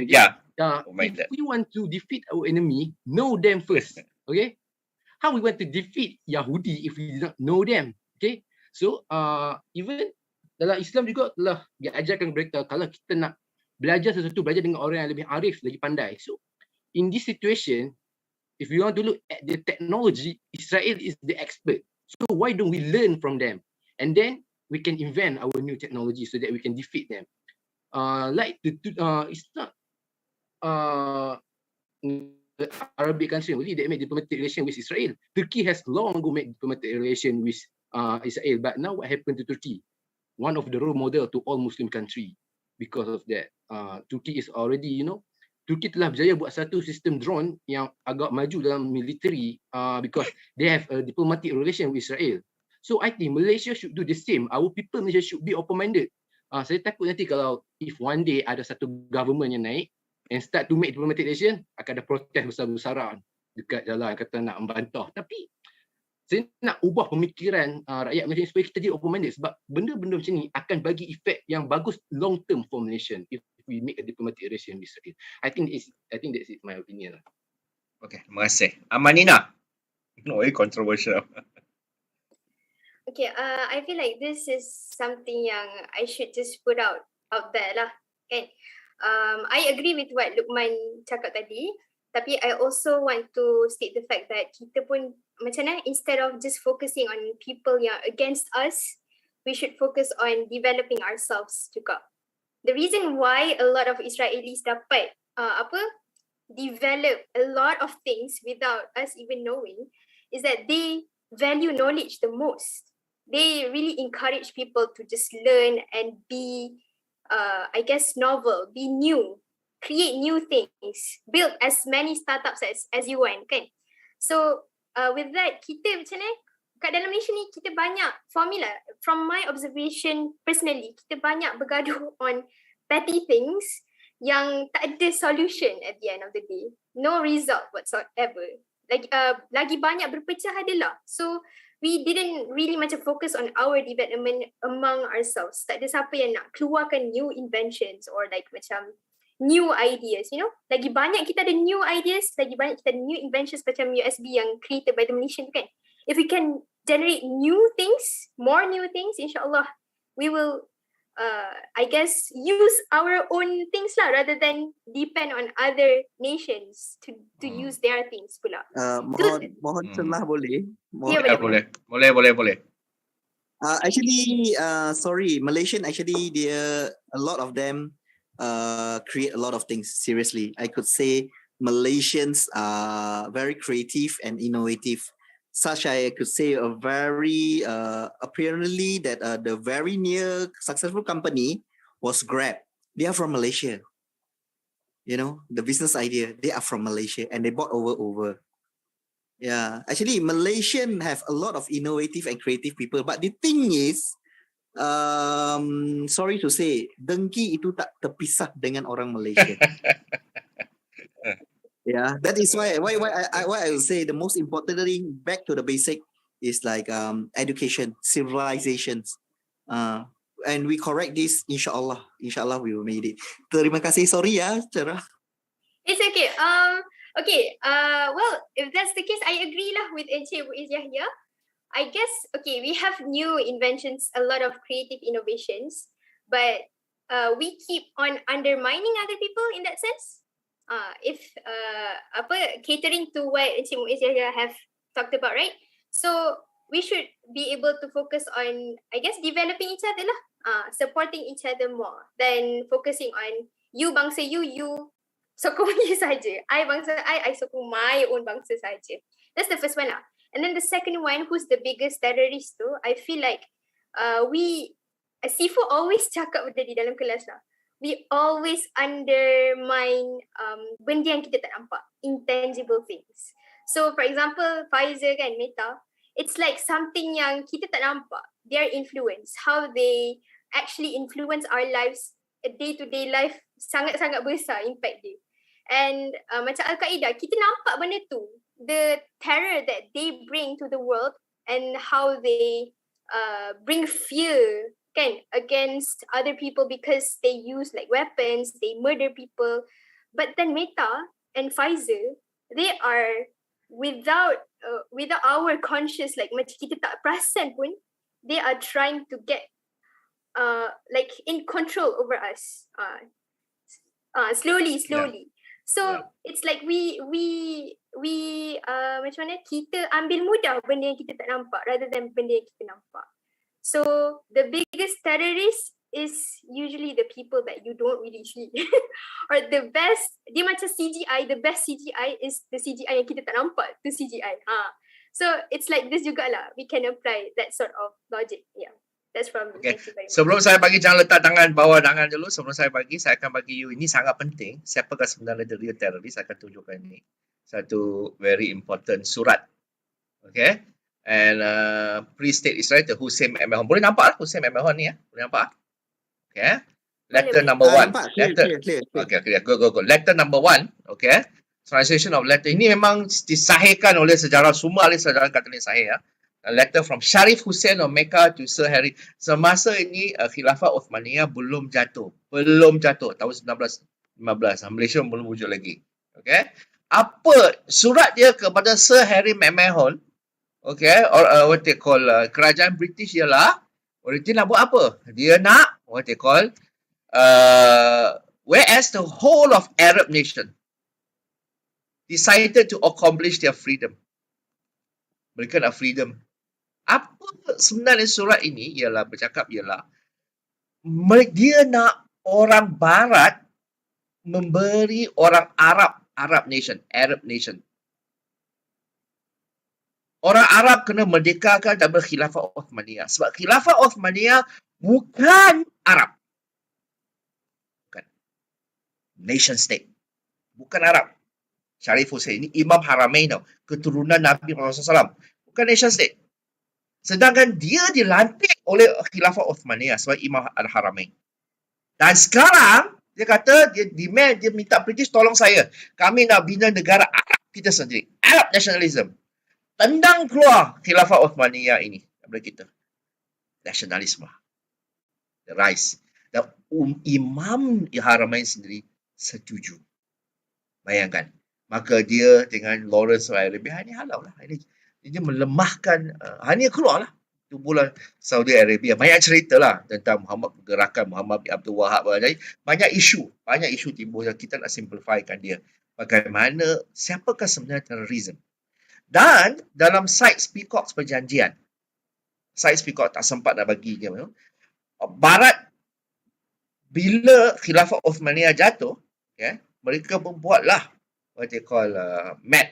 Yeah. If we want to defeat our enemy, know them first. Okay? How we want to defeat Yahudi if we do not know them? Okay? So, even dalam Islam juga telah diajarkan mereka, kalau kita nak belajar sesuatu, belajar dengan orang yang lebih arif, lagi pandai. So, in this situation, if we want to look at the technology, Israel is the expert. So, why don't we learn from them? And then we can invent our new technology so that we can defeat them. It's not Arabic country only that made diplomatic relation with Israel. Turkey has long ago made diplomatic relation with Israel. But now what happened to Turkey? One of the role model to all Muslim country. Because of that, Turkey is already, Turkey telah berjaya buat satu sistem drone yang agak maju dalam military because they have a diplomatic relation with Israel. So I think Malaysia should do the same. Our people Malaysia should be open-minded. Saya takut nanti kalau if one day ada satu government yang naik and start to make diplomatic relation, akan ada protes besar-besaran dekat jalan kata nak membantah. Tapi saya nak ubah pemikiran rakyat Malaysia supaya kita jadi open-minded, sebab benda-benda macam ni akan bagi efek yang bagus long term for Malaysia if we make a diplomatic relation with Israel. I think that's it, my opinion. Okay, terima kasih. Amanina. No, controversial. Okay, I feel like this is something yang I should just put out there lah, kan? I agree with what Luqman cakap tadi, tapi I also want to state the fact that kita pun macam mana, instead of just focusing on people yang against us, we should focus on developing ourselves juga. The reason why a lot of Israelis dapat develop a lot of things without us even knowing is that they value knowledge the most. They really encourage people to just learn and be, novel, be new, create new things, build as many startups as you want, kan? So, with that, kita macam mana? Kat dalam Malaysia ni, kita banyak formula. From my observation personally, kita banyak bergaduh on petty things yang tak ada solution at the end of the day. No result whatsoever. Lagi banyak berpecah adalah. So, we didn't really macam focus on our development among ourselves. Tak ada siapa yang nak keluarkan new inventions or macam new ideas, Lagi banyak kita ada new ideas, lagi banyak kita ada new inventions macam USB yang created by the Malaysian, kan? If we can generate new things, more new things, insyaAllah, we will, use our own things lah rather than depend on other nations to use their things pula. Mohon celah boleh? Ya, boleh. Actually, sorry, Malaysian actually, a lot of them create a lot of things. Seriously, I could say Malaysians are very creative and innovative. such I could say a very apparently that the very near successful company was Grab. They are from Malaysia. You know, the business idea, they are from Malaysia and they bought over. Yeah, actually Malaysian have a lot of innovative and creative people, but the thing is, sorry to say, dengki itu tak terpisah dengan orang Malaysia. Yeah, that is why I will say the most important thing back to the basic is like education, civilizations. And we correct this, inshallah we will make it. Terima kasih, sorry ya, Cerah. It's okay. Well, if that's the case, I agree lah with Encik Izzah here. I guess, okay, we have new inventions, a lot of creative innovations, but we keep on undermining other people in that sense. Catering to what Encik Izzah have talked about, right? So we should be able to focus on, I guess, developing each other lah, supporting each other more than focusing on you bangsa you sokong je saja. I bangsa I sokong my own bangsa saja. That's the first one lah. And then the second one, who's the biggest terrorist tu, I feel like Sifu always cakap benda di dalam kelas lah. We always undermine benda yang kita tak nampak, intangible things. So for example, Pfizer kan, Meta, it's like something yang kita tak nampak. Their influence, how they actually influence our lives, day-to-day life, sangat-sangat besar impact dia. And macam Al-Qaeda, kita nampak benda tu, the terror that they bring to the world and how they bring fear kan against other people because they use like weapons, they murder people. But then Meta and Pfizer, they are without our conscious, like macam kita tak perasan pun, they are trying to get like in control over us slowly. So it's like we macam mana, kita ambil mudah benda yang kita tak nampak rather than benda yang kita nampak. So the biggest terrorist is usually the people that you don't really see. Or the best, dia macam CGI, the best CGI is the CGI yang kita tak nampak, tu CGI. So it's like this jugalah, we can apply that sort of logic. Yeah. That's from me. Okay. Thank you very much. Sebelum saya bagi, jangan letak tangan bawah tangan dulu. Sebelum saya akan bagi you. Ini sangat penting. Siapakah sebenarnya the real terrorist? Saya akan tunjukkan ini. Satu very important surat. Okay. And pre-state is right. Hussein Emehon. Boleh nampak lah Hussein Emehon ni ya? Boleh nampak? Okay. Letter number 1. Clear. Okay, go. Letter number 1. Okay. Translation of letter. Ini memang disahihkan oleh sejarah, semua ahli sejarah kata ni sahih ya. A letter from Sharif Hussein of Mecca to Sir Harry. Semasa ini Khilafah Uthmaniyah belum jatuh tahun 1915. Malaysia belum wujud lagi. Okay. Apa surat dia kepada Sir Harry McMahon, okay, or what they call kerajaan British ialah, dia nak buat apa? Dia nak what they call whereas the whole of Arab nation decided to accomplish their freedom. Mereka nak freedom. Apa sebenarnya surat ini bercakap ialah dia nak orang Barat memberi orang Arab nation. Orang Arab kena merdekakan dan berkhilafah Uthmaniyah. Sebab khilafah Uthmaniyah bukan Arab. Bukan. Nation state. Bukan Arab. Sharif Hussein ini Imam Haramain tau. Keturunan Nabi Muhammad SAW. Bukan nation state. Sedangkan dia dilantik oleh khilafah Uthmaniyah sebagai Imam Al-Haramain. Dan sekarang dia kata, dia minta British tolong saya. Kami nak bina negara Arab kita sendiri. Arab nationalism. Tendang keluar khilafah Uthmaniyah ini daripada kita. Nasionalisme. The rise. Dan Imam Haramain sendiri setuju. Bayangkan. Maka dia dengan Lawrence of Arabia, ini halau lah. Dia melemahkan, hanya keluar lah. Itu bulan Saudi Arabia. Banyak cerita lah tentang pergerakan Muhammad bin Abdul Wahab. Banyak isu timbul yang kita nak simplifykan dia. Bagaimana, siapakah sebenarnya terorisme? Dan dalam Sykes Picot perjanjian, Sykes Picot tak sempat nak bagi dia. Barat, bila khilafah Uthmaniyah jatuh, mereka membuatlah what they call map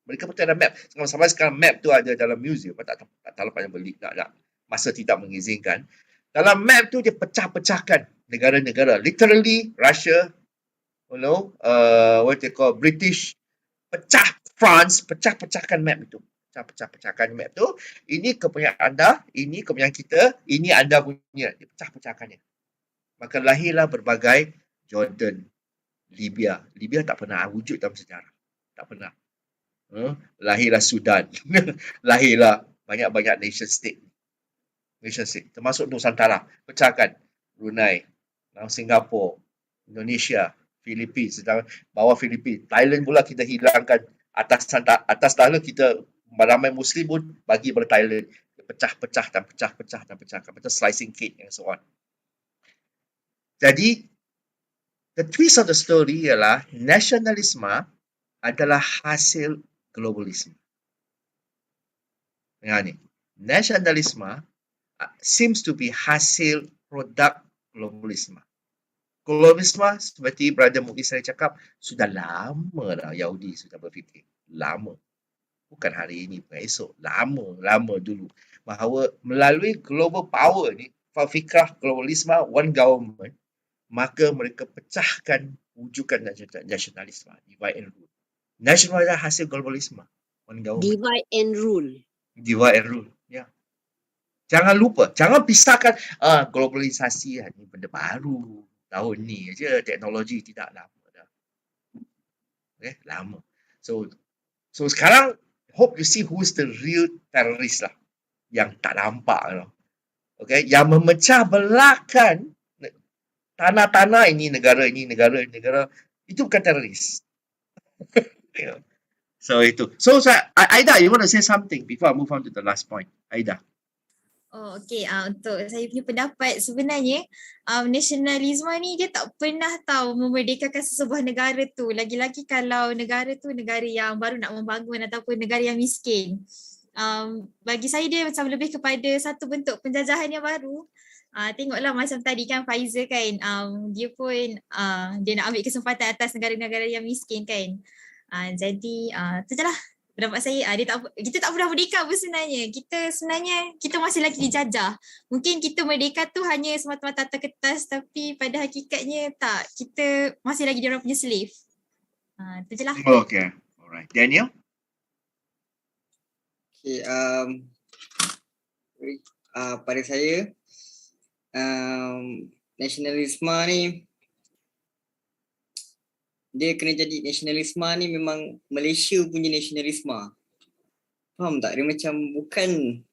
Mereka betul ada map. Sampai sekarang map tu ada dalam museum. Tak tahu banyak beli. Tak. Masa tidak mengizinkan. Dalam map tu dia pecah-pecahkan negara-negara. Literally Russia, what they call British, pecah France, pecah-pecahkan map itu. Pecah-pecahkan map tu. Ini kepunyaan anda, ini kepunyaan kita, ini anda punya. Dia pecah-pecahkannya. Maka lahirlah berbagai Jordan, Libya. Libya tak pernah wujud dalam sejarah. Tak pernah. Lahirlah Sudan. Lahirlah banyak-banyak nation state. Termasuk Nusantara. Pecahkan. Brunei, Singapura, Indonesia, Filipina, sedang bawah Filipina. Thailand pula kita hilangkan. Atas tanah kita ramai Muslim pun bagi pada Thailand. Pecah-pecah dan pecah-pecah dan pecahkan. Macam slicing cake and so on. Jadi, the twist of the story ialah nasionalisme adalah hasil globalisme. Yang ni. Nasionalisme seems to be hasil produk globalisme. Globalisme, seperti Brother Muiz saya cakap, sudah lama dah Yahudi sudah berfikir. Lama. Bukan hari ini, bukan esok. Lama dulu. Bahawa melalui global power ni, fikrah globalisme, one government, maka mereka pecahkan wujudan nasionalisme. Divide and rule. Nasional adalah hasil globalisme. One government. Divide and rule. Divide and rule. Ya. Jangan lupa. Jangan pisahkan globalisasi ni benda baru. Tahun ni aja teknologi, tidak lama dah. Okay, lama. So sekarang hope you see who is the real terrorist lah. Yang tak nampak lah. Okay, yang memecah belahkan tanah-tanah ini negara, itu bukan teroris. So itu. So Aida, you want to say something before I move on to the last point? Aida. Oh, okey. Untuk saya punya pendapat, sebenarnya nasionalisme ni dia tak pernah tahu memerdekakan sesebuah negara tu. Lagi-lagi kalau negara tu negara yang baru nak membangun ataupun negara yang miskin. Bagi saya dia macam lebih kepada satu bentuk penjajahan yang baru. Tengoklah macam tadi kan Pfizer kan, dia pun dia nak ambil kesempatan atas negara-negara yang miskin kan. Jadi tu je lah pendapat saya. Kita tak pernah merdeka pun sebenarnya. Kita masih lagi dijajah. Mungkin kita merdeka tu hanya semata-mata atas kertas, tapi pada hakikatnya tak. Kita masih lagi diorang punya slave. Tu je lah. Okay. Alright. Daniel? Okay, pada saya nasionalisme ni dia kena jadi nasionalisme ni memang Malaysia punya nasionalisme. Faham tak? Dia macam bukan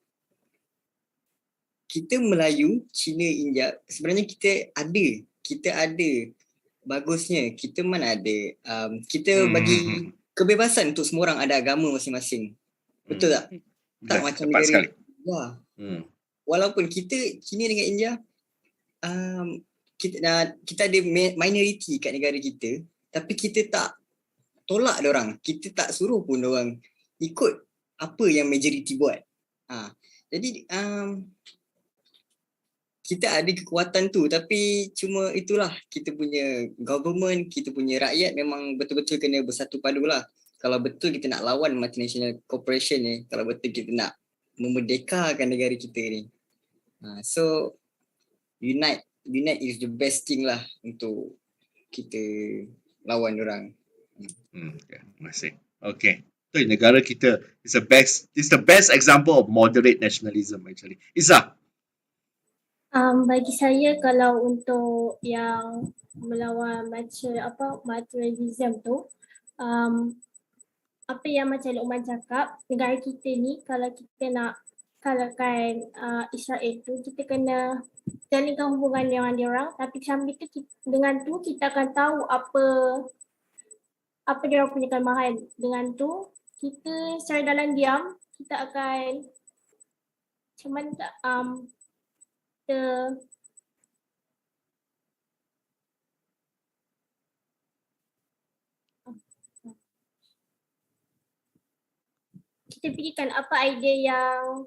kita Melayu, Cina, India, sebenarnya kita ada bagusnya. Kita mana ada kita bagi kebebasan untuk semua orang ada agama masing-masing. Betul tak? Tak macam negara. Ya. Walaupun kita Cina dengan India kita ada minoriti kat negara kita, tapi kita tak tolak diorang. Kita tak suruh pun diorang ikut apa yang majoriti buat. Jadi kita ada kekuatan tu, tapi cuma itulah kita punya government, kita punya rakyat memang betul-betul kena bersatu padu lah. Kalau betul kita nak lawan multinational corporation ni, kalau betul kita nak memerdekakan negara kita ni. So unite is the best thing lah untuk kita lawan orang. Okay. Terima kasih. Okay. So, negara kita is the best example of moderate nationalism actually. Izzah. Bagi saya kalau untuk yang melawan materialism tu, apa yang macam Luqman cakap, negara kita ni kalau kita nak kalahkan Israel tu, kita kena jalinkan hubungan dengan dia orang, tapi sambil tu dengan tu kita akan tahu apa dia orang punya kelemahan. Dengan tu kita secara dalam diam kita akan macam mana tak kita fikirkan apa idea yang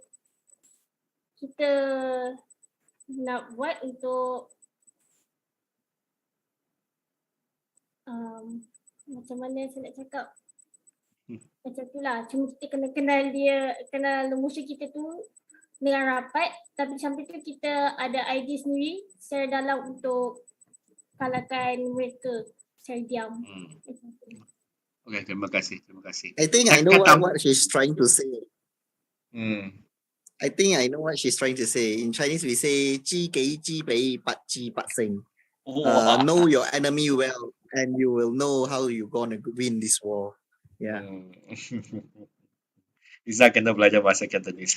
kita nak buat untuk macam mana saya nak cakap, Macam tu lah. Cuma kita kena kenal dia, kenal musuh kita tu dengan rapat. Tapi sampai tu kita ada idea sendiri secara dalam untuk kalahkan mereka secara diam. Okay, terima kasih. I think I know what she's trying to say. I think I know what she's trying to say. In Chinese, we say "ji gei ji bei, bat ji bat sing." Know your enemy well, and you will know how you're gonna win this war. Yeah. Izzah kena belajar bahasa Cantonese.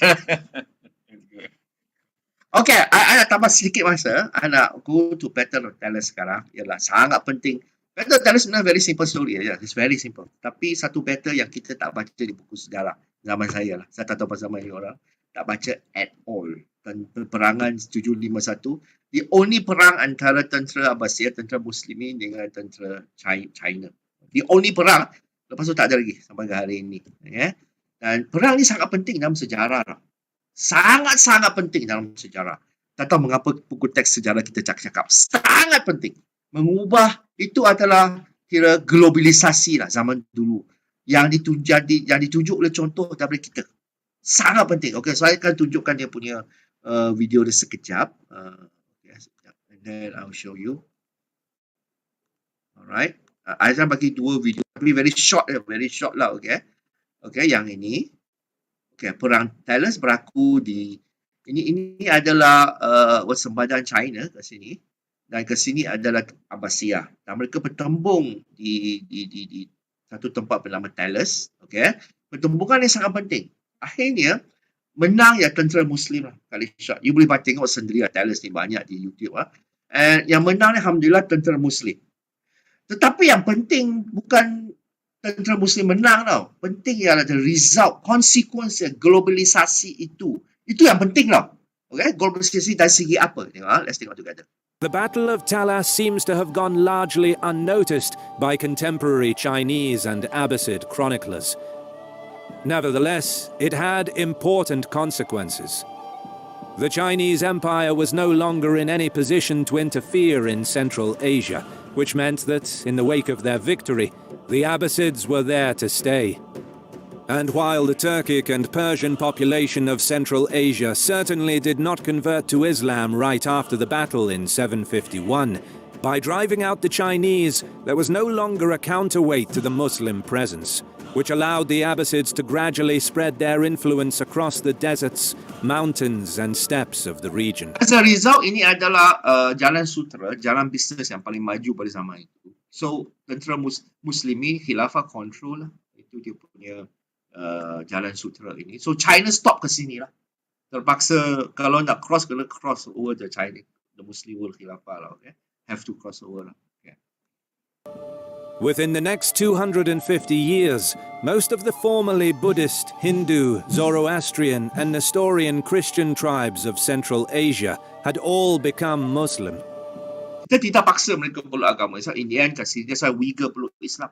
Okay, I nak tambah sedikit masa. I nak go to pattern of talent sekarang. Ialah sangat penting. Pattern of talent sebenarnya very simple story. It's very simple. Tapi satu battle yang kita tak baca di buku sejarah. Zaman saya lah. Saya tak tahu pasal zaman ini orang. Tak baca at all. Peperangan 751. The only perang antara tentera Abbasiyah, tentera Muslimin dengan tentera China. The only perang. Lepas tu tak ada lagi sampai ke hari ini. Dan perang ni sangat penting dalam sejarah. Sangat-sangat penting dalam sejarah. Tak tahu mengapa buku teks sejarah kita cakap. Sangat penting. Mengubah itu adalah kira globalisasi lah zaman dulu. Yang ditunjuk oleh contoh daripada kita. Sangat penting. Okay, saya akan tunjukkan dia punya video dia sekejap. Sekejap. And then I'll show you. Alright. I akan bagi dua video. Tapi very short lah. Okay. Okay, yang ini. Okay, perang Talas berlaku di ini adalah sembadan China ke sini. Dan ke sini adalah Abbasiyah. Dan mereka bertembung di satu tempat bernama Talas. Okay. Pertembungan yang sangat penting. Akhirnya, menang ya tentera Muslim lah. Kali shot. You boleh tengok sendiri lah. Talas ni banyak di YouTube lah. And yang menang ni Alhamdulillah tentera Muslim. Tetapi yang penting bukan tentera Muslim menang tau. Penting ialah the result, consequence globalisasi itu. Itu yang penting tau. Okay. Globalisasi dari segi apa? Tengok, let's tengok together. The Battle of Talas seems to have gone largely unnoticed by contemporary Chinese and Abbasid chroniclers. Nevertheless, it had important consequences. The Chinese Empire was no longer in any position to interfere in Central Asia, which meant that, in the wake of their victory, the Abbasids were there to stay. And while the Turkic and Persian population of Central Asia certainly did not convert to Islam right after the battle in 751, by driving out the Chinese, there was no longer a counterweight to the Muslim presence, which allowed the Abbasids to gradually spread their influence across the deserts, mountains and steppes of the region. As a result, ini adalah jalan sutera, jalan bisnes yang paling maju pada zaman itu. So, tentera Muslimin, khilafah control, itu dia punya jalan sutera ini. So China stop ke sini lah. Terpaksa kalau nak cross, kena cross over the China, the Muslim world khilafah lah. Okay? Have to cross over lah. Okay. Within the next 250 years, most of the formerly Buddhist, Hindu, Zoroastrian and Nestorian Christian tribes of Central Asia had all become Muslim. Kita tidak paksa mereka peluk agama. So in the end, kasih dia Uyghur peluk Islam.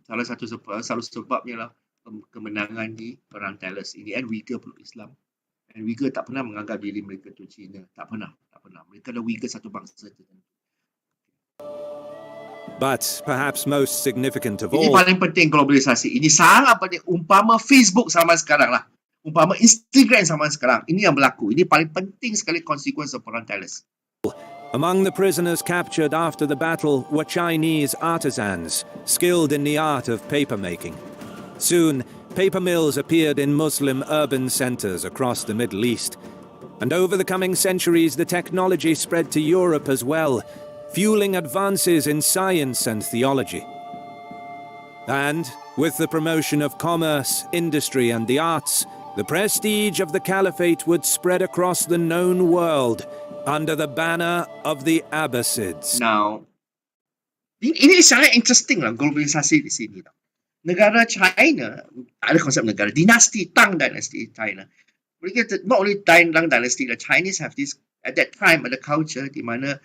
Salah satu sebabnya lah kemenangan di perang Talas. In the end, Uyghur peluk Islam. Dan Uyghur tak pernah menganggap diri mereka tu Cina. Tak pernah. Mereka ada Uyghur satu bangsa tertentu. But perhaps most significant of Ini all, paling penting globalisasi. Ini sangat penting. Umpama Facebook zaman sekarang lah. Umpama Instagram zaman sekarang. Ini yang berlaku. Ini paling penting sekali konsekuensi perang Talas. among the prisoners captured after the battle were Chinese artisans, skilled in the art of papermaking. Soon, paper mills appeared in Muslim urban centers across the Middle East. And over the coming centuries, the technology spread to Europe as well, fueling advances in science and theology. And, with the promotion of commerce, industry and the arts, the prestige of the caliphate would spread across the known world under the banner of the Abbasids. Now, ini sangat interesting lah globalisasi di sini. Negara China, ada konsep negara, dinasti, Tang Dynasty China. Mereka not only Tang Dynasty, the Chinese have this, at that time, ada culture di mana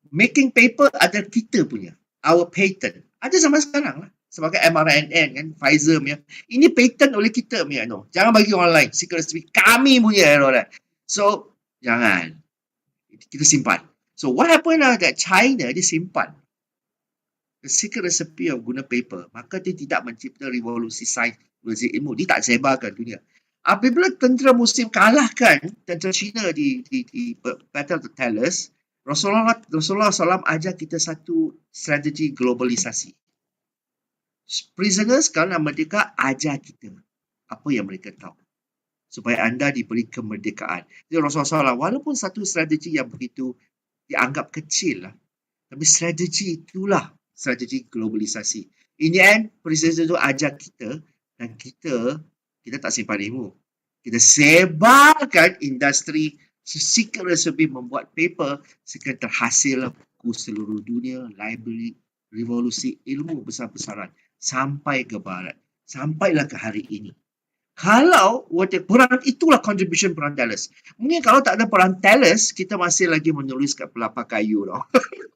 making paper ada kita punya, our patent. Ada zaman sekarang lah. Sebagai mRNA kan, Pfizer punya. Ini patent oleh kita punya. No. Jangan bagi orang lain. Secret recipe kami punya. No, so, jangan. Kita simpan. So, what happened lah that China dia simpan. the secret recipe of guna paper, maka dia tidak mencipta revolusi sains, revolusi ilmu. Dia tak sebarkan dunia. Apabila tentera Muslim kalahkan tentera Cina di Battle of the Talas, Rasulullah SAW ajar kita satu strategi globalisasi. Prisoners kalau nak merdeka, ajar kita apa yang mereka tahu supaya anda diberi kemerdekaan. Jadi Rasulullah SAW, walaupun satu strategi yang begitu dianggap kecil lah, tapi strategi itulah strategi globalisasi. In the end, prisoners itu ajar kita dan kita tak simpan ilmu. Kita sebarkan industri secret recipe membuat paper sehingga terhasil buku seluruh dunia, library, revolusi ilmu besar-besaran sampai ke barat. Sampailah ke hari ini. Kalau perang itulah contribution perang Talas. Mungkin kalau tak ada perang Talas, kita masih lagi menulis kat pelapa kayu tau.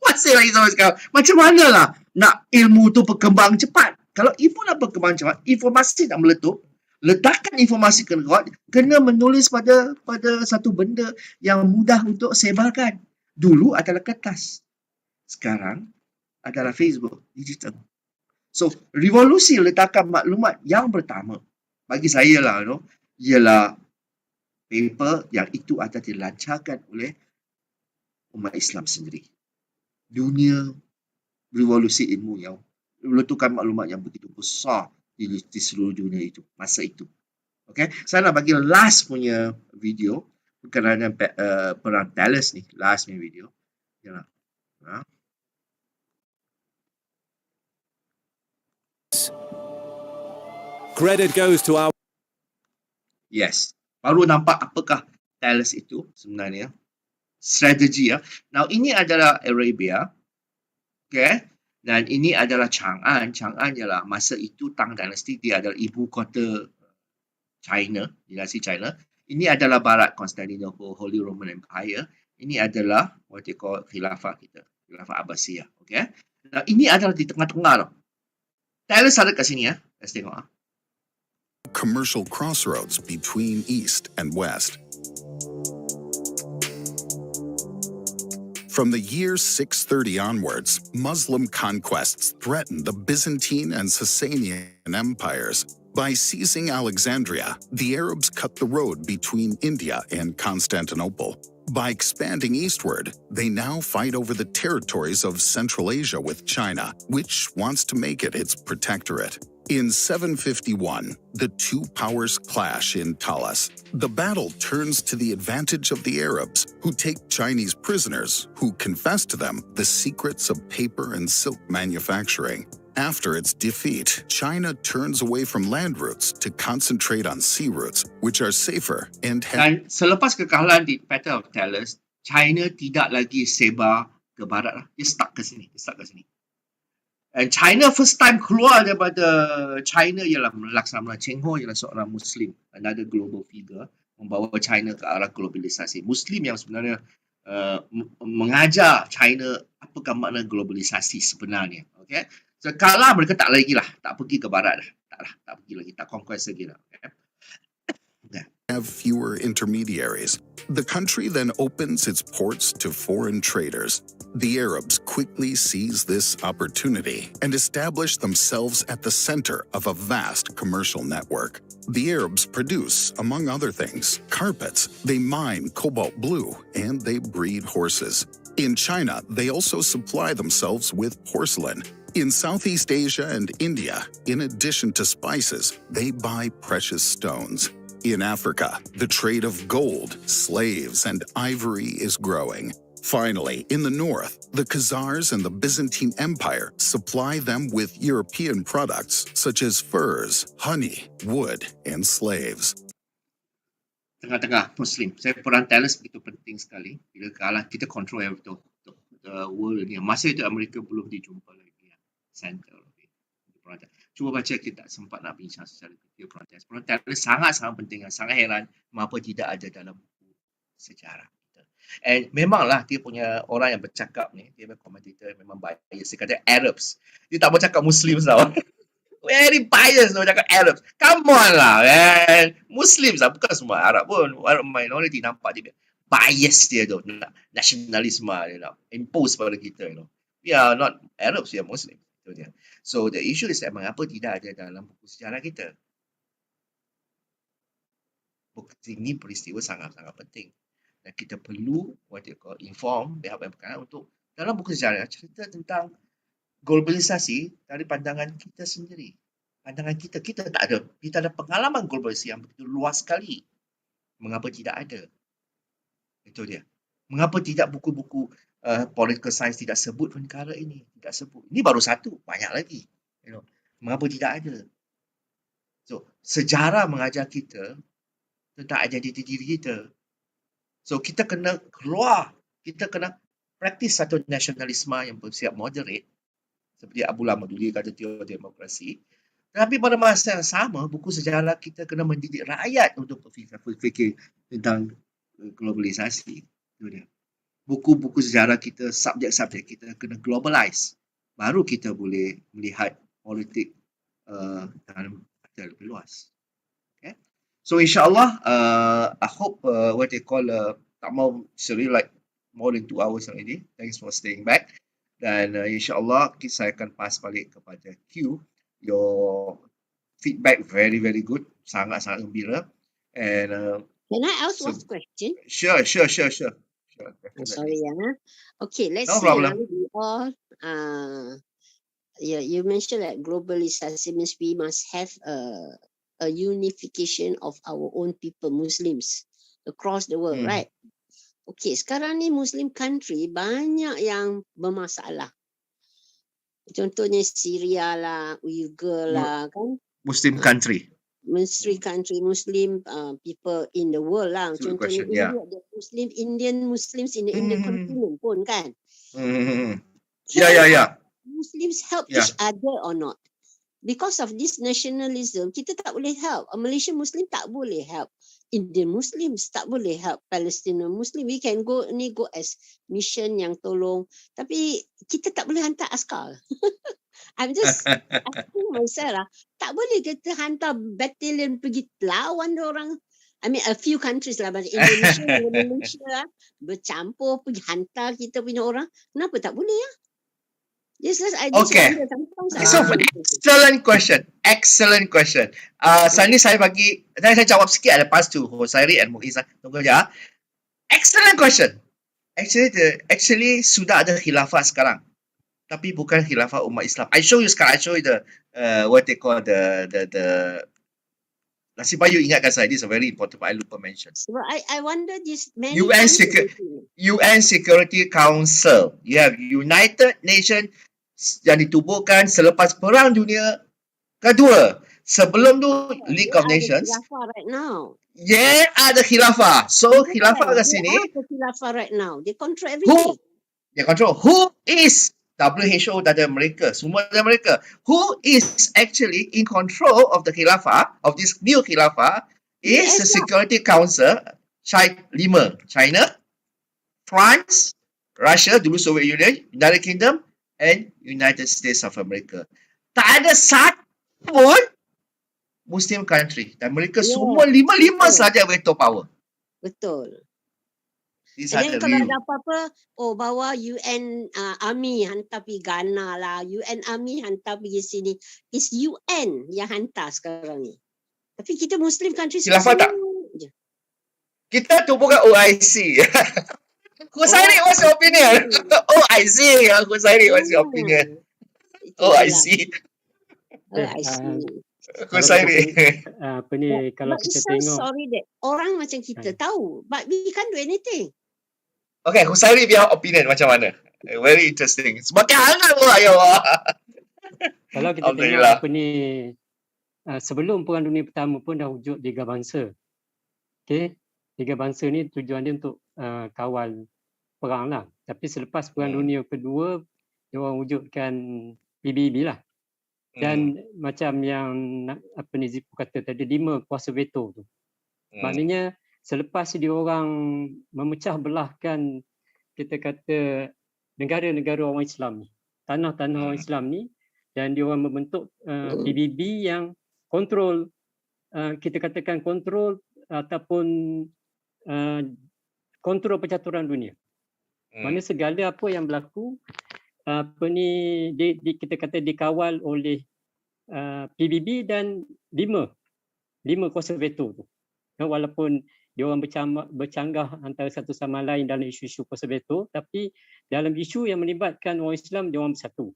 Masih lagi sampai sekarang. Macam manalah nak ilmu tu berkembang cepat. Kalau ilmu nak berkembang cepat, informasi nak meletup, letakkan informasi kena menulis pada satu benda yang mudah untuk sebarkan. Dulu adalah kertas. Sekarang adalah Facebook, digital. So, revolusi letakkan maklumat yang pertama bagi saya lah, ialah paper yang itu akan dilancarkan oleh umat Islam sendiri. Dunia revolusi ilmu yang meletupkan maklumat yang begitu besar di seluruh dunia itu, masa itu. Okay, saya nak bagi last punya video berkenaan perang Talas ni, last punya video. Yalah. Credit goes to our... Yes. Baru nampak apakah Talas itu sebenarnya. Strategi ya. Now ini adalah Arabia. Okay. Dan ini adalah Chang'an. Chang'an ialah masa itu Tang Dynasty, dia adalah ibu kota China, dinasti China. Ini adalah barat Constantinople, Holy Roman Empire. Ini adalah what they call khilafah kita, khilafah Abbasiyah. Okay. Nah, ini adalah di tengah-tengah tau. Talas ada kat sini ya. Let's tengok. Commercial crossroads between East and West. From the year 630 onwards, Muslim conquests threatened the Byzantine and Sasanian empires. By seizing Alexandria, the Arabs cut the road between India and Constantinople. By expanding eastward, they now fight over the territories of Central Asia with China, which wants to make it its protectorate. In 751, the two powers clash in Talas. The battle turns to the advantage of the Arabs, who take Chinese prisoners, who confess to them the secrets of paper and silk manufacturing. After its defeat, China turns away from land routes to concentrate on sea routes, which are safer and Dan selepas kekalahan di Battle of Talas, China tidak lagi sebar ke barat lah. Dia stuck ke sini. And China first time keluar daripada China ialah Laksamana Cheng Ho, ialah seorang Muslim, another global figure, membawa China ke arah globalisasi. Muslim yang sebenarnya mengajar China apakah makna globalisasi sebenarnya. Okay? So kalah mereka tak lagi lah, tak pergi ke barat lah. Tak pergi lagi, tak conquest lagi lah. Okay? Have fewer intermediaries. The country then opens its ports to foreign traders. The Arabs quickly seize this opportunity and establish themselves at the center of a vast commercial network. The Arabs produce, among other things, carpets, they mine cobalt blue, and they breed horses. In China, they also supply themselves with porcelain. In Southeast Asia and India, in addition to spices, they buy precious stones. In Africa, the trade of gold, slaves, and ivory is growing. Finally, in the north, the Khazars and the Byzantine Empire supply them with European products such as furs, honey, wood, and slaves. Tengah-tengah Muslim. Saya perang Talas begitu penting sekali. Bila kalah, kita control the world ni. Masa itu Amerika belum dijumpa lagi. Center. Cuba baca, kita tak sempat nak bincang secara detail perang Talas. Perang Talas sangat-sangat penting. Sangat heran mengapa tidak ada dalam buku sejarah. And memanglah dia punya orang yang bercakap ni, dia punya komentator memang bias. Dia kata Arabs. Dia tak mau cakap Muslims tau. Very biased nak cakap Arabs. Come on lah, man. Muslims lah, bukan semua Arab pun. Arab minority nampak dia bias dia tu. Nasionalisme dia nak impose pada kita. We are not Arabs, we are Muslim. Itu dia. So the issue is that mengapa tidak ada dalam buku sejarah kita? Ini peristiwa sangat-sangat penting. Dan kita perlu inform pihak berkenaan untuk dalam buku sejarah cerita tentang globalisasi dari pandangan kita sendiri. Pandangan kita tak ada. Kita ada pengalaman globalisasi yang begitu luas sekali. Mengapa tidak ada? Itu dia. Mengapa tidak buku-buku political science tidak sebut perkara ini? Tidak sebut. Ini baru satu. Banyak lagi. Mengapa tidak ada? So, sejarah mengajar kita tentang identiti diri kita. So, kita kena keluar. Kita kena praktis satu nasionalisme yang bersiap moderate. Seperti Abu Lama dulu kata teori demokrasi. Tapi pada masa yang sama, buku sejarah kita kena mendidik rakyat untuk berfikir tentang globalisasi. Itu dia. Buku-buku sejarah kita, subjek-subjek kita kena globalize. Baru kita boleh melihat politik dalam arti lebih luas. Okay? So insyaAllah, I hope what they call, tak mau seri like more than 2 hours already. Thanks for staying back. Dan insyaAllah saya akan pass balik kepada Q. Your feedback very, very good. Sangat-sangat gembira. And can I ask one question? Sure. Sorry, okay, let's No say problem. we all you mentioned that globalisation means we must have a unification of our own people, Muslims across the world, right? Okay, sekarang ni Muslim country banyak yang bermasalah. Contohnya Syria lah, Uyghur lah, kan? Muslim country. Muslim people in the world lah. Good Contohnya question, yeah. India, Indian Muslims in the Indian continent pun kan. Yeah. Muslims help each other or not? Because of this nationalism, kita tak boleh help. A Malaysian Muslim tak boleh help. Indian Muslims tak boleh help Palestinian Muslim. We can go as mission yang tolong. Tapi kita tak boleh hantar askar. I'm just asking myself tak boleh kita hantar battalion pergi lawan orang. I mean a few countries lah, macam Indonesia bercampur pergi hantar kita punya orang. Kenapa tak boleh ya? Okay. So, excellent question. Saya bagi, saya jawab sikit lepas tu Husairi and Muiz. Tunggu ya. Excellent question. Actually sudah ada khilafah sekarang. Tapi bukan khilafah umat Islam. I show you the what they call the nasib baik you ingatkan saya. This is a very important but I lupa mention. So I wonder this many UN Security Council. You have United Nations yang ditubuhkan selepas Perang Dunia Kedua. Sebelum tu League of Nations. Right now. Yeah, ada khilafah. So khilafah kat sini. Khilafah right now. They control everything. They control. Who is WHO dari mereka? Semua dari mereka. Who is actually in control of the khilafah, of this new khilafah, is the Security Council. 5. China, France, Russia, dulu Soviet Union, United Kingdom, and United States of America. Tak ada satu pun Muslim country. Dan mereka semua lima saja veto power. Betul. Dan kalau ada apa-apa, bawa UN Army hantar pergi Ghana lah, UN Army hantar pergi sini. It's UN yang hantar sekarang ni. Tapi kita Muslim country khilafah tak? Kita tu bukan OIC. Husairi, what's your opinion? OIC. Husairi, what's your opinion? OIC. Husairi. Apa ni, kalau kita tengok. Sorry that orang macam kita tahu, but we can't do anything. Okay, Husairi biar opinion macam mana? Very interesting. Semakin hangat pula ya Allah. Kalau kita tengok apa ni, sebelum Perang Dunia Pertama pun dah wujud Liga Bangsa. Okay, Liga Bangsa ni tujuan dia untuk kawal perang lah. Tapi selepas Perang Dunia Kedua, dia orang wujudkan PBB lah. Dan macam yang apa ni Zipu kata tadi, 5 kuasa veto tu. Maknanya selepas dia orang memecah belahkan, kita kata, negara-negara orang Islam ni, tanah-tanah orang Islam ni, dan dia orang membentuk PBB yang kontrol, kita katakan kontrol ataupun kontrol percaturan dunia. Mana segala apa yang berlaku kita kata dikawal oleh PBB dan 5 kuasa veto tu. Walaupun dia orang bercanggah antara satu sama lain dalam isu-isu kuasa veto, tapi dalam isu yang melibatkan orang Islam, dia orang bersatu.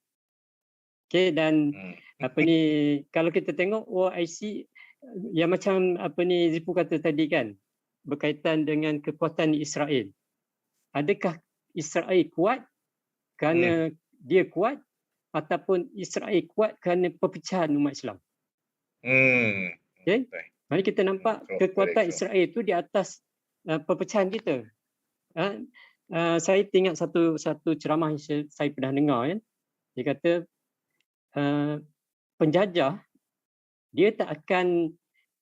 Okey, dan kalau kita tengok OIC yang macam Zipu kata tadi kan, berkaitan dengan kekuatan Israel. Adakah Israel kuat kerana dia kuat, ataupun Israel kuat kerana perpecahan umat Islam? Okay? Mari kita nampak kekuatan Israel itu di atas perpecahan kita. Saya tengok satu ceramah yang saya pernah dengar kan. Dia kata penjajah dia tak akan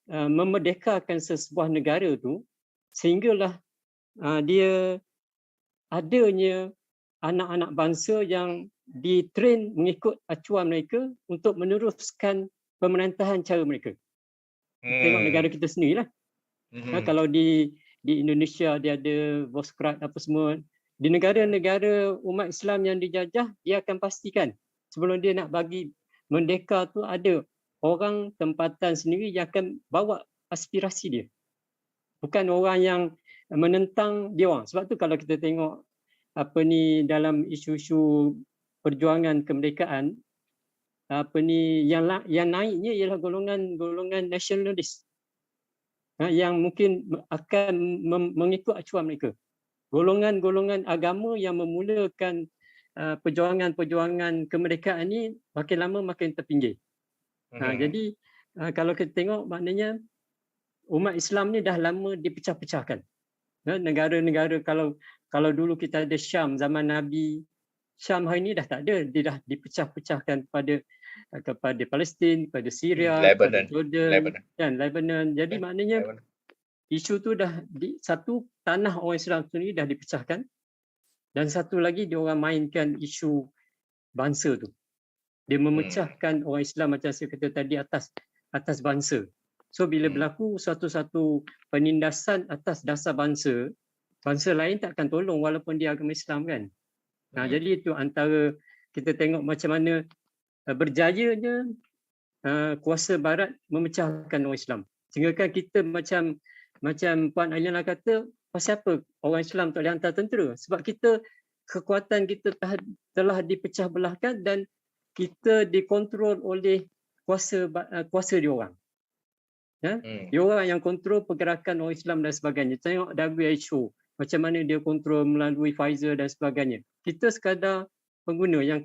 memerdekakan sesebuah negara tu sehinggalah dia adanya anak-anak bangsa yang ditrain mengikut acuan mereka untuk meneruskan pemerintahan cara mereka. Tengok negara kita sendirilah. Kalau di Indonesia dia ada Suqrat apa semua. Di negara-negara umat Islam yang dijajah, dia akan pastikan sebelum dia nak bagi merdeka tu ada orang tempatan sendiri yang akan bawa aspirasi dia. Bukan orang yang menentang dia orang. Sebab tu kalau kita tengok dalam isu-isu perjuangan kemerdekaan, yang naiknya ialah golongan nasionalis yang mungkin akan mengikut acuan mereka. Golongan-golongan agama yang memulakan perjuangan kemerdekaan ni makin lama makin terpinggir. Jadi kalau kita tengok, maknanya umat Islam ni dah lama dipecah-pecahkan. Negara-negara kalau dulu kita ada Syam zaman Nabi, Syam hari ini dah tak ada, dia dah dipecah-pecahkan kepada Palestin, kepada Syria, kepada Jordan dan Lebanon. Jadi maknanya isu tu dah satu tanah orang Islam sendiri dah dipecahkan, dan satu lagi dia orang mainkan isu bangsa tu. Dia memecahkan orang Islam macam saya kata tadi atas bangsa. So bila berlaku satu-satu penindasan atas dasar bangsa lain tak akan tolong walaupun dia agama Islam kan. Jadi itu antara kita tengok macam mana berjayanya kuasa barat memecahkan orang Islam. Sehingga kan kita macam Puan Ailina kata, pasal apa orang Islam tak boleh hantar tentera? Sebab kekuatan kita telah dipecah belahkan dan kita dikontrol oleh kuasa dia orang. Dia orang yang kontrol pergerakan orang Islam dan sebagainya. Tengok WHO, macam mana dia kontrol melalui Pfizer dan sebagainya. Kita sekadar pengguna yang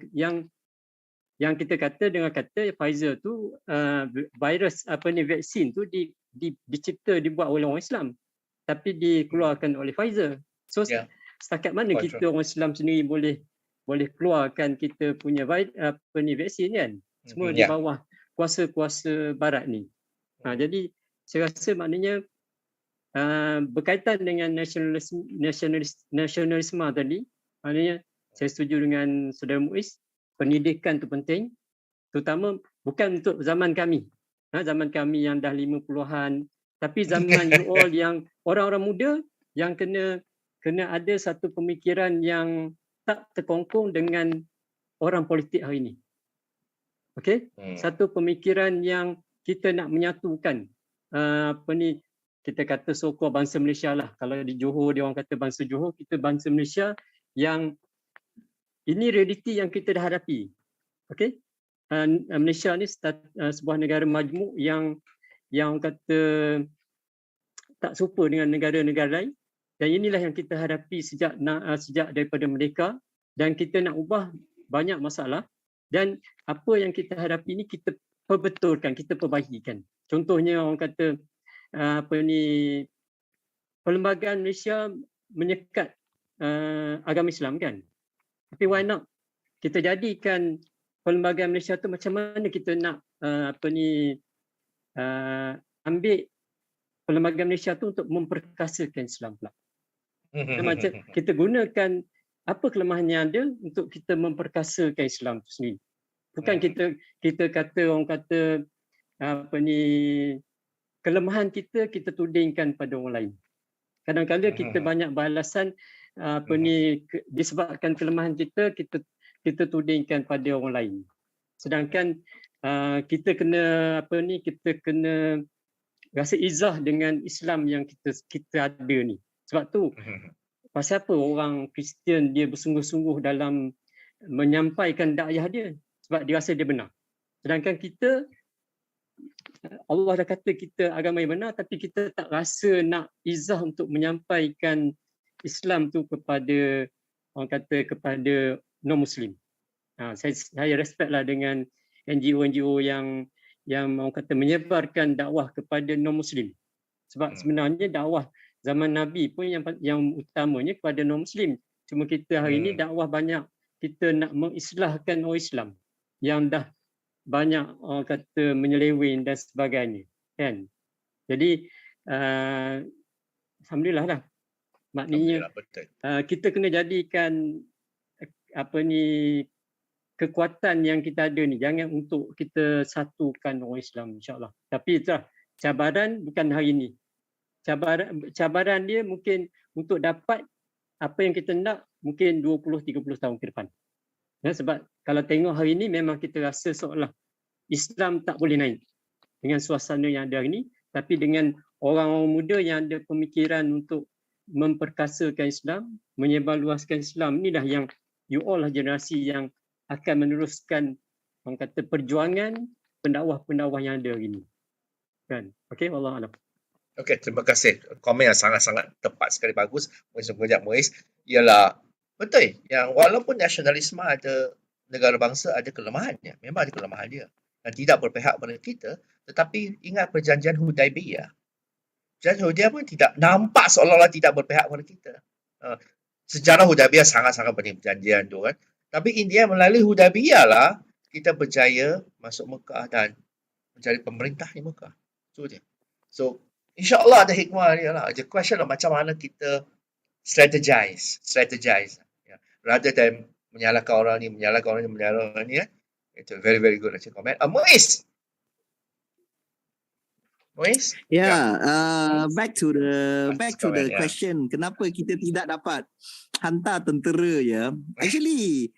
kita kata dengan kata Pfizer tu virus vaksin tu dicipta dibuat oleh orang Islam tapi dikeluarkan oleh Pfizer. So setakat mana kita orang Islam sendiri boleh keluarkan kita punya vaksin kan? Semua di bawah kuasa-kuasa barat ni. Jadi saya rasa maknanya berkaitan dengan nasionalisme tadi, maknanya saya setuju dengan Saudara Muiz, pendidikan tu penting, terutama bukan untuk zaman kami. Zaman kami yang dah 50-an, tapi zaman you all yang orang-orang muda yang kena ada satu pemikiran yang tak terkongkong dengan orang politik hari ini. Okey? Satu pemikiran yang kita nak menyatukan kita kata so-called bangsa Malaysia lah. Kalau di Johor dia orang kata bangsa Johor, kita bangsa Malaysia yang ini realiti yang kita dah hadapi. Okey? Malaysia ni sebuah negara majmuk yang kata tak serupa dengan negara-negara lain, dan inilah yang kita hadapi sejak daripada merdeka, dan kita nak ubah banyak masalah, dan apa yang kita hadapi ni kita perbetulkan, kita perbaikikan. Contohnya orang kata perlembagaan Malaysia menyekat agama Islam kan. Tapi why not kita jadikan perlembagaan Malaysia tu macam mana kita nak ambil perlembagaan Malaysia tu untuk memperkasakan Islam pula. Macam kita gunakan apa kelemahan yang ada untuk kita memperkasakan Islam tu sendiri. Bukan kita kata orang kata kelemahan kita tudingkan pada orang lain. Kadang-kadang kita banyak beralasan disebabkan kelemahan kita kita tudingkan pada orang lain. Sedangkan kita kena kita kena rasa izah dengan Islam yang kita ada ni. Sebab tu pasal apa orang Kristian dia bersungguh-sungguh dalam menyampaikan dakwah dia, sebab dia rasa dia benar. Sedangkan kita, Allah dah kata kita agama yang benar, tapi kita tak rasa nak izah untuk menyampaikan Islam tu kepada orang kata kepada non-Muslim. Saya respect lah dengan NGO-NGO yang orang kata menyebarkan dakwah kepada non-Muslim. Sebab sebenarnya dakwah zaman Nabi pun yang utamanya kepada non-Muslim. Cuma kita hari ini dakwah banyak kita nak mengislahkan orang Islam yang dah banyak orang kata menyeleweng dan sebagainya, kan. Jadi alhamdulillah lah. Maknanya kita kena jadikan kekuatan yang kita ada ni jangan untuk kita satukan orang Islam, insya-Allah. Tapi itulah cabaran bukan hari ini. Cabaran dia mungkin untuk dapat apa yang kita nak mungkin 20-30 tahun ke depan. Ya, sebab kalau tengok hari ini memang kita rasa seolah Islam tak boleh naik dengan suasana yang ada hari ini, tapi dengan orang-orang muda yang ada pemikiran untuk memperkasakan Islam, menyebarluaskan Islam, inilah yang you all lah generasi yang akan meneruskan orang kata perjuangan pendakwah-pendakwah yang ada hari ini. Kan? Okey, wallahu a'lam. Okey, terima kasih. Komen yang sangat-sangat tepat sekali, bagus. Muiz, ialah betul yang walaupun nasionalisme ada, negara bangsa ada kelemahannya. Memang ada kelemahan dia. Dan tidak berpihak pada kita. Tetapi ingat perjanjian Hudaibiyah. Perjanjian Hudaibiyah pun tidak nampak seolah-olah tidak berpihak pada kita. Sejarah Hudaibiyah sangat-sangat penting perjanjian tu kan. Tapi India melalui Hudaibiyah lah kita berjaya masuk Mekah dan menjadi pemerintah di Mekah. Itu dia. So, insya-Allah ada hikmah dia lah. The question lah macam mana kita strategize. Yeah. Rather than menyalahkan orang ni, menyalahkan orang ni. Itu very, very good actually comment. Muiz? Back to the question. Kenapa kita tidak dapat hantar tentera ya? Actually,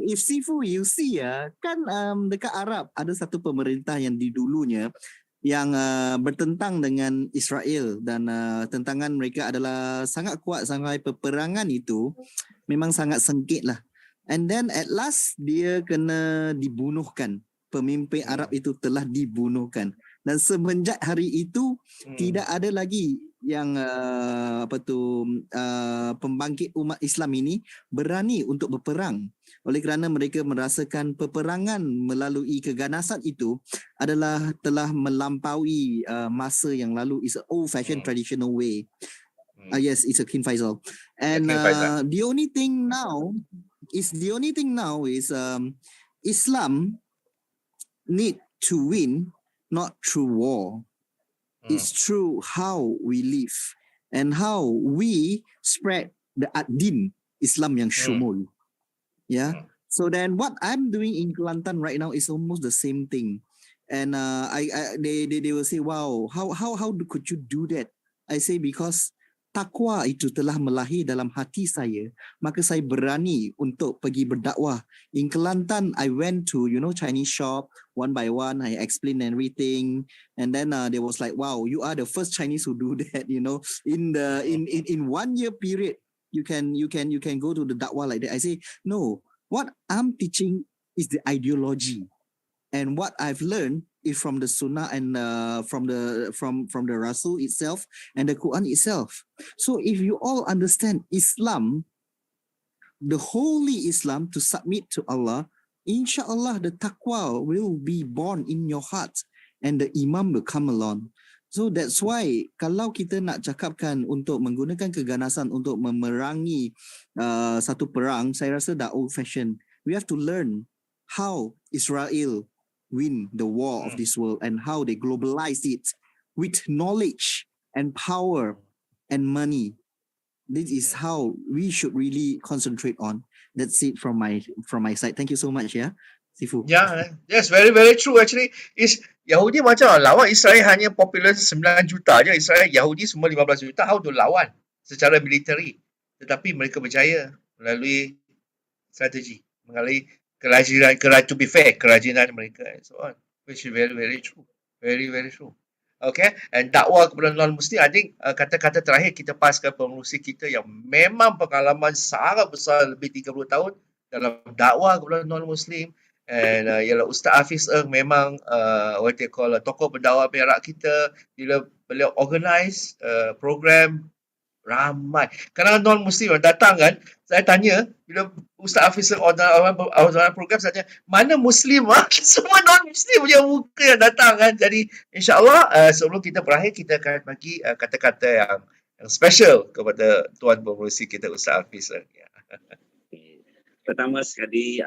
if XIFU you see kan dekat Arab ada satu pemerintah yang di dulunya yang bertentang dengan Israel dan tentangan mereka adalah sangat kuat sampai peperangan itu memang sangat sengit lah. And then at last dia kena dibunuhkan. Pemimpin Arab itu telah dibunuhkan. Dan semenjak hari itu tidak ada lagi yang pembangkit umat Islam ini berani untuk berperang. Oleh kerana mereka merasakan peperangan melalui keganasan itu adalah telah melampaui masa yang lalu. It's an old fashioned traditional way. Yes, it's a King Faisal. And the only thing now is Islam need to win not through war. It's through how we live and how we spread the ad-din Islam yang syumul. Yeah. So then what I'm doing in Kelantan right now is almost the same thing. And they will say, wow, how could you do that? I say because takwa itu telah melahir dalam hati saya, maka saya berani untuk pergi berdakwah. In Kelantan, I went to Chinese shop one by one. I explained everything, and then they was like, "Wow, you are the first Chinese who do that." In 1 year period, you can go to the dakwah like that. I say, no. What I'm teaching is the ideology, and what I've learned is from the Sunnah and from the Rasul itself and the Quran itself. So if you all understand Islam, the holy Islam, to submit to Allah, inshallah the taqwa will be born in your heart and the imam will come along. So that's why kalau kita nak cakapkan untuk menggunakan keganasan untuk memerangi satu perang, saya rasa dah old fashioned. We have to learn how Israel win the war of this world and how they globalize it with knowledge and power and money. This is how we should really concentrate on. That's it from my side. Thank you so much, XIFU. Yes, very, very true actually. Yahudi macam lawan Israel hanya populasi 9 juta je. Israel, Yahudi semua 15 juta. How to lawan secara military. Tetapi mereka berjaya melalui strategi. mengenai kerajinan, to be fair, kerajinan mereka and so on, which is very, very true. Very, very true. Okay, and dakwah kepada non-Muslim, I think kata-kata terakhir kita paskan pengurusi kita yang memang pengalaman sangat besar lebih 30 tahun dalam dakwah kepada non-Muslim. And ialah Ustaz Hafiz Ng memang what they call tokoh berdakwah Perak kita. Bila beliau organize program, ramai. Kadang non-Muslim datang kan, saya tanya, bila Ustaz Hafiz orang program, saya tanya, mana Muslim? Semua non-Muslim punya muka yang datang kan. Jadi insyaAllah sebelum kita berakhir, kita akan bagi kata-kata yang special kepada Tuan Pengerusi kita, Ustaz Hafiz. Pertama sekali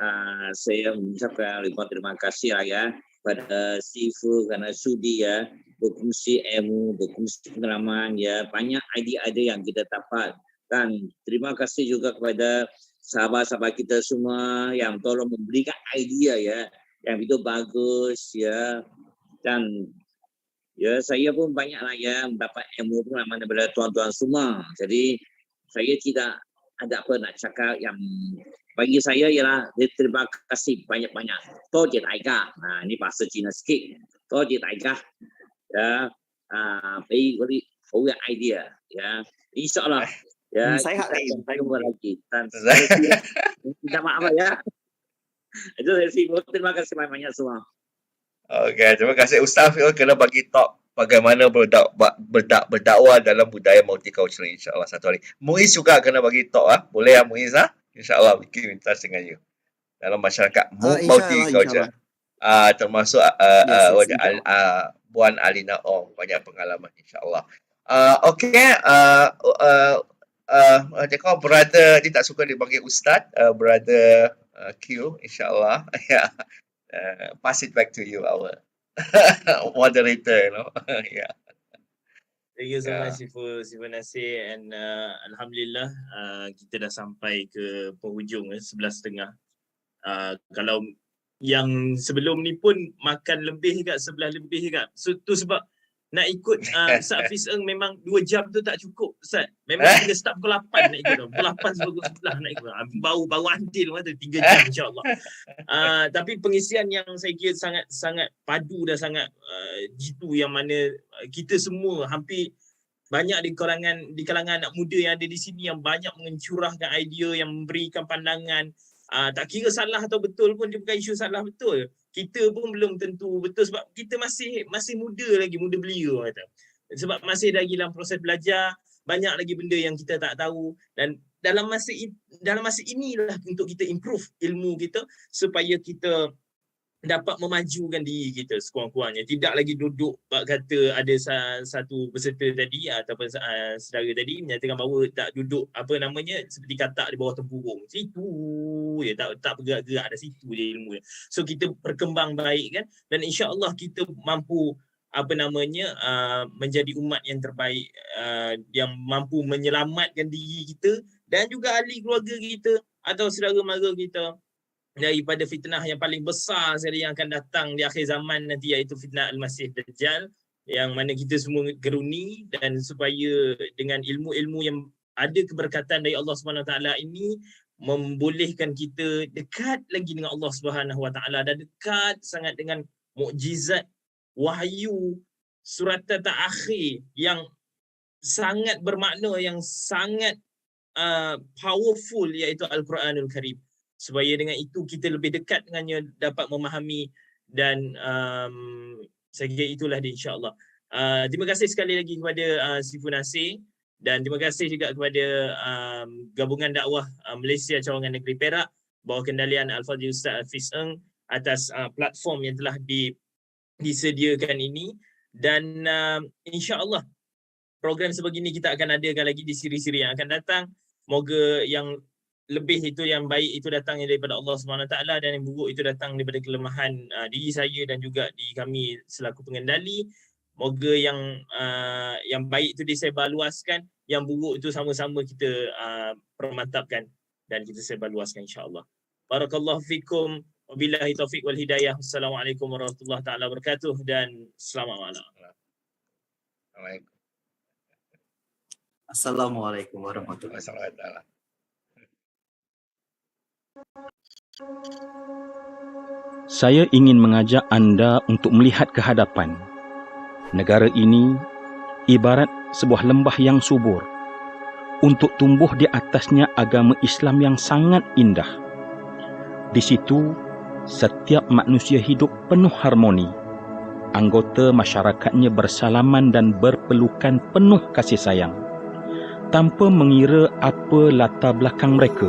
saya mengucapkan ribuan terima kasih ya pada XIFU kerana sudi ya berkongsi ilmu, berkongsi pengalaman ya, banyak idea-idea yang kita dapat. Dan terima kasih juga kepada sahabat-sahabat kita semua yang tolong memberikan idea ya, yang itu bagus ya. Dan ya saya pun banyaklah ya mendapat ilmu pengalaman daripada tuan-tuan semua. Jadi saya tidak ada apa nak cakap, yang bagi saya ialah terima kasih banyak-banyak. Toje taika. Ini bahasa Cina sikit. Toje taika. Ya, beri idea ya. InsyaAllah ya, saya jumpa lagi. Dan minta maaf ya. Itu dari sini. Terima kasih banyak-banyak semua. Okay, terima kasih Ustaz Hafiz kena bagi talk bagaimana berdakwah dalam budaya multicultural, insyaAllah satu hari. Muiz juga kena bagi talk boleh ya Muiz InsyaAllah bikin minta dengan you dalam masyarakat multicultural. Termasuk Puan Alina Ong, banyak pengalaman insyaAllah. Okay, dia kau brother, dia tak suka dipanggil Ustaz, brother Q, insyaAllah. Pass it back to you, our moderator, you know. Yeah. Thank you so much XIFU Nasir, and alhamdulillah kita dah sampai ke penghujung 11.30. Kalau yang sebelum ni pun makan lebih kat 11 lebih kat. So tu sebab nak ikut Ustaz Hafiz Ng memang 2 jam tu tak cukup Ustaz. Memang kita start pukul 8 nak ikut. Pukul 8 sampai pukul 11 nak ikut. Baru andil tu 3 jam insya-Allah. Tapi pengisian yang saya kira sangat padu dan sangat jitu, yang mana kita semua hampir banyak di kalangan anak muda yang ada di sini yang banyak mencurahkan idea, yang memberikan pandangan. Tak kira salah atau betul pun, dia bukan isu salah betul. Kita pun belum tentu betul sebab kita masih muda lagi, muda belia kata. Sebab masih lagi dalam proses belajar, banyak lagi benda yang kita tak tahu, dan dalam masa inilah untuk kita improve ilmu kita supaya kita dapat memajukan diri kita sekurang-kurangnya. Tidak lagi duduk kata ada satu peserta tadi ataupun saudara tadi menyatakan bahawa tak duduk seperti katak di bawah tempurung. Situ je tak bergerak-gerak, ada situ je ilmu dia. So kita berkembang baik kan, dan insya-Allah kita mampu menjadi umat yang terbaik, yang mampu menyelamatkan diri kita dan juga ahli keluarga kita atau saudara mara kita daripada fitnah yang paling besar sekali yang akan datang di akhir zaman nanti, iaitu fitnah Al-Masih Dajjal, yang mana kita semua geruni, dan supaya dengan ilmu-ilmu yang ada keberkatan dari Allah Subhanahu Wa Taala ini membolehkan kita dekat lagi dengan Allah Subhanahu Wa Taala, dan dekat sangat dengan mukjizat wahyu surat terakhir yang sangat bermakna, yang sangat powerful, iaitu Al-Quranul Karim. Supaya dengan itu kita lebih dekat dengannya, dapat memahami, dan saya kira itulah dia insya-Allah. Terima kasih sekali lagi kepada XIFU Nasir, dan terima kasih juga kepada Gabungan Dakwah Malaysia Cawangan Negeri Perak bawah kendalian Al-Fadhil Ustaz Hafiz Ng atas platform yang telah disediakan ini, dan insya-Allah program sebegini kita akan adakan lagi di siri-siri yang akan datang. Moga yang lebih itu, yang baik itu datangnya daripada Allah Subhanahu Wa Taala, dan yang buruk itu datang daripada kelemahan diri saya dan juga diri kami selaku pengendali. Moga yang baik itu disebarluaskan, yang buruk itu sama-sama kita permantapkan dan kita sebarluaskan insya-Allah. Barakallahu fikum, wabillahi taufiq wal hidayah. Assalamualaikum warahmatullahi taala wabarakatuh, dan selamat malam. Assalamualaikum warahmatullahi wabarakatuh. Saya ingin mengajak anda untuk melihat ke hadapan. Negara ini ibarat sebuah lembah yang subur. Untuk tumbuh di atasnya agama Islam yang sangat indah. Di situ, setiap manusia hidup penuh harmoni. Anggota masyarakatnya bersalaman dan berpelukan penuh kasih sayang, tanpa mengira apa latar belakang mereka,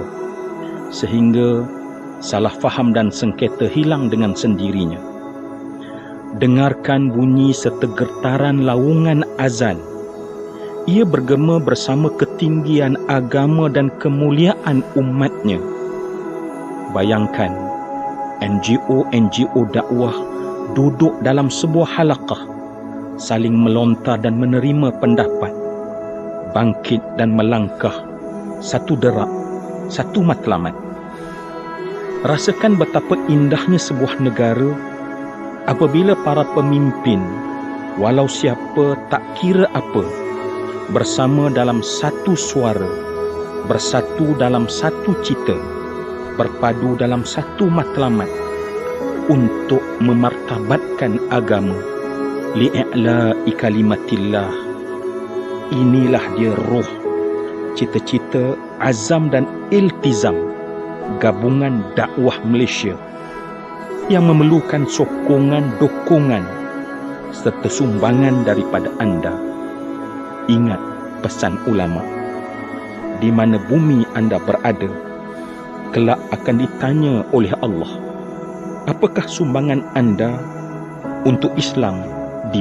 sehingga salah faham dan sengketa hilang dengan sendirinya. Dengarkan bunyi serta getaran laungan azan. Ia bergema bersama ketinggian agama dan kemuliaan umatnya. Bayangkan, NGO dakwah duduk dalam sebuah halaqah, saling melontar dan menerima pendapat, bangkit dan melangkah, satu derak, satu matlamat. Rasakan betapa indahnya sebuah negara apabila para pemimpin, walau siapa tak kira apa, bersama dalam satu suara, bersatu dalam satu cita, berpadu dalam satu matlamat untuk memartabatkan agama, li'i'la'i kalimatillah. Inilah dia roh, cita-cita, azam dan iltizam Gabungan Dakwah Malaysia yang memerlukan sokongan, dukungan serta sumbangan daripada anda. Ingat pesan ulama, di mana bumi anda berada, kelak akan ditanya oleh Allah, apakah sumbangan anda untuk Islam